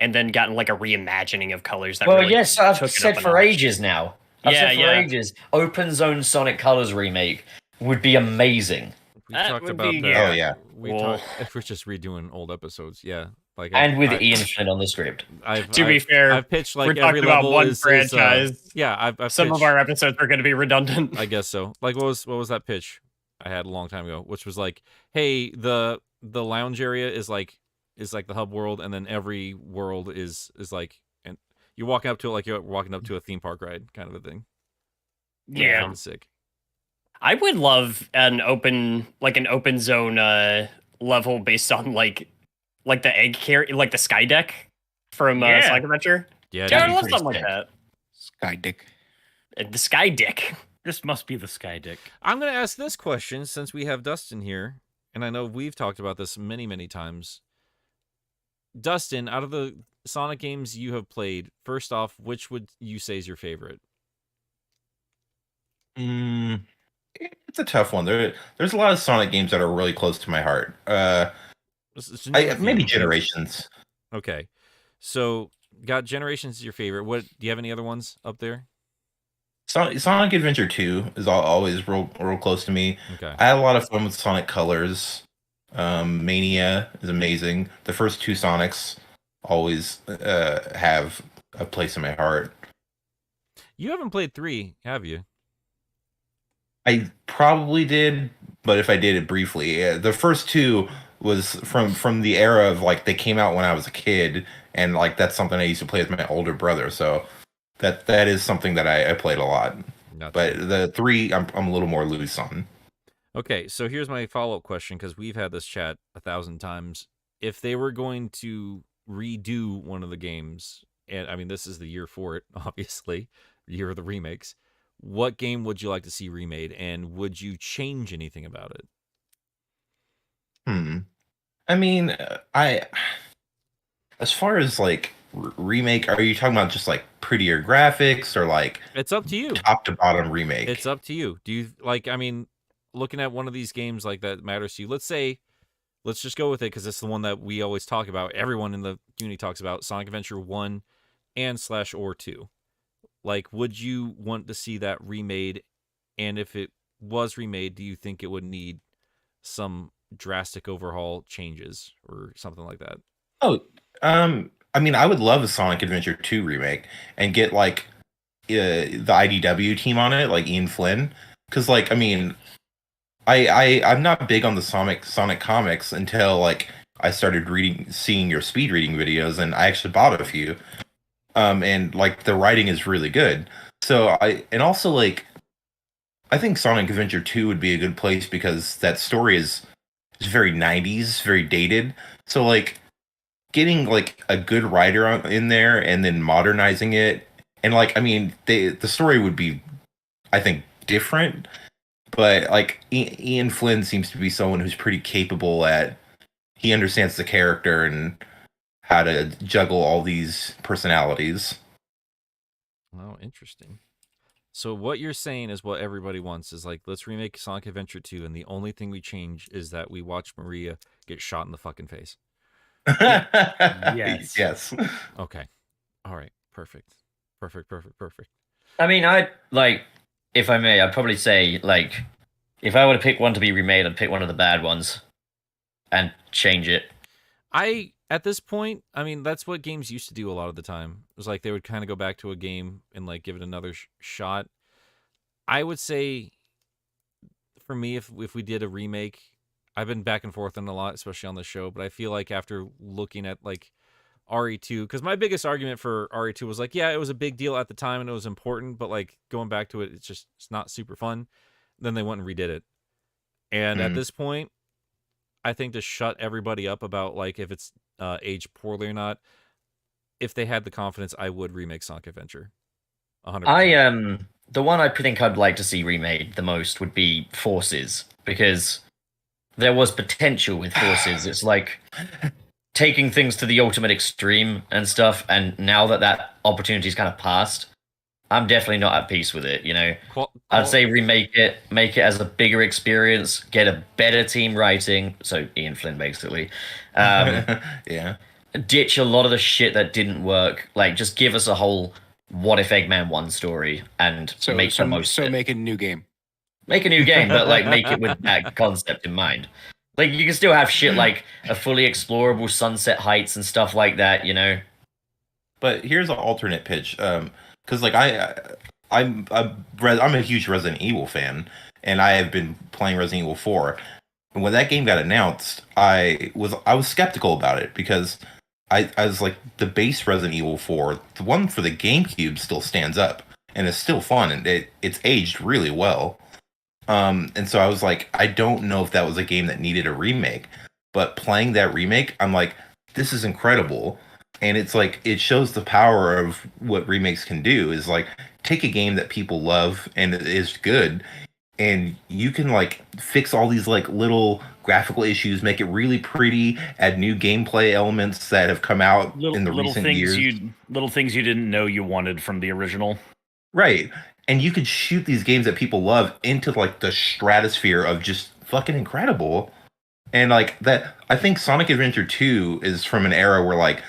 And then gotten like a reimagining of Colors. That yes, I've said for ages now. I've said for ages. Open Zone Sonic Colors remake would be amazing. We talked about that. Oh yeah. If we're just redoing old episodes, yeah. Like and with Ian Flynn on the script. To be fair, I've pitched like we're every talking about level one franchise. I've some pitched, of our episodes are going to be redundant. I guess so. Like what was that pitch I had a long time ago, which was like, hey, the lounge area is like the hub world, and then every world is like, and you walk up to it like you're walking up to a theme park ride kind of a thing. Yeah, sick. I would love an open zone level based on like the egg carry, like the Sky Deck from Sonic Adventure. Yeah, Jared, let's something like that. Sky Dick. The Sky Dick. This must be the Sky Dick. I'm gonna ask this question since we have Dustin here. and I know we've talked about this many, many times. Dustin, out of the Sonic games you have played, first off, which would you say is your favorite? It's a tough one. There's a lot of Sonic games that are really close to my heart. Let's name a Maybe few. Generations. Okay, so got Generations is your favorite. What do you have any other ones up there? Sonic Adventure 2 is always real close to me. Okay, I had a lot of fun with Sonic Colors. Mania is amazing. The first two Sonics always have a place in my heart. you haven't played 3, have you? I probably did, but if I did it briefly, the first two was from the era of like they came out when I was a kid, and like that's something I used to play with my older brother. So that is something that I played a lot. Gotcha. But the 3, I'm a little more loose on. Okay, so here's my follow-up question, because we've had this chat 1,000 times. If they were going to redo one of the games, and I mean, this is the year for it, obviously, the year of the remakes, what game would you like to see remade, and would you change anything about it? I mean, as far as like remake, are you talking about just like prettier graphics or like It's up to you. top to bottom remake? It's up to you. Do you like? I mean, looking at one of these games like that matters to you. Let's just go with it because it's the one that we always talk about. Everyone in the community talks about Sonic Adventure 1 and /or 2. Like, would you want to see that remade? And if it was remade, do you think it would need some drastic overhaul changes or something like that? Oh, I mean, I would love a Sonic Adventure 2 remake and get like the IDW team on it, like Ian Flynn, because like I mean, I'm not big on the Sonic comics until like I started seeing your speed reading videos, and I actually bought a few. And like the writing is really good. So also like I think Sonic Adventure 2 would be a good place because that story is very 90s, very dated. So like getting like a good writer in there and then modernizing it, and like I mean the story would be, I think, different, but like Ian Flynn seems to be someone who's pretty capable he understands the character and how to juggle all these personalities. Oh, interesting. So what you're saying is what everybody wants is like, let's remake Sonic Adventure 2, and the only thing we change is that we watch Maria get shot in the fucking face. Yes. Yes. Okay. All right. Perfect. I mean, I like, if I may, I'd probably say like, if I were to pick one to be remade, I'd pick one of the bad ones and change it. At this point, I mean, that's what games used to do a lot of the time. It was like they would kind of go back to a game and like give it another shot. I would say, for me, if we did a remake, I've been back and forth on a lot, especially on the show, but I feel like after looking at like RE2, because my biggest argument for RE2 was like, yeah, it was a big deal at the time and it was important, but like going back to it, it's not super fun. Then they went and redid it. And at this point, I think to shut everybody up about like if it's aged poorly or not, if they had the confidence, I would remake Sonic Adventure. 100%. The one I think I'd like to see remade the most would be Forces, because there was potential with Forces. It's like taking things to the ultimate extreme and stuff, and now that opportunity's kind of passed, I'm definitely not at peace with it, you know? I'd say remake it, make it as a bigger experience, get a better team writing, so Ian Flynn, basically. Yeah. Ditch a lot of the shit that didn't work. Like, just give us a whole what if Eggman 1 story and make the most of it. Make a new game. Make a new game, but like make it with that concept in mind. Like, you can still have shit like a fully explorable Sunset Heights and stuff like that, you know? But here's an alternate pitch. Because like I'm a huge Resident Evil fan, and I have been playing Resident Evil 4. And when that game got announced, I was skeptical about it because I was like, the base Resident Evil 4, the one for the GameCube, still stands up and is still fun, and it's aged really well. And so I was like, I don't know if that was a game that needed a remake, but playing that remake, I'm like, this is incredible. And it's like, it shows the power of what remakes can do, is like take a game that people love and it is good and you can like fix all these like little graphical issues, make it really pretty, add new gameplay elements that have come out in the recent years. Little things you didn't know you wanted from the original. Right. And you could shoot these games that people love into like the stratosphere of just fucking incredible. And like that, I think Sonic Adventure 2 is from an era where like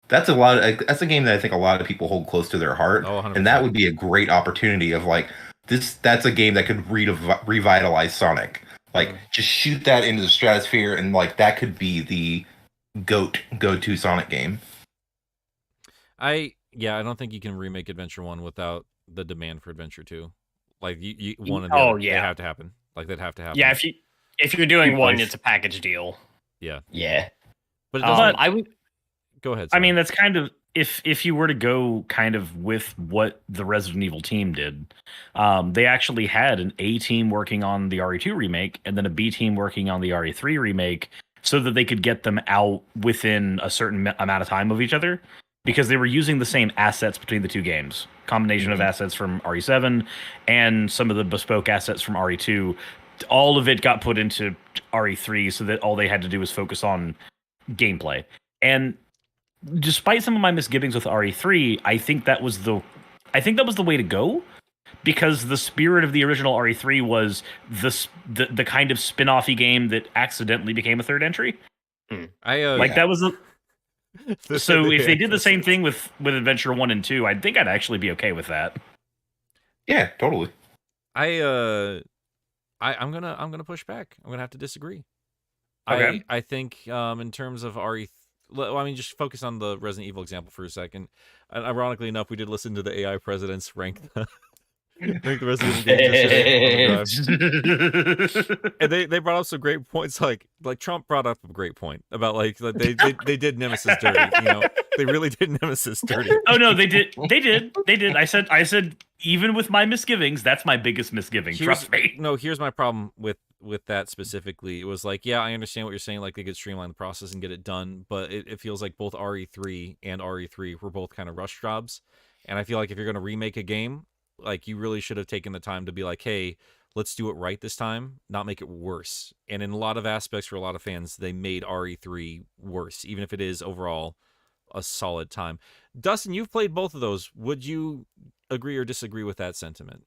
that's a game that I think a lot of people hold close to their heart. Oh, 100%. And that would be a great opportunity of like that's a game that could revitalize Sonic. Like just shoot that into the stratosphere and like that could be the go-to Sonic game. I don't think you can remake Adventure 1 without the demand for Adventure 2. Like you one and the other, they have to happen. Like they'd have to happen. Yeah, if you're doing one, it's a package deal. Yeah. But But I would go ahead. I mean, that's kind of if you were to go kind of with what the Resident Evil team did, they actually had an A team working on the RE2 remake and then a B team working on the RE3 remake, so that they could get them out within a certain amount of time of each other, because they were using the same assets between the two games, combination of assets from RE7 and some of the bespoke assets from RE2. All of it got put into RE3 so that all they had to do was focus on gameplay. And despite some of my misgivings with RE3, I think that was the way to go, because the spirit of the original RE3 was the kind of spin-offy game that accidentally became a third entry. That was so if they did the same thing with Adventure 1 and 2, I think I'd actually be okay with that. Yeah, totally. I'm gonna push back. I'm gonna have to disagree. Okay. I think in terms of RE, well, I mean, just focus on the Resident Evil example for a second. And ironically enough, we did listen to the AI presidents rank the Resident Evil games yesterday. And they brought up some great points. Like Trump brought up a great point about like they did Nemesis dirty. You know, they really did Nemesis dirty. Oh no, they did. I said even with my misgivings, that's my biggest misgiving. Trust me. No, here's my problem with that specifically. It was like, yeah, I understand what you're saying. Like they could streamline the process and get it done, but it feels like both RE3 and RE3 were both kind of rush jobs. And I feel like if you're going to remake a game, like you really should have taken the time to be like, hey, let's do it right this time, not make it worse. And in a lot of aspects for a lot of fans, they made RE3 worse, even if it is overall a solid time. Dustin, you've played both of those. Would you agree or disagree with that sentiment?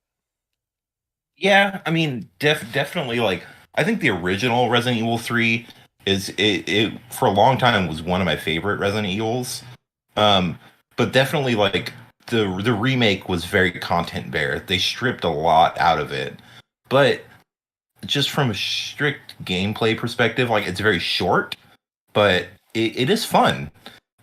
Yeah, I mean, definitely. Like, I think the original Resident Evil 3 is it for a long time was one of my favorite Resident Evils. But definitely, like the remake was very content bare. They stripped a lot out of it, but just from a strict gameplay perspective, like it's very short, but it is fun.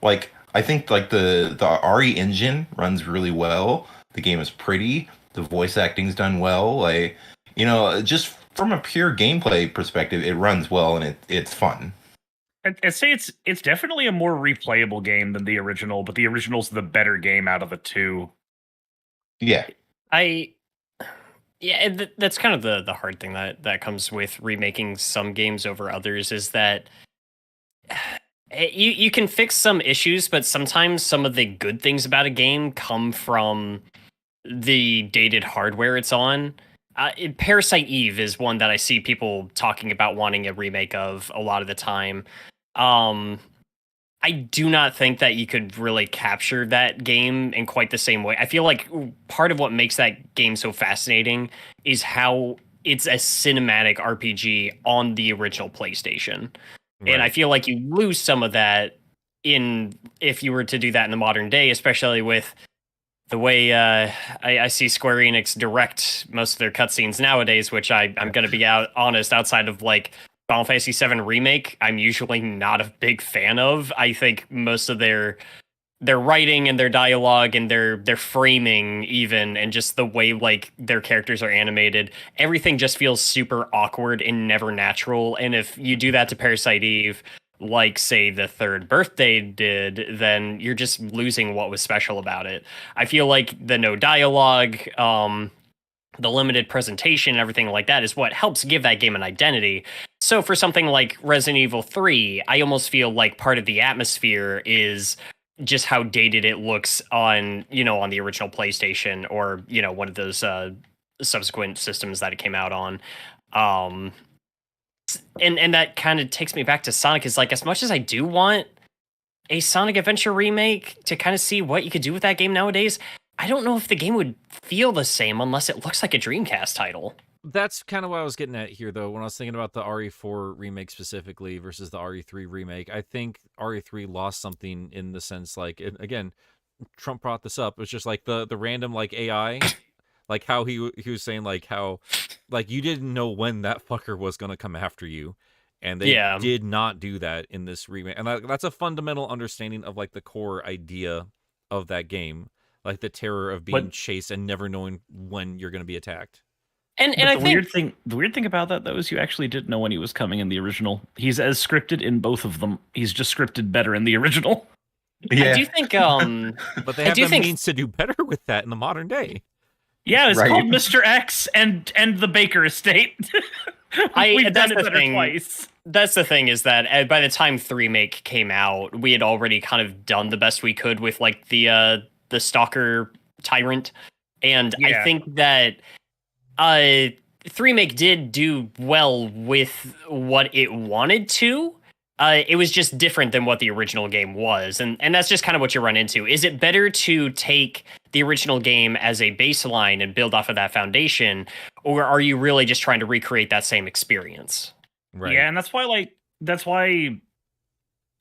Like I think like the RE engine runs really well. The game is pretty. The voice acting's done well. Like, you know, just from a pure gameplay perspective, it runs well and it's fun. I'd say it's definitely a more replayable game than the original, but the original's the better game out of the two. Yeah. That's kind of the hard thing that comes with remaking some games over others, is that you can fix some issues, but sometimes some of the good things about a game come from the dated hardware it's on. Parasite Eve is one that I see people talking about wanting a remake of a lot of the time. I do not think that you could really capture that game in quite the same way. I feel like part of what makes that game so fascinating is how it's a cinematic RPG on the original PlayStation. Right. And I feel like you lose some of that if you were to do that in the modern day, especially with the way I see Square Enix direct most of their cutscenes nowadays, which I'm going to be honest, outside of like Final Fantasy VII Remake, I'm usually not a big fan of. I think most of their writing and their dialogue and their framing even, and just the way like their characters are animated, everything just feels super awkward and never natural. And if you do that to Parasite Eve, like say the Third Birthday did, then you're just losing what was special about it. I feel like the no dialogue, the limited presentation and everything like that is what helps give that game an identity. So for something like Resident Evil 3, I almost feel like part of the atmosphere is just how dated it looks on the original PlayStation, or, one of those subsequent systems that it came out on. And that kind of takes me back to Sonic. Is like, as much as I do want a Sonic Adventure remake to kind of see what you could do with that game nowadays, I don't know if the game would feel the same unless it looks like a Dreamcast title. That's kind of what I was getting at here, though, when I was thinking about the RE4 remake specifically versus the RE3 remake. I think RE3 lost something in the sense, like, again, Trump brought this up. It was just like the random like AI, like how he was saying like how like you didn't know when that fucker was gonna come after you, and they did not do that in this remake. And that's a fundamental understanding of like the core idea of that game, like the terror of being chased and never knowing when you're gonna be attacked. And I think the weird thing about that though is you actually didn't know when he was coming in the original. He's as scripted in both of them. He's just scripted better in the original. Yeah. I do think but they have the means to do better with that in the modern day. Yeah, it's called Mr. X and the Baker Estate. We've done it better twice. That's the thing, is that by the time Remake came out, we had already kind of done the best we could with like the Stalker Tyrant, and I think that Remake did do well with what it wanted to. It was just different than what the original game was, and that's just kind of what you run into. Is it better to take the original game as a baseline and build off of that foundation, or are you really just trying to recreate that same experience? Right. Yeah, and that's why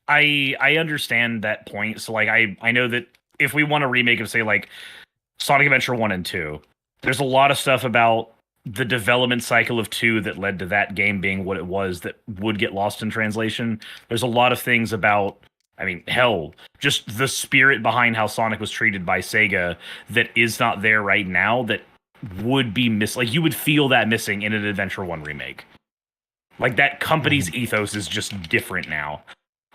I understand that point. So like I know that if we want a remake of say like Sonic Adventure 1 and 2, there's a lot of stuff about the development cycle of 2 that led to that game being what it was that would get lost in translation. There's a lot of things about, I mean, hell, just the spirit behind how Sonic was treated by Sega that is not there right now that would be like you would feel that missing in an Adventure 1 remake. Like that company's ethos is just different now.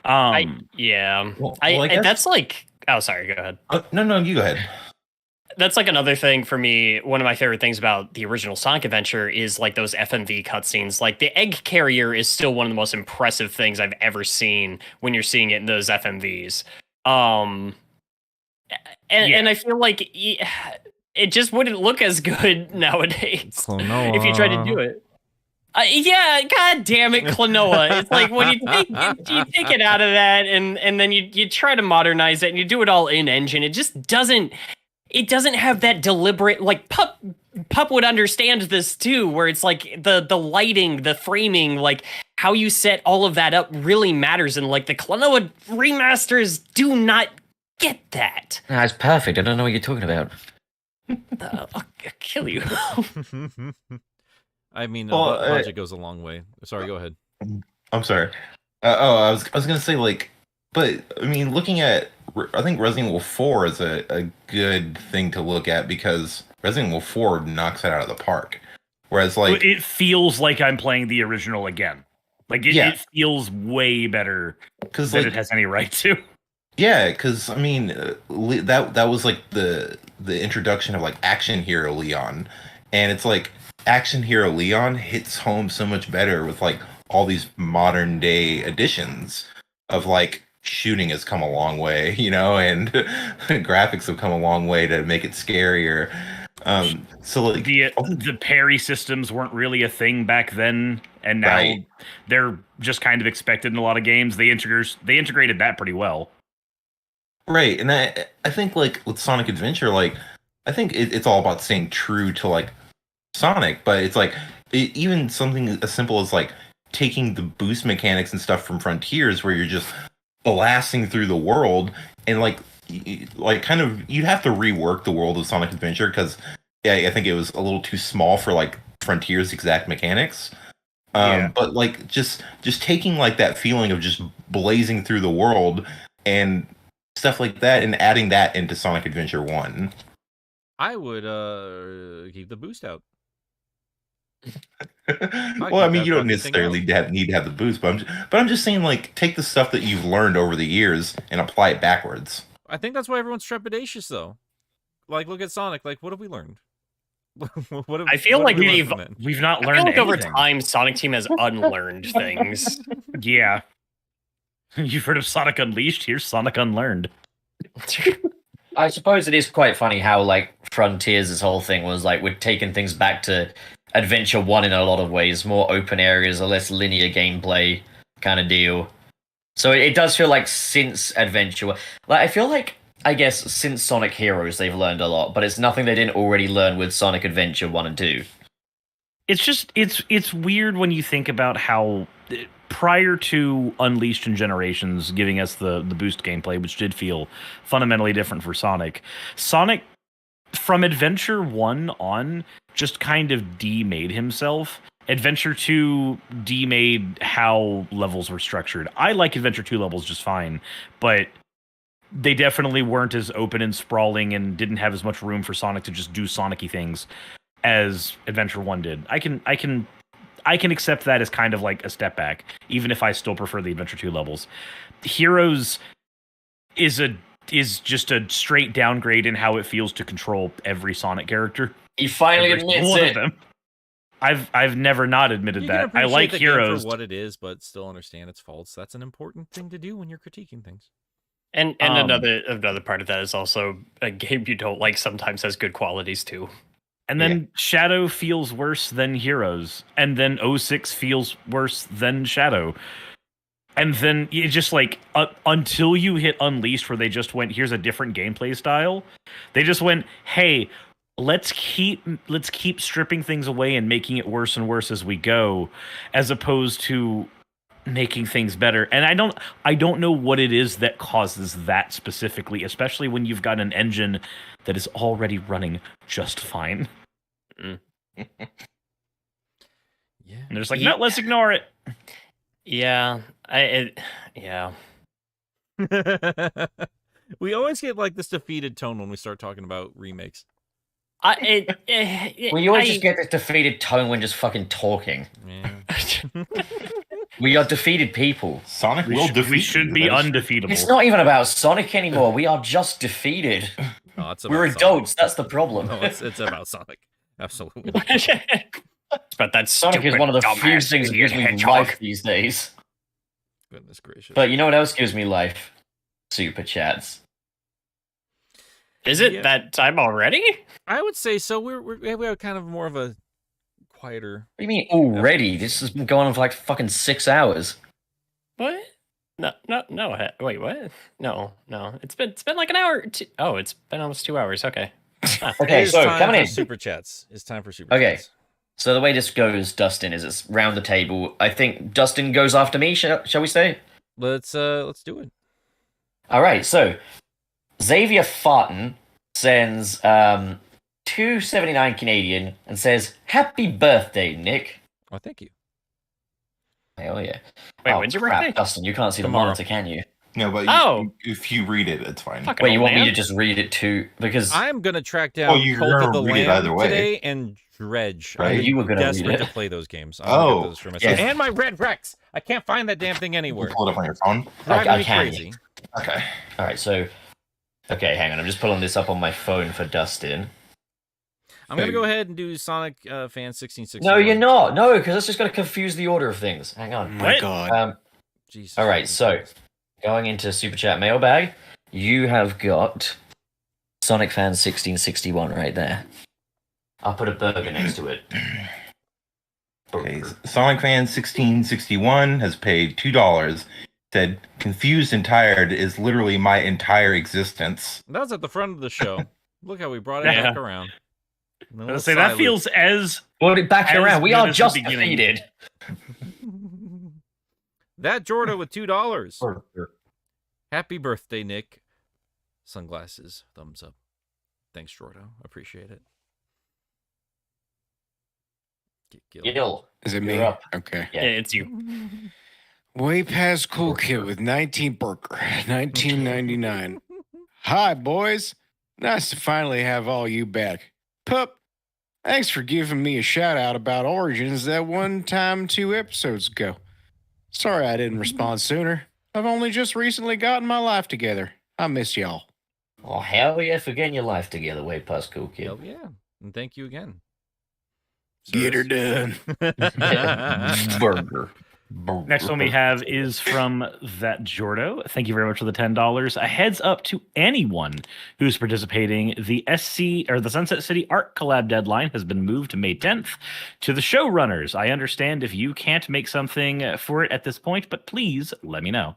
That's like, oh, sorry, go ahead. No, you go ahead. That's like another thing for me. One of my favorite things about the original Sonic Adventure is like those FMV cutscenes. Like the egg carrier is still one of the most impressive things I've ever seen when you're seeing it in those FMVs. And I feel like it just wouldn't look as good nowadays if you tried to do it. Yeah, god damn it, Klonoa. It's like when you take it out of that and then you try to modernize it and you do it all in engine, it just doesn't. It doesn't have that deliberate, like Pup would understand this too, where it's like the lighting, the framing, like how you set all of that up really matters. And like the Klonoa remasters do not get that. That's perfect. I don't know what you're talking about. I'll kill you. I mean, budget goes a long way. Sorry, go ahead. I'm sorry. I was gonna say like, but I mean, looking at, I think Resident Evil 4 is a good thing to look at because Resident Evil 4 knocks it out of the park. Whereas like it feels like I'm playing the original again. Like it feels way better than like, it has any right to. Yeah, because I mean that was like the introduction of like action hero Leon, and it's like action hero Leon hits home so much better with like all these modern day additions of like shooting has come a long way, you know, and graphics have come a long way to make it scarier. So like the parry systems weren't really a thing back then, and now they're just kind of expected in a lot of games. They integrated that pretty well. Right, and I think like with Sonic Adventure, like I think it's all about staying true to like Sonic, but it's like even something as simple as like taking the boost mechanics and stuff from Frontiers, where you're just blasting through the world, and like kind of you'd have to rework the world of Sonic Adventure because I think it was a little too small for like Frontiers exact mechanics. But like just taking like that feeling of just blazing through the world and stuff like that and adding that into Sonic Adventure 1. I would keep the boost out. Well, I mean, you don't necessarily need to have the boost, but I'm just saying, like, take the stuff that you've learned over the years and apply it backwards. I think that's why everyone's trepidatious, though. Like, look at Sonic. Like, what have we learned? I feel like we've not learned. I feel like over time, Sonic Team has unlearned things. Yeah, you've heard of Sonic Unleashed. Here's Sonic Unlearned. I suppose it is quite funny how like Frontiers' whole thing was like we're taking things back to Adventure 1 in a lot of ways, more open areas, a less linear gameplay kind of deal. So it does feel like since Adventure 1, like I feel like I guess since Sonic Heroes they've learned a lot, but it's nothing they didn't already learn with Sonic Adventure 1 and 2. It's just it's weird when you think about how prior to Unleashed and Generations giving us the boost gameplay, which did feel fundamentally different for Sonic from Adventure 1 on just kind of demade himself. Adventure 2 demade how levels were structured. I like Adventure 2 levels just fine, but they definitely weren't as open and sprawling and didn't have as much room for Sonic to just do Sonic-y things as Adventure 1 did. I can accept that as kind of like a step back, even if I still prefer the Adventure 2 levels. Heroes is just a straight downgrade in how it feels to control every Sonic character. He finally Every admits one it. of them. I've never not admitted You that. can I like appreciate the game Heroes. for what it is, but still understand its faults. That's an important thing to do when you're critiquing things. And another part of that is also a game you don't like sometimes has good qualities too. And then Shadow feels worse than Heroes. And then 06 feels worse than Shadow. And then you just like until you hit Unleashed, where they just went, here's a different gameplay style. They just went, hey, let's keep stripping things away and making it worse and worse as we go, as opposed to making things better. And I don't know what it is that causes that specifically, especially when you've got an engine that is already running just fine. Yeah. And they're just like, no, let's ignore it. Yeah, yeah. We always get like this defeated tone when we start talking about remakes. Well, you always just get this defeated tone when just fucking talking. Yeah. We are defeated people. Sonic will defeat We should you, be that is true. undefeatable. It's not even about Sonic anymore. We are just defeated. No, it's We're about adults. Sonic. That's the problem. No, it's about Sonic. Absolutely. But that's Sonic is one of the few things that gives me life these days. Goodness gracious. But you know what else gives me life? Super chats. Is it Yeah. that time already? I would say so. We have kind of more of a quieter. What do you mean already? This has been going on for like fucking 6 hours. What? No. Wait, what? No. It's been like an hour. Oh, it's been almost 2 hours. Okay. Okay, It is so time coming for in. super chats. It's time for super Okay. chats. So the way this goes, Dustin, is it's round the table. I think Dustin goes after me. Shall we say? Let's do it. All right. So Xavier Farton sends $2.79 Canadian and says, "Happy birthday, Nick." Oh, thank you. Hell yeah! Wait, Oh, when's your crap, birthday? Dustin, you can't see Tomorrow. the monitor, can you? No, but Oh. if you read it, it's fine. Fucking Wait, you old want me man. to just read it too? Because I'm gonna track down Well, you're Cult of gonna the read it Lamb either way. today and Dredge. Right? I'm You were gonna read desperate it. to play those games. I'm gonna Oh, get those for myself. yes. And my Red Rex. I can't find that damn thing You anywhere. can pull it up on your phone. Driving I me can. crazy. Okay. all right, so okay, hang on. I'm just pulling this up on my phone for Dustin. I'm gonna go ahead and do Sonic Fan 1660. No, you're not. No, because that's just going to confuse the order of things. Hang Oh on. my What? god. Jesus. All right, so going into Super Chat mailbag, you have got Sonic Fan 1661 right there. I'll put a burger next to it. Okay. Sonic Fan 1661 has paid $2. Said, "Confused and tired is literally my entire existence." that was at the front of the show. Look how we brought it Yeah. back around. And a I little was say that side feels as Well, back As around. We good are as the just beginning. defeated. loop. That Jordan with $2. Happy birthday, Nick. Sunglasses, thumbs up. Thanks, Jordo. Appreciate it. Get Gil. Gil. Is it You're me? up. Okay. Yeah. Yeah, it's you. Way past cool kid with 19 burger, 1999. Hi, boys. Nice to finally have all you back. Pup, thanks for giving me a shout out about Origins that one time 2 episodes ago. Sorry I didn't respond sooner. I've only just recently gotten my life together. I miss y'all. Oh, hell yeah, for getting your life together, way past cool kid. Hell yeah. And thank you again. Get her done. Burger. Next one we have is from that Jordo. Thank you very much for the $10. A heads up to anyone who's participating. The SC or the Sunset City Art Collab deadline has been moved to May 10th. To the showrunners, I understand if you can't make something for it at this point, but please let me know.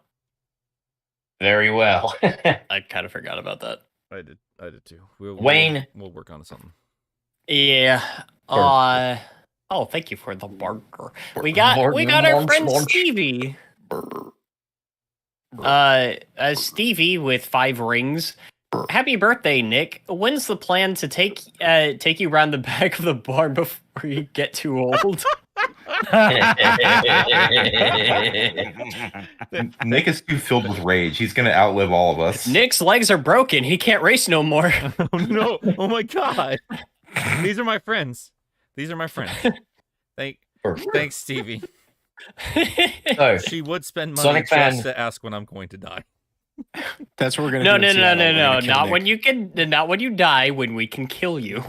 Very well. I kind of forgot about that. I did too. Wayne. We'll work on something. Yeah. Oh, thank you for the burger. We got our friend Stevie. Stevie with 5 rings. Happy birthday, Nick. When's the plan to take you around the back of the barn before you get too old? Nick is too filled with rage. He's gonna outlive all of us. Nick's legs are broken. He can't race no more. Oh no! Oh my god! These are my friends. Thanks, Stevie. So, She would spend money Sonic just fan. to ask when I'm going to die. That's what we're gonna No, do. no. Not when you die. When we can kill you.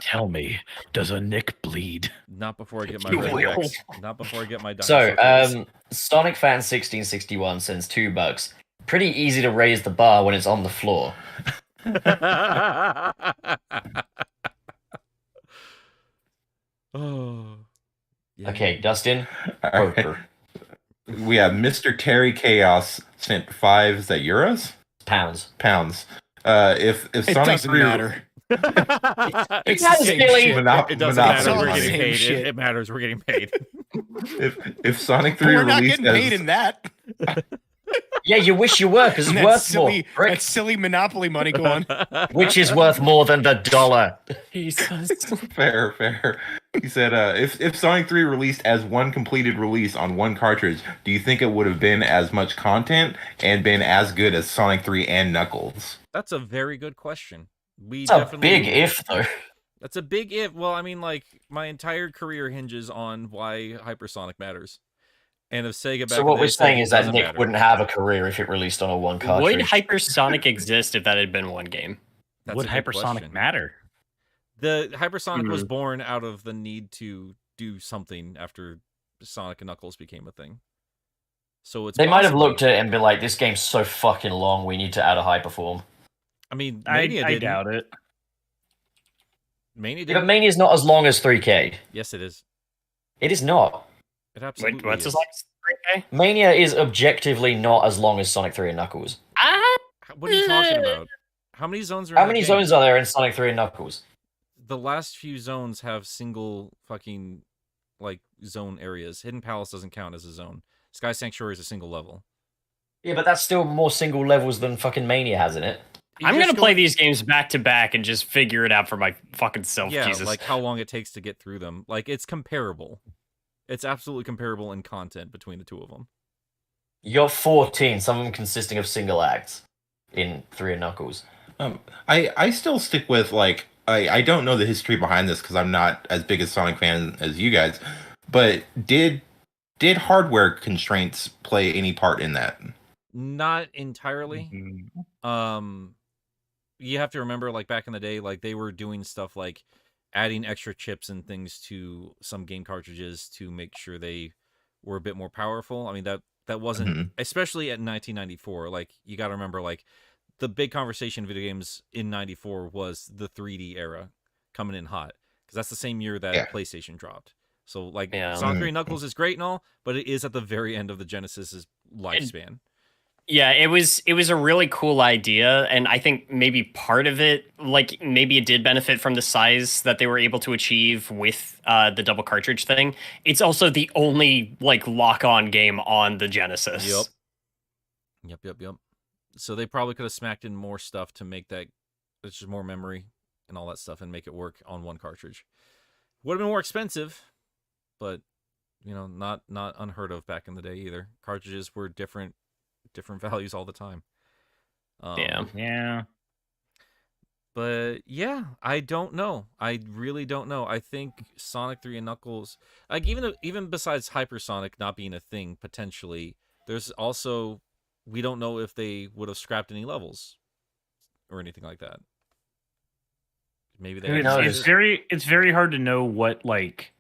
Tell me, does a Nick bleed? Not before I get my You red will. Rex. Not before I get my So, dinosaur face. Sonic Fan 1661 sends $2. Pretty easy to raise the bar when it's on the floor. Oh. Yeah. Okay, Dustin. All right. We have Mr. Terry Chaos sent 5. Is that euros? Pounds. Pounds. If It Sonic doesn't 3 matter. It's That's the same really- shit. It doesn't Monopoly. matter. all We're the getting same paid. shit. It matters. We're getting paid. if Sonic 3 We're not released getting paid as in that. Yeah, you wish you were, because it's That worth silly, more. that silly Monopoly money going. Which is worth more than the dollar. Jesus. fair. He said, if Sonic 3 released as one completed release on one cartridge, do you think it would have been as much content and been as good as Sonic 3 and Knuckles? That's a very good question. It's a big if, though. That's a big if. Well, I mean, like, my entire career hinges on why Hypersonic matters. And if Sega back So in what the we're day said saying it is that doesn't Nick matter. wouldn't have a career if it released on a one Would cartridge. Hypersonic exist if that had been one game? That's Would a good hypersonic question. matter? The Hypersonic was Mhm. born out of the need to do something after Sonic and Knuckles became a thing. So it's They might have possible. looked at it and been like, this game's so fucking long, we need to add a hyperform. I mean, I Mania didn't. doubt it. Mania Yeah, but didn't. Mania's not as long as 3K. Yes, it is. It is not. It absolutely Wait, what's is. his like? 3K? Mania is objectively not as long as Sonic 3 and Knuckles. What are you talking about? How many zones are How in that many game? zones are there in Sonic 3 and Knuckles? The last few zones have single fucking like zone areas. Hidden Palace doesn't count as a zone. Sky Sanctuary is a single level. Yeah, but that's still more single levels than fucking Mania has in it. You I'm just gonna go- play these games back to back and just figure it out for my fucking self. Yeah, Jesus. like how long it takes to get through them. Like it's comparable. It's absolutely comparable in content between the two of them. You got 14, some of them consisting of single acts in 3 and Knuckles. I still stick with, like, I don't know the history behind this because I'm not as big a Sonic fan as you guys, but did hardware constraints play any part in that? Not entirely. You have to remember, like back in the day, like they were doing stuff like adding extra chips and things to some game cartridges to make sure they were a bit more powerful. I mean that wasn't Mhm. especially at 1994. Like you got to remember, like the big conversation in video games in '94 was the 3D era coming in hot because that's the same year that Yeah. PlayStation dropped. So like Yeah. Sonic 3 and Knuckles is great and all, but it is at the very end of the Genesis's lifespan. Yeah, it was a really cool idea, and I think maybe part of it, like maybe it did benefit from the size that they were able to achieve with the double cartridge thing. It's also the only like lock-on game on the Genesis. Yep. So they probably could have smacked in more stuff to make that it's just more memory and all that stuff and make it work on one cartridge. Would have been more expensive, but you know, not unheard of back in the day either. Cartridges were different values all the time. Yeah. But yeah, I don't know. I really don't know. I think Sonic 3 and Knuckles, like even besides Hypersonic not being a thing potentially, there's also we don't know if they would have scrapped any levels or anything like that. Maybe they Who had knows? to- It's very hard to know what like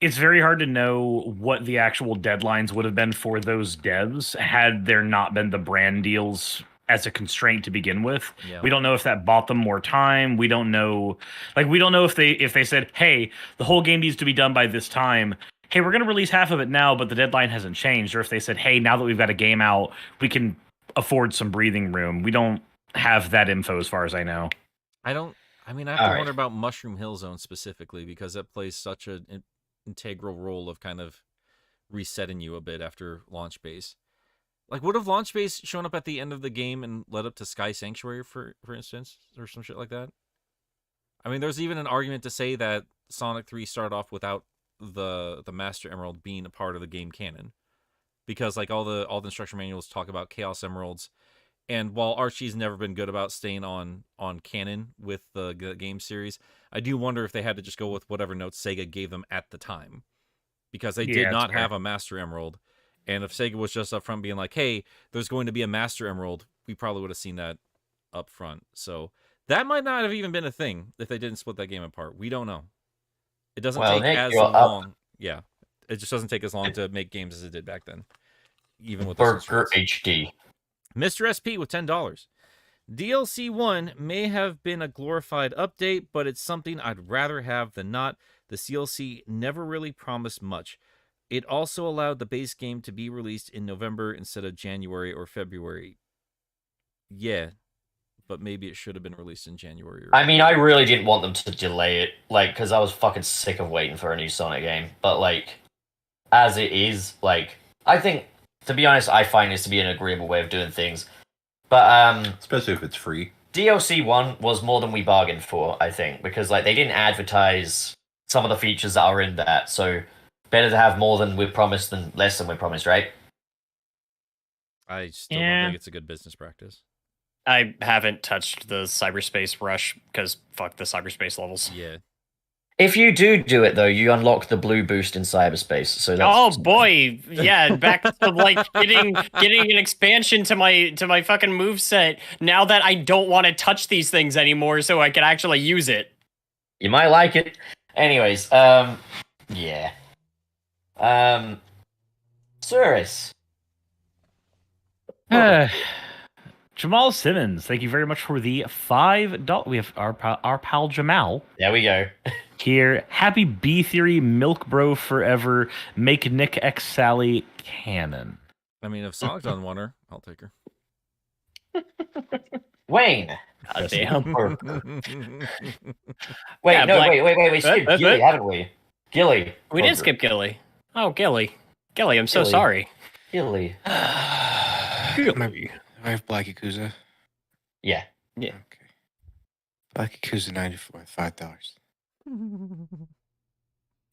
It's very hard to know what the actual deadlines would have been for those devs had there not been the brand deals as a constraint to begin with. Yeah. We don't know if that bought them more time. We don't know, if they said, "Hey, the whole game needs to be done by this time." Hey, we're going to release half of it now, but the deadline hasn't changed. Or if they said, "Hey, now that we've got a game out, we can afford some breathing room." We don't have that info as far as I know. I have to All right. wonder about Mushroom Hill Zone specifically because that plays such an integral role of kind of resetting you a bit after launch base. Like, would have launch base shown up at the end of the game and led up to Sky Sanctuary, for instance, or some shit like that? I mean, there's even an argument to say that Sonic 3 started off without the Master Emerald being a part of the game canon, because like all the instruction manuals talk about Chaos Emeralds, and while Archie's never been good about staying on canon with the game series, I do wonder if they had to just go with whatever notes Sega gave them at the time, because they did that's not fair. have a Master Emerald. And if Sega was just up front being like, "Hey, there's going to be a Master Emerald," we probably would have seen that up front. So that might not have even been a thing if they didn't split that game apart. We don't know. It doesn't Well, take Nick, as you're up. long. Yeah, it just doesn't take as long to make games as it did back then, even with those Burger constraints. HD. Mr. SP with $10. DLC 1 may have been a glorified update, but it's something I'd rather have than not. The CLC never really promised much. It also allowed the base game to be released in November instead of January or February. Yeah, but maybe it should have been released in January. I mean, I really didn't want them to delay it, like, because I was fucking sick of waiting for a new Sonic game. But, like, as it is, like, I think, to be honest, I find this to be an agreeable way of doing things. But, Especially if it's free. DLC 1 was more than we bargained for, I think, because, like, they didn't advertise some of the features that are in that, so better to have more than we promised than less than we promised, right? I still don't Yeah. think it's a good business practice. I haven't touched the cyberspace rush because fuck the cyberspace levels. Yeah. If you do it, though, you unlock the blue boost in cyberspace, so that's... Oh boy, yeah, back to like getting an expansion to my fucking moveset now that I don't want to touch these things anymore so I can actually use it. You might like it. Anyways, yeah. Cirrus. Jamal Simmons, thank you very much for the $5. We have our pal Jamal There we go. here. Happy B Theory, Milk Bro forever. Make Nick X Sally canon. I mean, if Sonic's on one her, I'll take her. Wayne. God damn. Wait, Yeah, no, Black- wait. We skipped Gilly, haven't we? Gilly. We did skip Gilly. Oh, Gilly, I'm so Gilly. sorry. Gilly. Maybe I have Black Yakuza. Yeah. Okay. Black Yakuza 94, $5.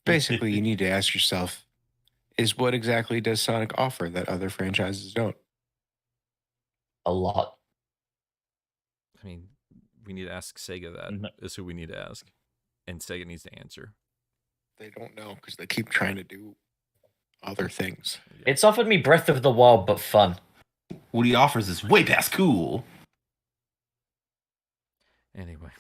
Basically, you need to ask yourself, is what exactly does Sonic offer that other franchises don't? A lot. I mean, we need to ask Sega that. No. Is who we need to ask. And Sega needs to answer. They don't know because they keep trying to do other things. It's offered me Breath of the Wild, but fun. What he offers is way past cool. Anyway.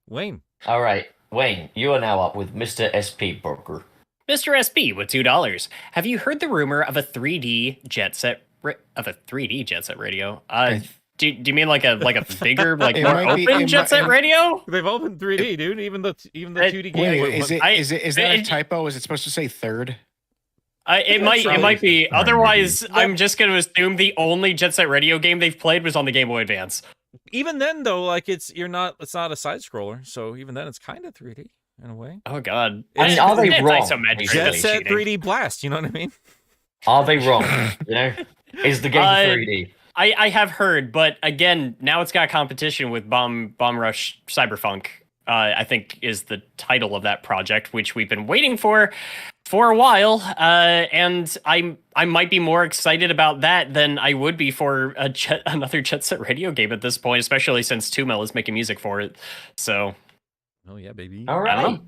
Wayne. All right, Wayne, you are now up with Mr. SP Burger. Mr. SP with $2. Have you heard the rumor of a 3D jet set radio? Do you mean like a bigger, like It more might be- open it jet might- set radio? They've all been 3D, dude. Even the 2D game. Wait, is that a it- typo? Is it supposed to say third? It might be. Or Otherwise, maybe. I'm just going to assume the only jet set radio game they've played was on the Game Boy Advance. Even then, though, like it's not a side scroller. So even then, it's kind of 3D in a way. Oh God! I mean, are they It's wrong? isometric, basically? Jet that's Set cheating. 3D Blast. You know what I mean? Are they wrong? You know, is the game 3D? I have heard, but again, now it's got competition with Bomb Rush Cyberpunk. I think is the title of that project, which we've been waiting for a while, and I might be more excited about that than I would be for another Jet Set Radio game at this point, especially since 2Mil is making music for it. So, Oh yeah, baby. All I don't right.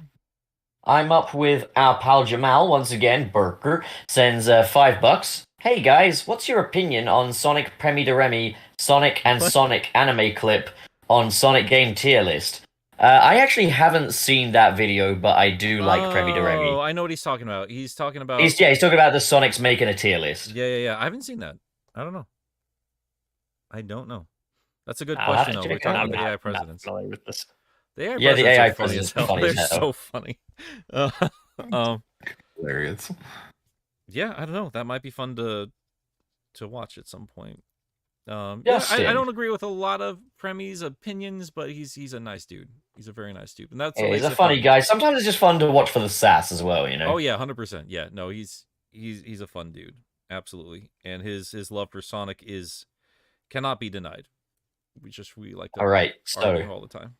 I'm up with our pal Jamal once again. Burger sends $5. Hey guys, what's your opinion on Sonic Premi de Remy, Sonic and What? Sonic anime clip on Sonic game tier list? I actually haven't seen that video, but I do like Premi Oh, Deremi. I know what he's talking about. He's talking about. He's talking about the Sonics making a tier list. Yeah. I haven't seen that. I don't know. That's a good I'll have question, to though. We're check it out. talking about I'm AI not presidents. familiar with this. The AI Yeah, the presidents AI are funny as hell. presidents They're funny as so funny. Hilarious. Yeah, I don't know. That might be fun to watch at some point. I don't agree with a lot of Premi's opinions, but he's a nice dude. He's a very nice dude, and that's what Yeah, he's makes a it funny fun. guy. Sometimes it's just fun to watch for the sass as well, you know. Oh yeah, 100%. Yeah, no, he's a fun dude, absolutely, and his love for Sonic cannot be denied. We like to All right, argue so all the time.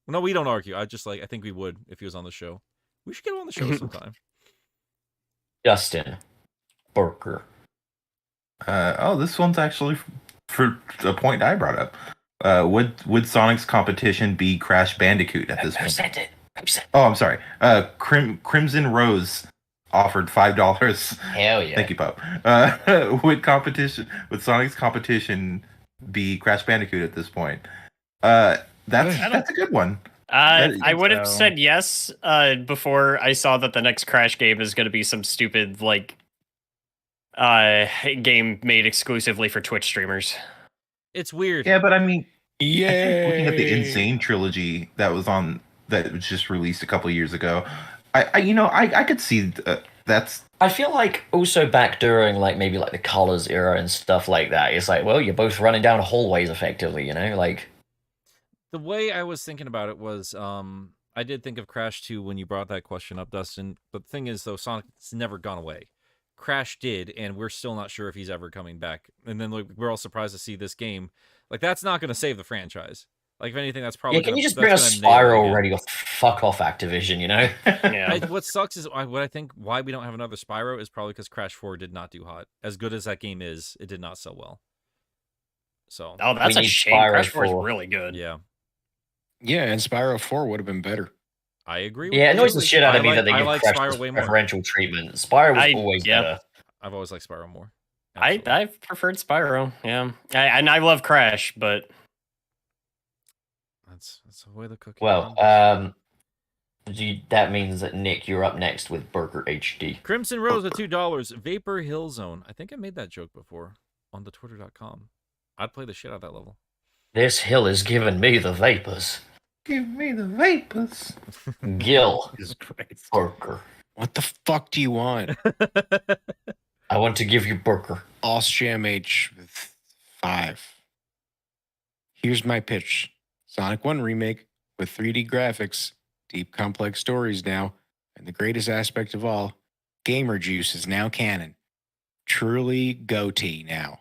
No, we don't argue. I think we would if he was on the show. We should get him on the show sometime. Justin Barker. This one's actually for a point I brought up. Would Sonic's competition be Crash Bandicoot at this point? Oh, I'm sorry. Crimson Rose offered $5. Hell yeah! Thank you, Pop. Would Sonic's competition be Crash Bandicoot at this point? That's a good one. I would have said yes before I saw that the next Crash game is going to be some stupid like game made exclusively for Twitch streamers. It's weird. Yeah, but I mean, Yeah. looking at the Insane trilogy that was just released a couple years ago, I could see that's. I feel like also back during like maybe like the Colors era and stuff like that, it's like, well, you're both running down hallways effectively, you know, like. The way I was thinking about it was, I did think of Crash 2 when you brought that question up, Dustin. But the thing is, though, Sonic's never gone away. Crash did, and we're still not sure if he's ever coming back. And then we're all surprised to see this game. Like, that's not going to save the franchise. Like, if anything, that's probably. Yeah, can you just bring a Spyro already or fuck off Activision, you know? Yeah. What sucks is what I think why we don't have another Spyro is probably because Crash 4 did not do hot. As good as that game is, it did not sell well. So. Oh, that's a shame. Spyro Crash 4 is 4. really good. Yeah. Yeah, and Spyro 4 would have been better. I agree. Yeah, it annoys the shit out of me that they I give like Crash Spyro this way more. preferential treatment. Spyro was always better. I've always liked Spyro more. I've preferred Spyro, yeah. And I love Crash, but that's the way the cookie. Well, that means that Nick, you're up next with Burger HD. Crimson Rose at $2. Vapor Hill Zone. I think I made that joke before on the Twitter.com. I'd play the shit out of that level. This hill is giving me the vapors. Give me the vapors. Gil. Jesus Christ. Burger. What the fuck do you want? I want to give you Burger. Jam H with 5. Here's my pitch. Sonic 1 remake with 3D graphics, deep complex stories now, and the greatest aspect of all, Gamer Juice is now canon. Truly goatee now.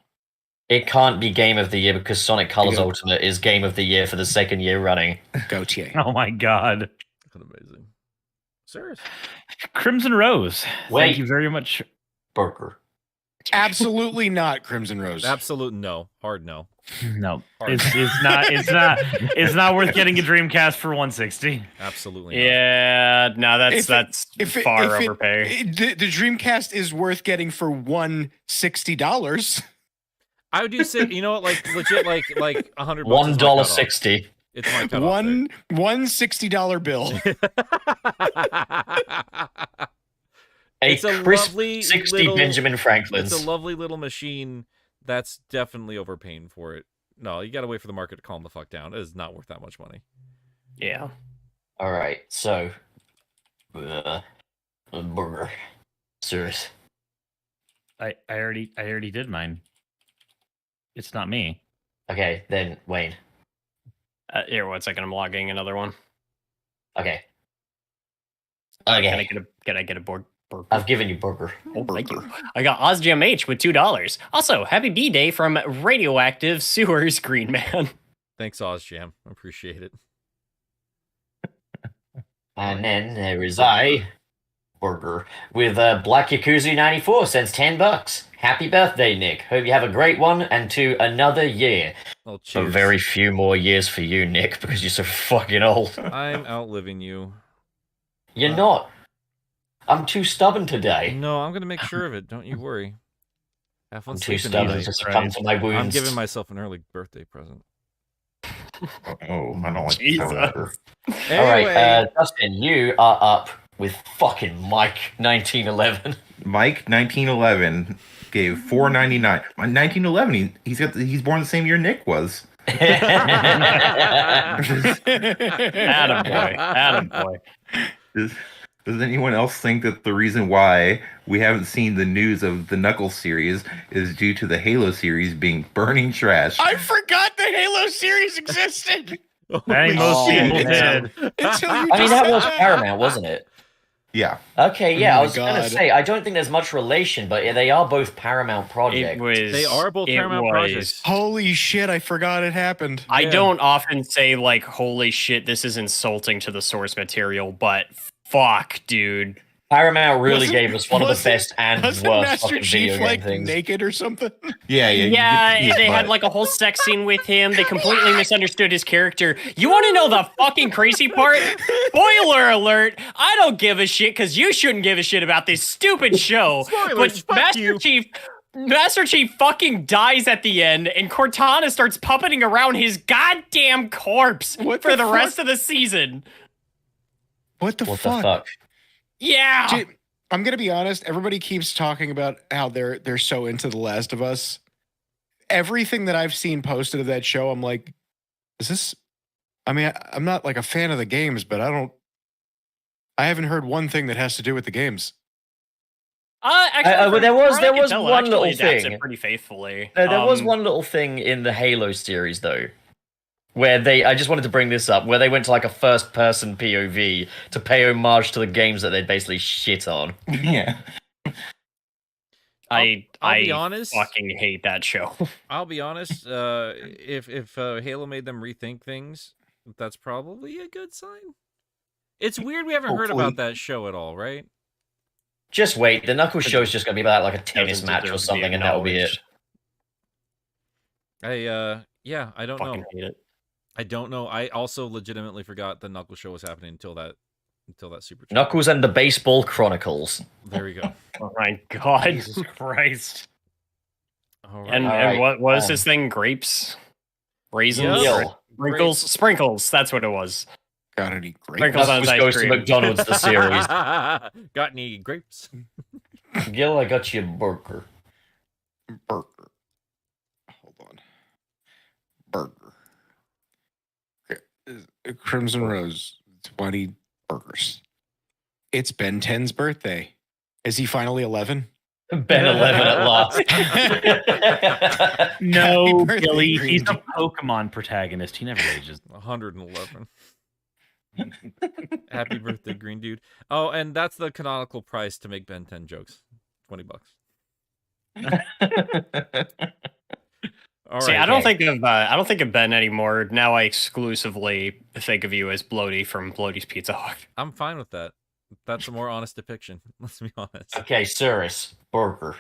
It can't be Game of the Year because Sonic Colors Ultimate is Game of the Year for the second year running. Goatee. Oh my god. Amazing. Serious. Crimson Rose. Wait. Thank you very much. Burger. Absolutely not Crimson Rose. Absolute no. Hard no. No, Hard. it's not worth getting a Dreamcast for 160. Absolutely not. yeah, no, that's far overpay. The Dreamcast is worth getting for $160. I would do say, you know what, like legit, like $100. $1.60. It's my cutoff. One $60 bill. It's a crisp lovely 60 little, Benjamin Franklins. It's a lovely little machine that's definitely overpaying for it. No, you gotta wait for the market to calm the fuck down. It is not worth that much money. Yeah. All right, so Burger. Serious. I already did mine. It's not me. Okay, then Wayne. Here, 1 second. I'm logging another one. Okay. Can I get a board? Burger? I've given you Burger. Oh, thank you. I got Ozjam H with $2. Also, happy B-Day from Radioactive Sewers Green Man. Thanks, Ozjam. I appreciate it. And then there is Burger with Black Yakuza 94 cents, $10. Happy birthday, Nick. Hope you have a great one and to another year. Well, But cheers. very few more years for you, Nick, because you're so fucking old. I'm outliving you. You're not. I'm too stubborn today. No, I'm gonna make sure of it. Don't you worry. Have fun I'm too sleeping stubborn tonight. to succumb to my wounds. I'm giving myself an early birthday present. Oh, I don't like Jesus. that. All right, Dustin, you are up with fucking Mike 1911. Mike 1911 gave $4.99. 1911. He's born the same year Nick was. Attaboy. Does anyone else think that the reason why we haven't seen the news of the Knuckles series is due to the Halo series being burning trash? I forgot the Halo series existed. Dang, most shit. people did. Until you I mean, just that said was Paramount, wasn't it? Yeah. Okay, yeah, Oh I my was going to God. say, I don't think there's much relation, but they are both Paramount projects. They are both Paramount projects. Holy shit, I forgot it happened. I Yeah. don't often say, like, holy shit, this is insulting to the source material, but fuck, dude. Paramount really Wasn't- gave us one of the wasn't- best and Wasn't worst Master fucking video Chief game like things. naked or something? Yeah. Yeah, they had like a whole sex scene with him. They completely misunderstood his character. You want to know the fucking crazy part? Spoiler alert! I don't give a shit because you shouldn't give a shit about this stupid show. Spoilers, but fuck you. Master Chief fucking dies at the end, and Cortana starts puppeting around his goddamn corpse What for the the fuck? rest of the season. What the What fuck? the fuck? Yeah. Dude, I'm gonna be honest. Everybody keeps talking about how they're so into The Last of Us. Everything that I've seen posted of that show, I'm like, is this? I mean, I'm not like a fan of the games, but I haven't heard one thing that has to do with the games. Actually, well, there was from what I can one tell, it actually little adapts thing. it pretty faithfully. There was one little thing in the Halo series, though, where I just wanted to bring this up, where they went to like a first-person POV to pay homage to the games that they'd basically shit on. Yeah. I'll I be honest. fucking hate that show. I'll be honest. If Halo made them rethink things, that's probably a good sign. It's weird we haven't heard Hopefully. about that show at all, right? Just wait, the Knuckles show is just going to be about like a tennis Doesn't match deserve or to be something, and that'll be it. acknowledged. I don't Fucking know. hate it. I don't know. I also legitimately forgot the Knuckles show was happening until that super chat. Knuckles and the Baseball Chronicles. There we go. Oh my god. Jesus Christ. All right. And Alright, what was this thing? Grapes? Raisins? Yeah. Yo, Sprinkles? Sprinkles. That's what it was. Got any great? Sprinkles on Knuckles his goes ice to cream. McDonald's, the series. Got any grapes? Gil, I got you a burger. Burger. Hold on. Burger. Crimson Rose, 20 burgers. It's Ben 10's birthday. Is he finally 11? Ben 11 at last. No, Happy birthday, Billy. Green He's a Tea. Pokemon protagonist. He never ages. 111. Happy birthday, green dude. Oh, and that's the canonical price to make Ben 10 jokes. $20. All See, right. I don't think of Ben anymore. Now I exclusively think of you as Bloaty from Bloaty's Pizza Hut. I'm fine with that. That's a more honest depiction. Let's be honest. Okay, Cirrus, burger.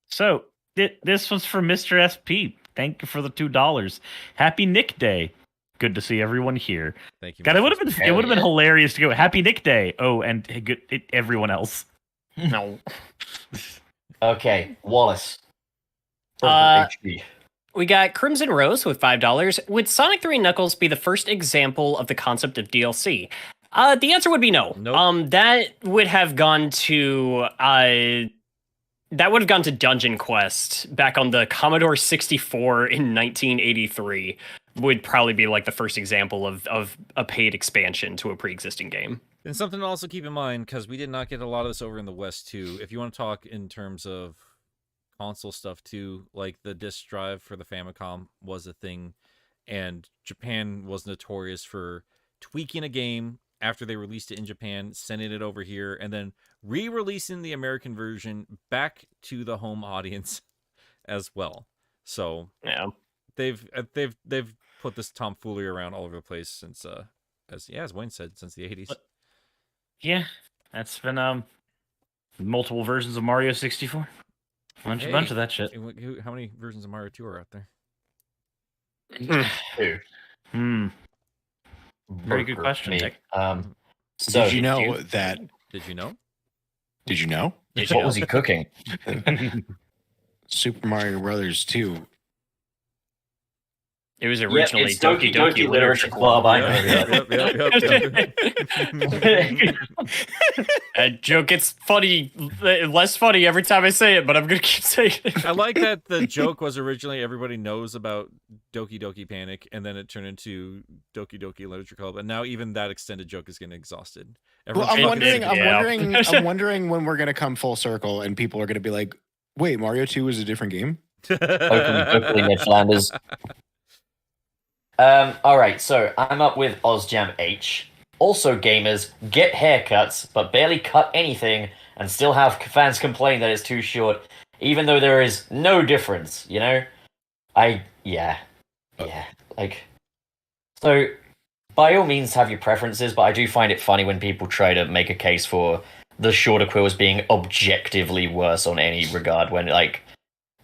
So, this was for Mr. SP. Thank you for the $2. Happy Nick Day. Good to see everyone here. Thank you. God, it Mr. would have been Hell yeah. hilarious to go Happy Nick Day. Oh, and everyone else. No. Okay, Wallace. Uh, Burger HD. We got Crimson Rose with $5. Would Sonic 3 Knuckles be the first example of the concept of DLC? The answer would be no. Nope. That would have gone to Dungeon Quest back on the Commodore 64 in 1983. Would probably be like the first example of a paid expansion to a pre-existing game. And something to also keep in mind, because we did not get a lot of this over in the West too. If you want to talk in terms of console stuff too, like the disk drive for the Famicom was a thing, and Japan was notorious for tweaking a game after they released it in Japan, sending it over here, and then re-releasing the American version back to the home audience as well. So Yeah. they've put this tomfoolery around all over the place since as Wayne said, since the 80s. Yeah, that's been multiple versions of Mario 64. Bunch of that shit. How many versions of Mario 2 are out there? Two. Very good Burger question, me. Nick. So Did you know that? Did you know? Did you know? what was he cooking? Super Mario Brothers 2 It was originally it's Doki Doki Literature Club. I know. That joke gets funny, less funny every time I say it, but I'm gonna keep saying it. I like that the joke was originally everybody knows about Doki Doki Panic, and then it turned into Doki Doki Literature Club, and now even that extended joke is getting exhausted. Well, I'm wondering when we're gonna come full circle and people are gonna be like, "Wait, Mario 2 was a different game." Hopefully, Ned Flanders. All right, so I'm up with OzJam H. Also, gamers, get haircuts, but barely cut anything, and still have fans complain that it's too short, even though there is no difference, you know? So, by all means, have your preferences, but I do find it funny when people try to make a case for the shorter quills being objectively worse on any regard, when, like,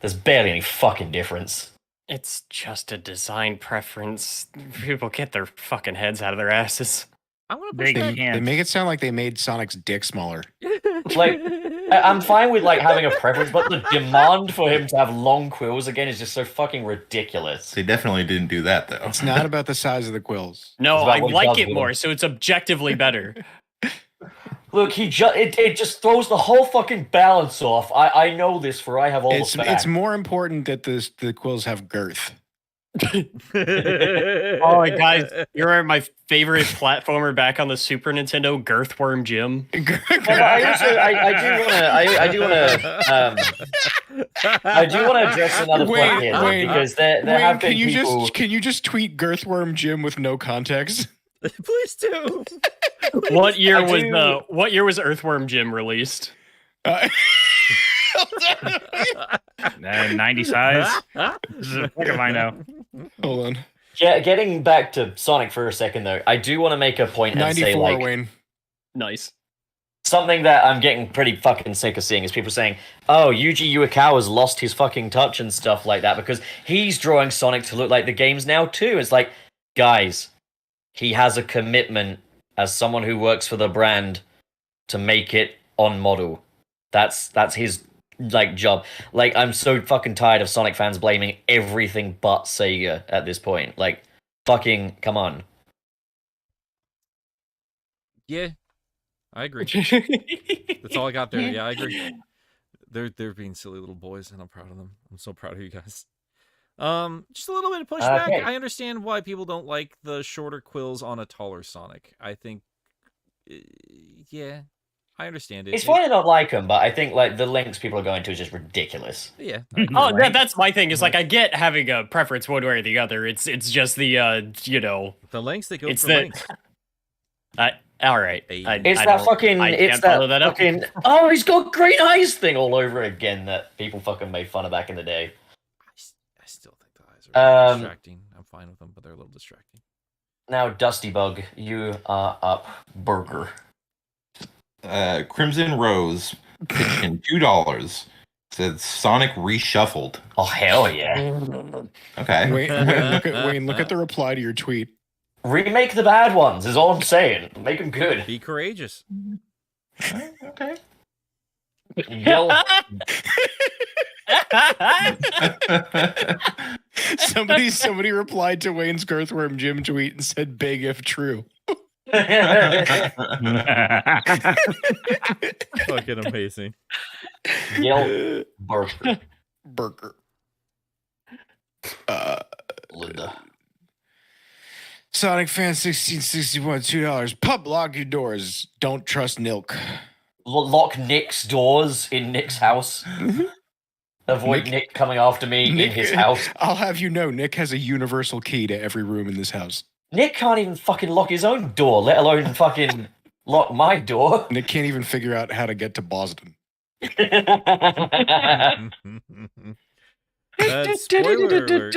there's barely any fucking difference. It's just a design preference. People get their fucking heads out of their asses. I'm gonna They push back. can't. They make it sound like they made Sonic's dick smaller. Like, I'm fine with, like, having a preference, but the demand for him to have long quills again is just so fucking ridiculous. They definitely didn't do that though. It's not about the size of the quills. No, It's about I what he like does it with more, them. so it's objectively better. Look, it just throws the whole fucking balance off. I know this, for I have all the It's facts. more important that the quills have girth. Oh, guys, you're my favorite platformer back on the Super Nintendo, Girthworm Jim. But I do want to address another point here, Wayne, because there Wayne, have been can you people. can you just tweet Girthworm Jim with no context? Please do. What year I was do- What year was Earthworm Jim released? 90 size. What if I know? Hold on. Getting back to Sonic for a second, though, I do want to make a point and say, 94, like, Wayne. Nice. something that I'm getting pretty fucking sick of seeing is people saying, "Oh, Yuji Uekawa's lost his fucking touch and stuff like that because he's drawing Sonic to look like the games now too." It's like, guys, he has a commitment as someone who works for the brand to make it on model. That's his like job. Like, I'm so fucking tired of Sonic fans blaming everything but Sega at this point. Like, fucking come on. Yeah, I agree. That's all I got there. Yeah, I agree. They're being silly little boys, and I'm proud of them. I'm so proud of you guys. Just a little bit of pushback. Okay. I understand why people don't like the shorter quills on a taller Sonic. I think, yeah, I understand it. It's fine to not like them, but I think like the lengths people are going to is just ridiculous. Yeah. Oh, that's my thing. Is like I get having a preference one way or the other. It's just the you know. The lengths they go It's for the- lengths. All right. Hey. It's I that don't- fucking. I It's can't follow that that up. fucking. Oh, he's got green eyes thing all over again that people fucking made fun of back in the day. I still think the eyes are a little distracting. I'm fine with them, but they're a little distracting. Now, Dusty Bug, you are up. Burger. Crimson Rose pitched in $2. Said Sonic reshuffled. Oh hell yeah! Okay. Wayne, look at the reply to your tweet. Remake the bad ones is all I'm saying. Make them good. Be courageous. Okay. Yell. Somebody replied to Wayne's Girthworm Jim tweet and said big if true. Fucking amazing. Yell. Burger. Burger. Linda. Sonic Fan 1661, $2. Pub lock your doors. Don't trust Nilk. Lock Nick's doors in Nick's house. Avoid Nick coming after me in his house. I'll have you know, Nick has a universal key to every room in this house. Nick can't even fucking lock his own door, let alone fucking lock my door. Nick can't even figure out how to get to Boston. Spoiler alert.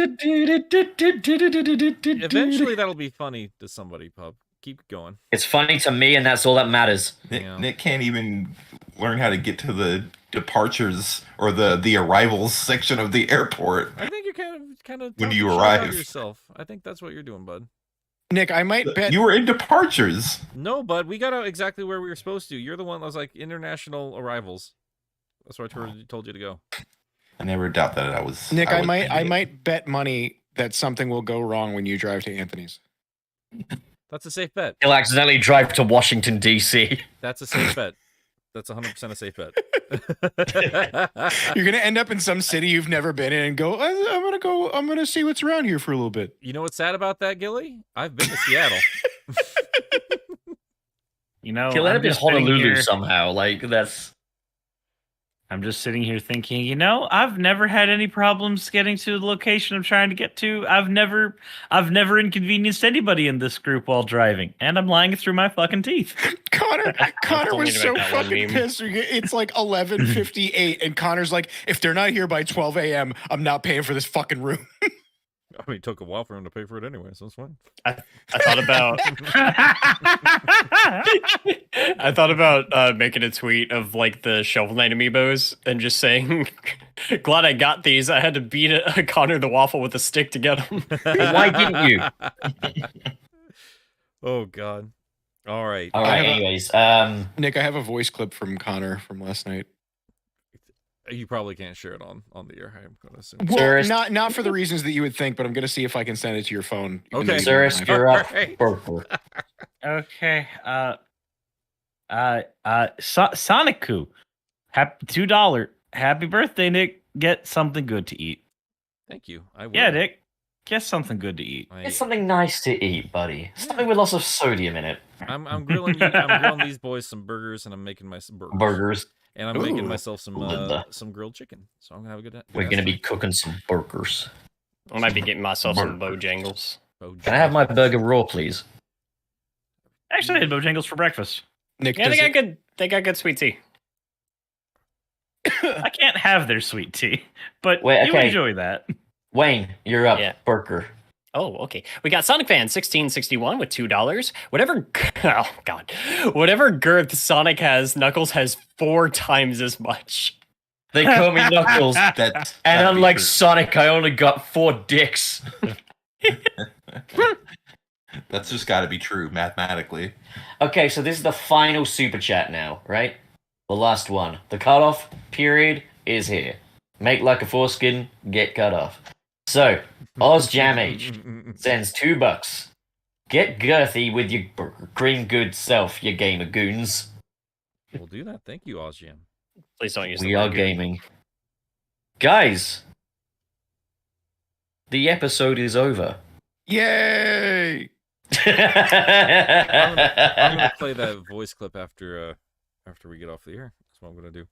Eventually that'll be funny to somebody, Pub. Keep going. It's funny to me, and that's all that matters. Yeah. Nick can't even learn how to get to the departures or the arrivals section of the airport. I think you're kind of When talking you shit about arrive. yourself. I think that's what you're doing, bud. Nick, I might bet You were in departures. No, bud, we got out exactly where we were supposed to. You're the one that was like international arrivals. That's where I told you to go. I never doubt that I was. Nick, I was might an idiot. bet money that something will go wrong when you drive to Anthony's. That's a safe bet. He'll accidentally drive to Washington D.C. That's a safe bet. That's 100% a safe bet. You're gonna end up in some city you've never been in and go. I'm gonna see what's around here for a little bit. You know what's sad about that, Gilly? I've been to Seattle. You know, He'll end I'm up in just sitting Honolulu here- somehow. Like that's. I'm just sitting here thinking, you know, I've never had any problems getting to the location I'm trying to get to. I've never inconvenienced anybody in this group while driving, and I'm lying through my fucking teeth. Connor still was need to so make that one fucking meme. pissed. It's like 11:58, and Connor's like, "If they're not here by 12 a.m., I'm not paying for this fucking room." I mean, it took a while for him to pay for it anyway, so it's fine. I thought about making a tweet of like the Shovel Knight amiibos and just saying, "Glad I got these. I had to beat Connor the Waffle with a stick to get them." Why didn't you? Oh God. All right. All right. have a- Anyways, Nick, I have a voice clip from Connor from last night. You probably can't share it on the air. I'm going to assume. Well, Cirrus- not for the reasons that you would think, but I'm gonna see if I can send it to your phone. even Okay. though you don't Cirrus, have it. you're up. Alright. Purple. Okay. Sonicu. Happy $2. Happy birthday, Nick. Get something good to eat. Thank you. I will. Yeah, Nick. Get something good to eat. Get something nice to eat, buddy. Something with lots of sodium in it. I'm grilling. I'm grilling these boys some burgers, and I'm making my some burgers. Burgers. And I'm making Ooh. myself Linda. some grilled chicken. So I'm gonna have a good. We're gonna be cooking some burgers. I might be getting myself some Bojangles. Can I have my burger raw, please? Actually, I had Bojangles for breakfast. Nick, Yeah, does they it- got good. They got good sweet tea. I can't have their sweet tea, but Wait, you okay. enjoy that. Wayne, you're up. Yeah. Burger. Oh, okay. We got Sonic Fan 1661 with $2. Whatever. Oh God. Whatever girth Sonic has, Knuckles has 4 times as much. They call me Knuckles. That's And that'd be unlike true. Sonic, I only got 4 dicks. That's just got to be true mathematically. Okay, so this is the final super chat now, right? The last one. The cutoff period is here. Make like a foreskin, get cut off. So, Oz Jam Age sends $2. Get girthy with your green good self, you gamer goons. We'll do that. Thank you, Ozjam. Please don't use We the are word good. gaming. Guys, the episode is over. Yay! I'm gonna play that voice clip after we get off the air. That's what I'm gonna do.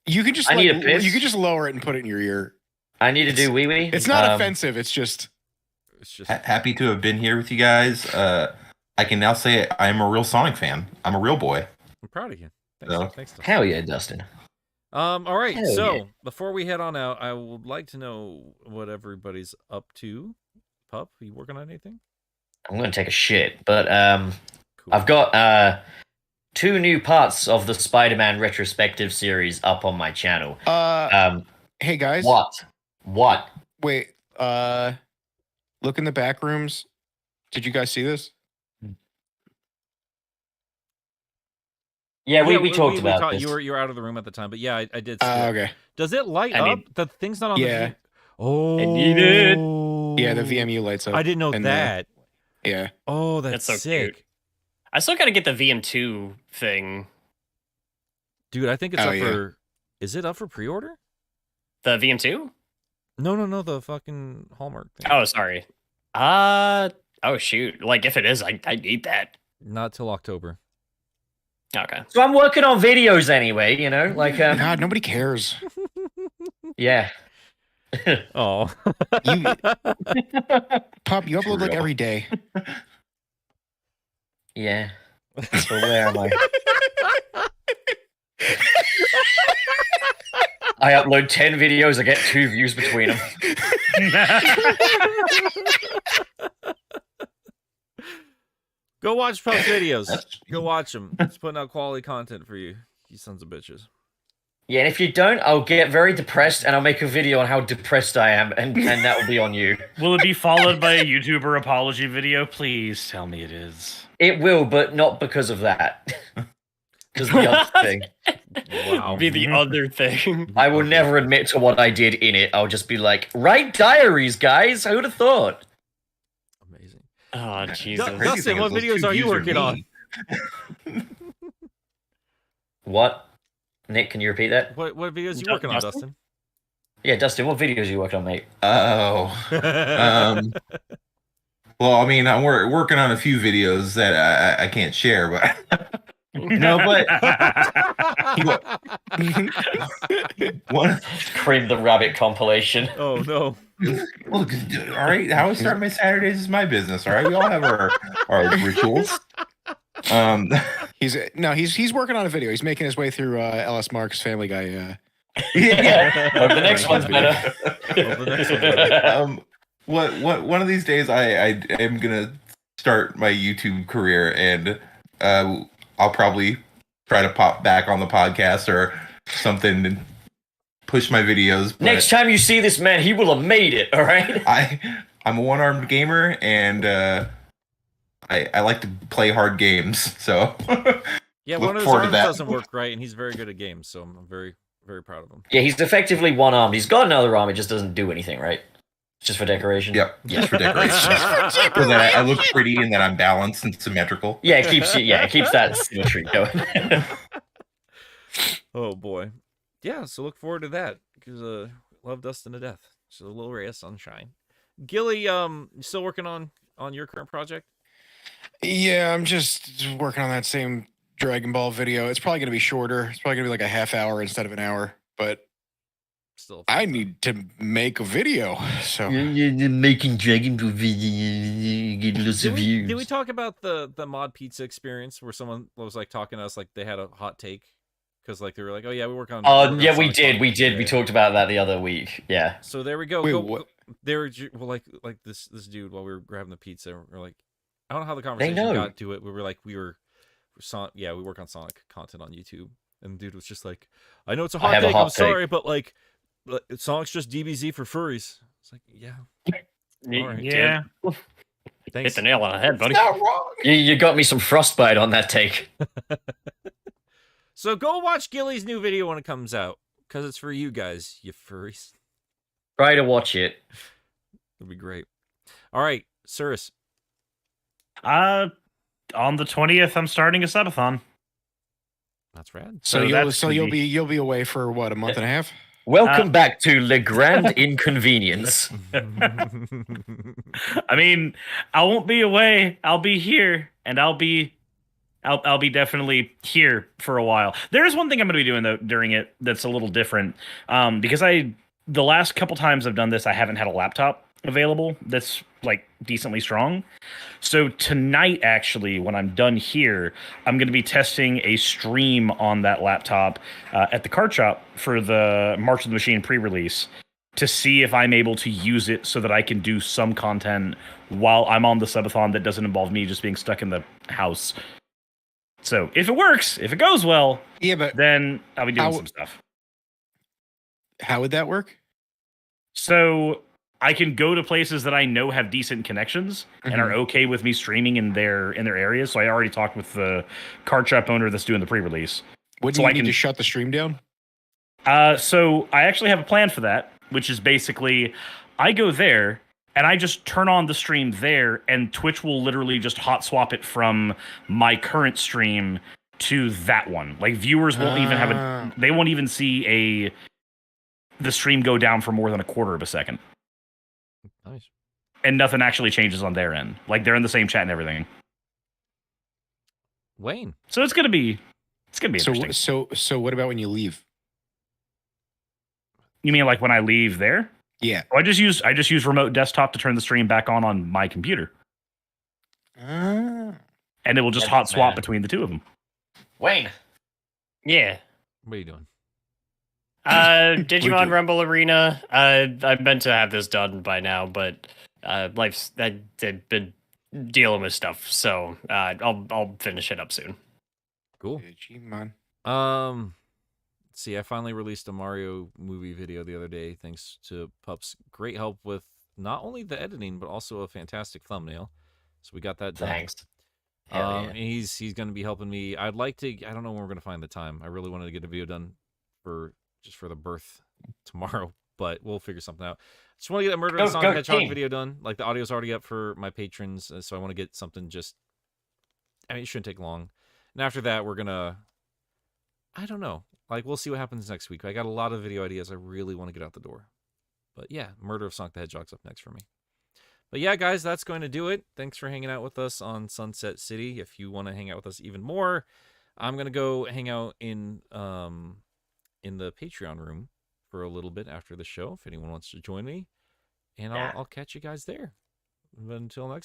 You can just I need a piss. you can just lower it and put it in your ear. I need to do wee wee. It's not offensive. It's just It's just Happy to have been here with you guys. I can now say I am a real Sonic fan. I'm a real boy. I'm proud of you. Thanks. No. Thanks. Dustin. Hell yeah, Dustin. All right. Hell So yeah. before we head on out, I would like to know what everybody's up to. Pup, are you working on anything? I'm gonna take a shit, but Cool. I've got 2 new parts of the Spider-Man retrospective series up on my channel. hey guys. What? Wait, look in the back rooms. Did you guys see this? Yeah, we talked about this. You were out of the room at the time, but yeah, I did. See it. Okay. Does it light I up? need- The thing's not on Yeah. the. Oh, I need it. Yeah, the VMU lights up. I didn't know and that. Yeah. Oh, that's so sick, cute. I still got to get the VM2 thing. dude. I think it's Oh, up yeah. for. Is it up for pre-order? The VM2? No. The fucking Hallmark thing. Oh, sorry. Oh shoot. Like if it is, I need that. Not till October. Okay. So I'm working on videos anyway, you know, like God, nobody cares. yeah. Oh. You, Pop, you upload like Real. every day. Yeah. So where am I? I upload 10 videos, I get 2 views between them. Go watch Pup's videos. That's- Go watch them. It's putting out quality content for you. You sons of bitches. Yeah, and if you don't, I'll get very depressed and I'll make a video on how depressed I am, and that will be on you. Will it be followed by a YouTuber apology video? Please tell me it is. It will, but not because of that. Because the other thing. Wow. Be the other thing. I will never admit to what I did in it. I'll just be like, write diaries, guys. Who'd have thought? Amazing. Oh, Jesus. Crazy Dustin, thing what is those videos two are you views working on? me. What? Nick, can you repeat that? What videos are you working on, Dustin? Dustin? Yeah, Dustin, what videos are you working on, mate? Oh. Well, I mean, I'm working on a few videos that I can't share, but no, but one. Cream the Rabbit compilation. Oh no. Well, all right, how I start my Saturdays is my business. All right, we all have our rituals. He's working on a video. He's making his way through LS Mark's Family Guy. Yeah. Hope the next one's better. Hope the next one's better. What one of these days I am gonna start my YouTube career, and I'll probably try to pop back on the podcast or something and push my videos. But Next time you see this man, he will have made it, alright? I'm a one-armed gamer, and I like to play hard games, so Yeah, look one of his forward to arms that. doesn't work right, and he's very good at games, so I'm very, very proud of him. Yeah, he's effectively one-armed. He's got another arm, it just doesn't do anything, right? It's just for decoration? Yep, just for decoration. So that I look pretty and that I'm balanced and symmetrical. Yeah, it keeps that symmetry going. Oh boy. Yeah, so look forward to that, because love Dustin to death. So a little ray of sunshine. Gilly, you still working on your current project? Yeah, I'm just working on that same Dragon Ball video. It's probably going to be shorter. It's probably going to be like a half hour instead of an hour. But Still. I need to make a video. So You're making Dragon Ball video, get lots of views. Did we talk about the mod pizza experience where someone was like talking to us like they had a hot take? Because like they were like, oh yeah, we work on. Oh yeah, we Sonic did. Fun. We did. We Yeah. talked about that the other week. Yeah. So there we go. Wait, Go- what? They were well, like this dude while we were grabbing the pizza. We're like, I don't know how the conversation know. got to it. We were like, we work on Sonic content on YouTube, and the dude was just like, I know it's a hot have a take. hot I'm take. sorry, but like, Sonic's just DBZ for furries. It's like, yeah, all right, Yeah. Hit thanks. the nail on the head, buddy. Not wrong. You got me some frostbite on that take. So go watch Gilly's new video when it comes out, because it's for you guys, you furries. Try to watch it. It'll be great. All right, Cirrus. On the 20th, I'm starting a subathon. That's rad. so that's gonna you'll be away for what, a month and a half? Welcome back to Le Grand Inconvenience. I mean, I won't be away. I'll be here, and I'll be definitely here for a while. There is one thing I'm going to be doing though during it that's a little different, because the last couple times I've done this, I haven't had a laptop available that's like decently strong. So tonight, actually, when I'm done here, I'm going to be testing a stream on that laptop at the card shop for the March of the Machine pre-release to see if I'm able to use it so that I can do some content while I'm on the subathon that doesn't involve me just being stuck in the house. So if it works, if it goes well, Yeah, but then I'll be doing some stuff. how would that work? So I can go to places that I know have decent connections and are okay with me streaming in their areas. So I already talked with the card shop owner that's doing the pre-release. Would So you I need can- to shut the stream down? So I actually have a plan for that, which is basically I go there and I just turn on the stream there, and Twitch will literally just hot swap it from my current stream to that one. Like viewers won't even have they won't even see the stream go down for more than a quarter of a second. Nice. And nothing actually changes on their end. Like they're in the same chat and everything. Wayne. So it's gonna be interesting. So what about when you leave? You mean like when I leave there? Yeah. Oh, I just use remote desktop to turn the stream back on my computer, Ah. and it will just That hot doesn't swap matter. between the two of them. Wayne. Yeah. What are you doing? Digimon Rumble Arena. I meant to have this done by now, but I've been dealing with stuff, so I'll finish it up soon. Cool. Digimon. See, I finally released a Mario movie video the other day, thanks to Pup's great help with not only the editing but also a fantastic thumbnail. So we got that done. Thanks. Hell yeah. He's going to be helping me. I'd like to. I don't know when we're going to find the time. I really wanted to get a video done for the birth tomorrow, but we'll figure something out. Just want to get a Murder of Sonic the Hedgehog video done. Like the audio's already up for my patrons, so I want to get something just. I mean, it shouldn't take long. And after that, we're gonna. I don't know. Like we'll see what happens next week. I got a lot of video ideas. I really want to get out the door. But yeah, Murder of Sonic the Hedgehog's up next for me. But yeah, guys, that's going to do it. Thanks for hanging out with us on Sunset City. If you want to hang out with us even more, I'm gonna go hang out in the Patreon room for a little bit after the show. If anyone wants to join me, and I'll catch you guys there. But until next time.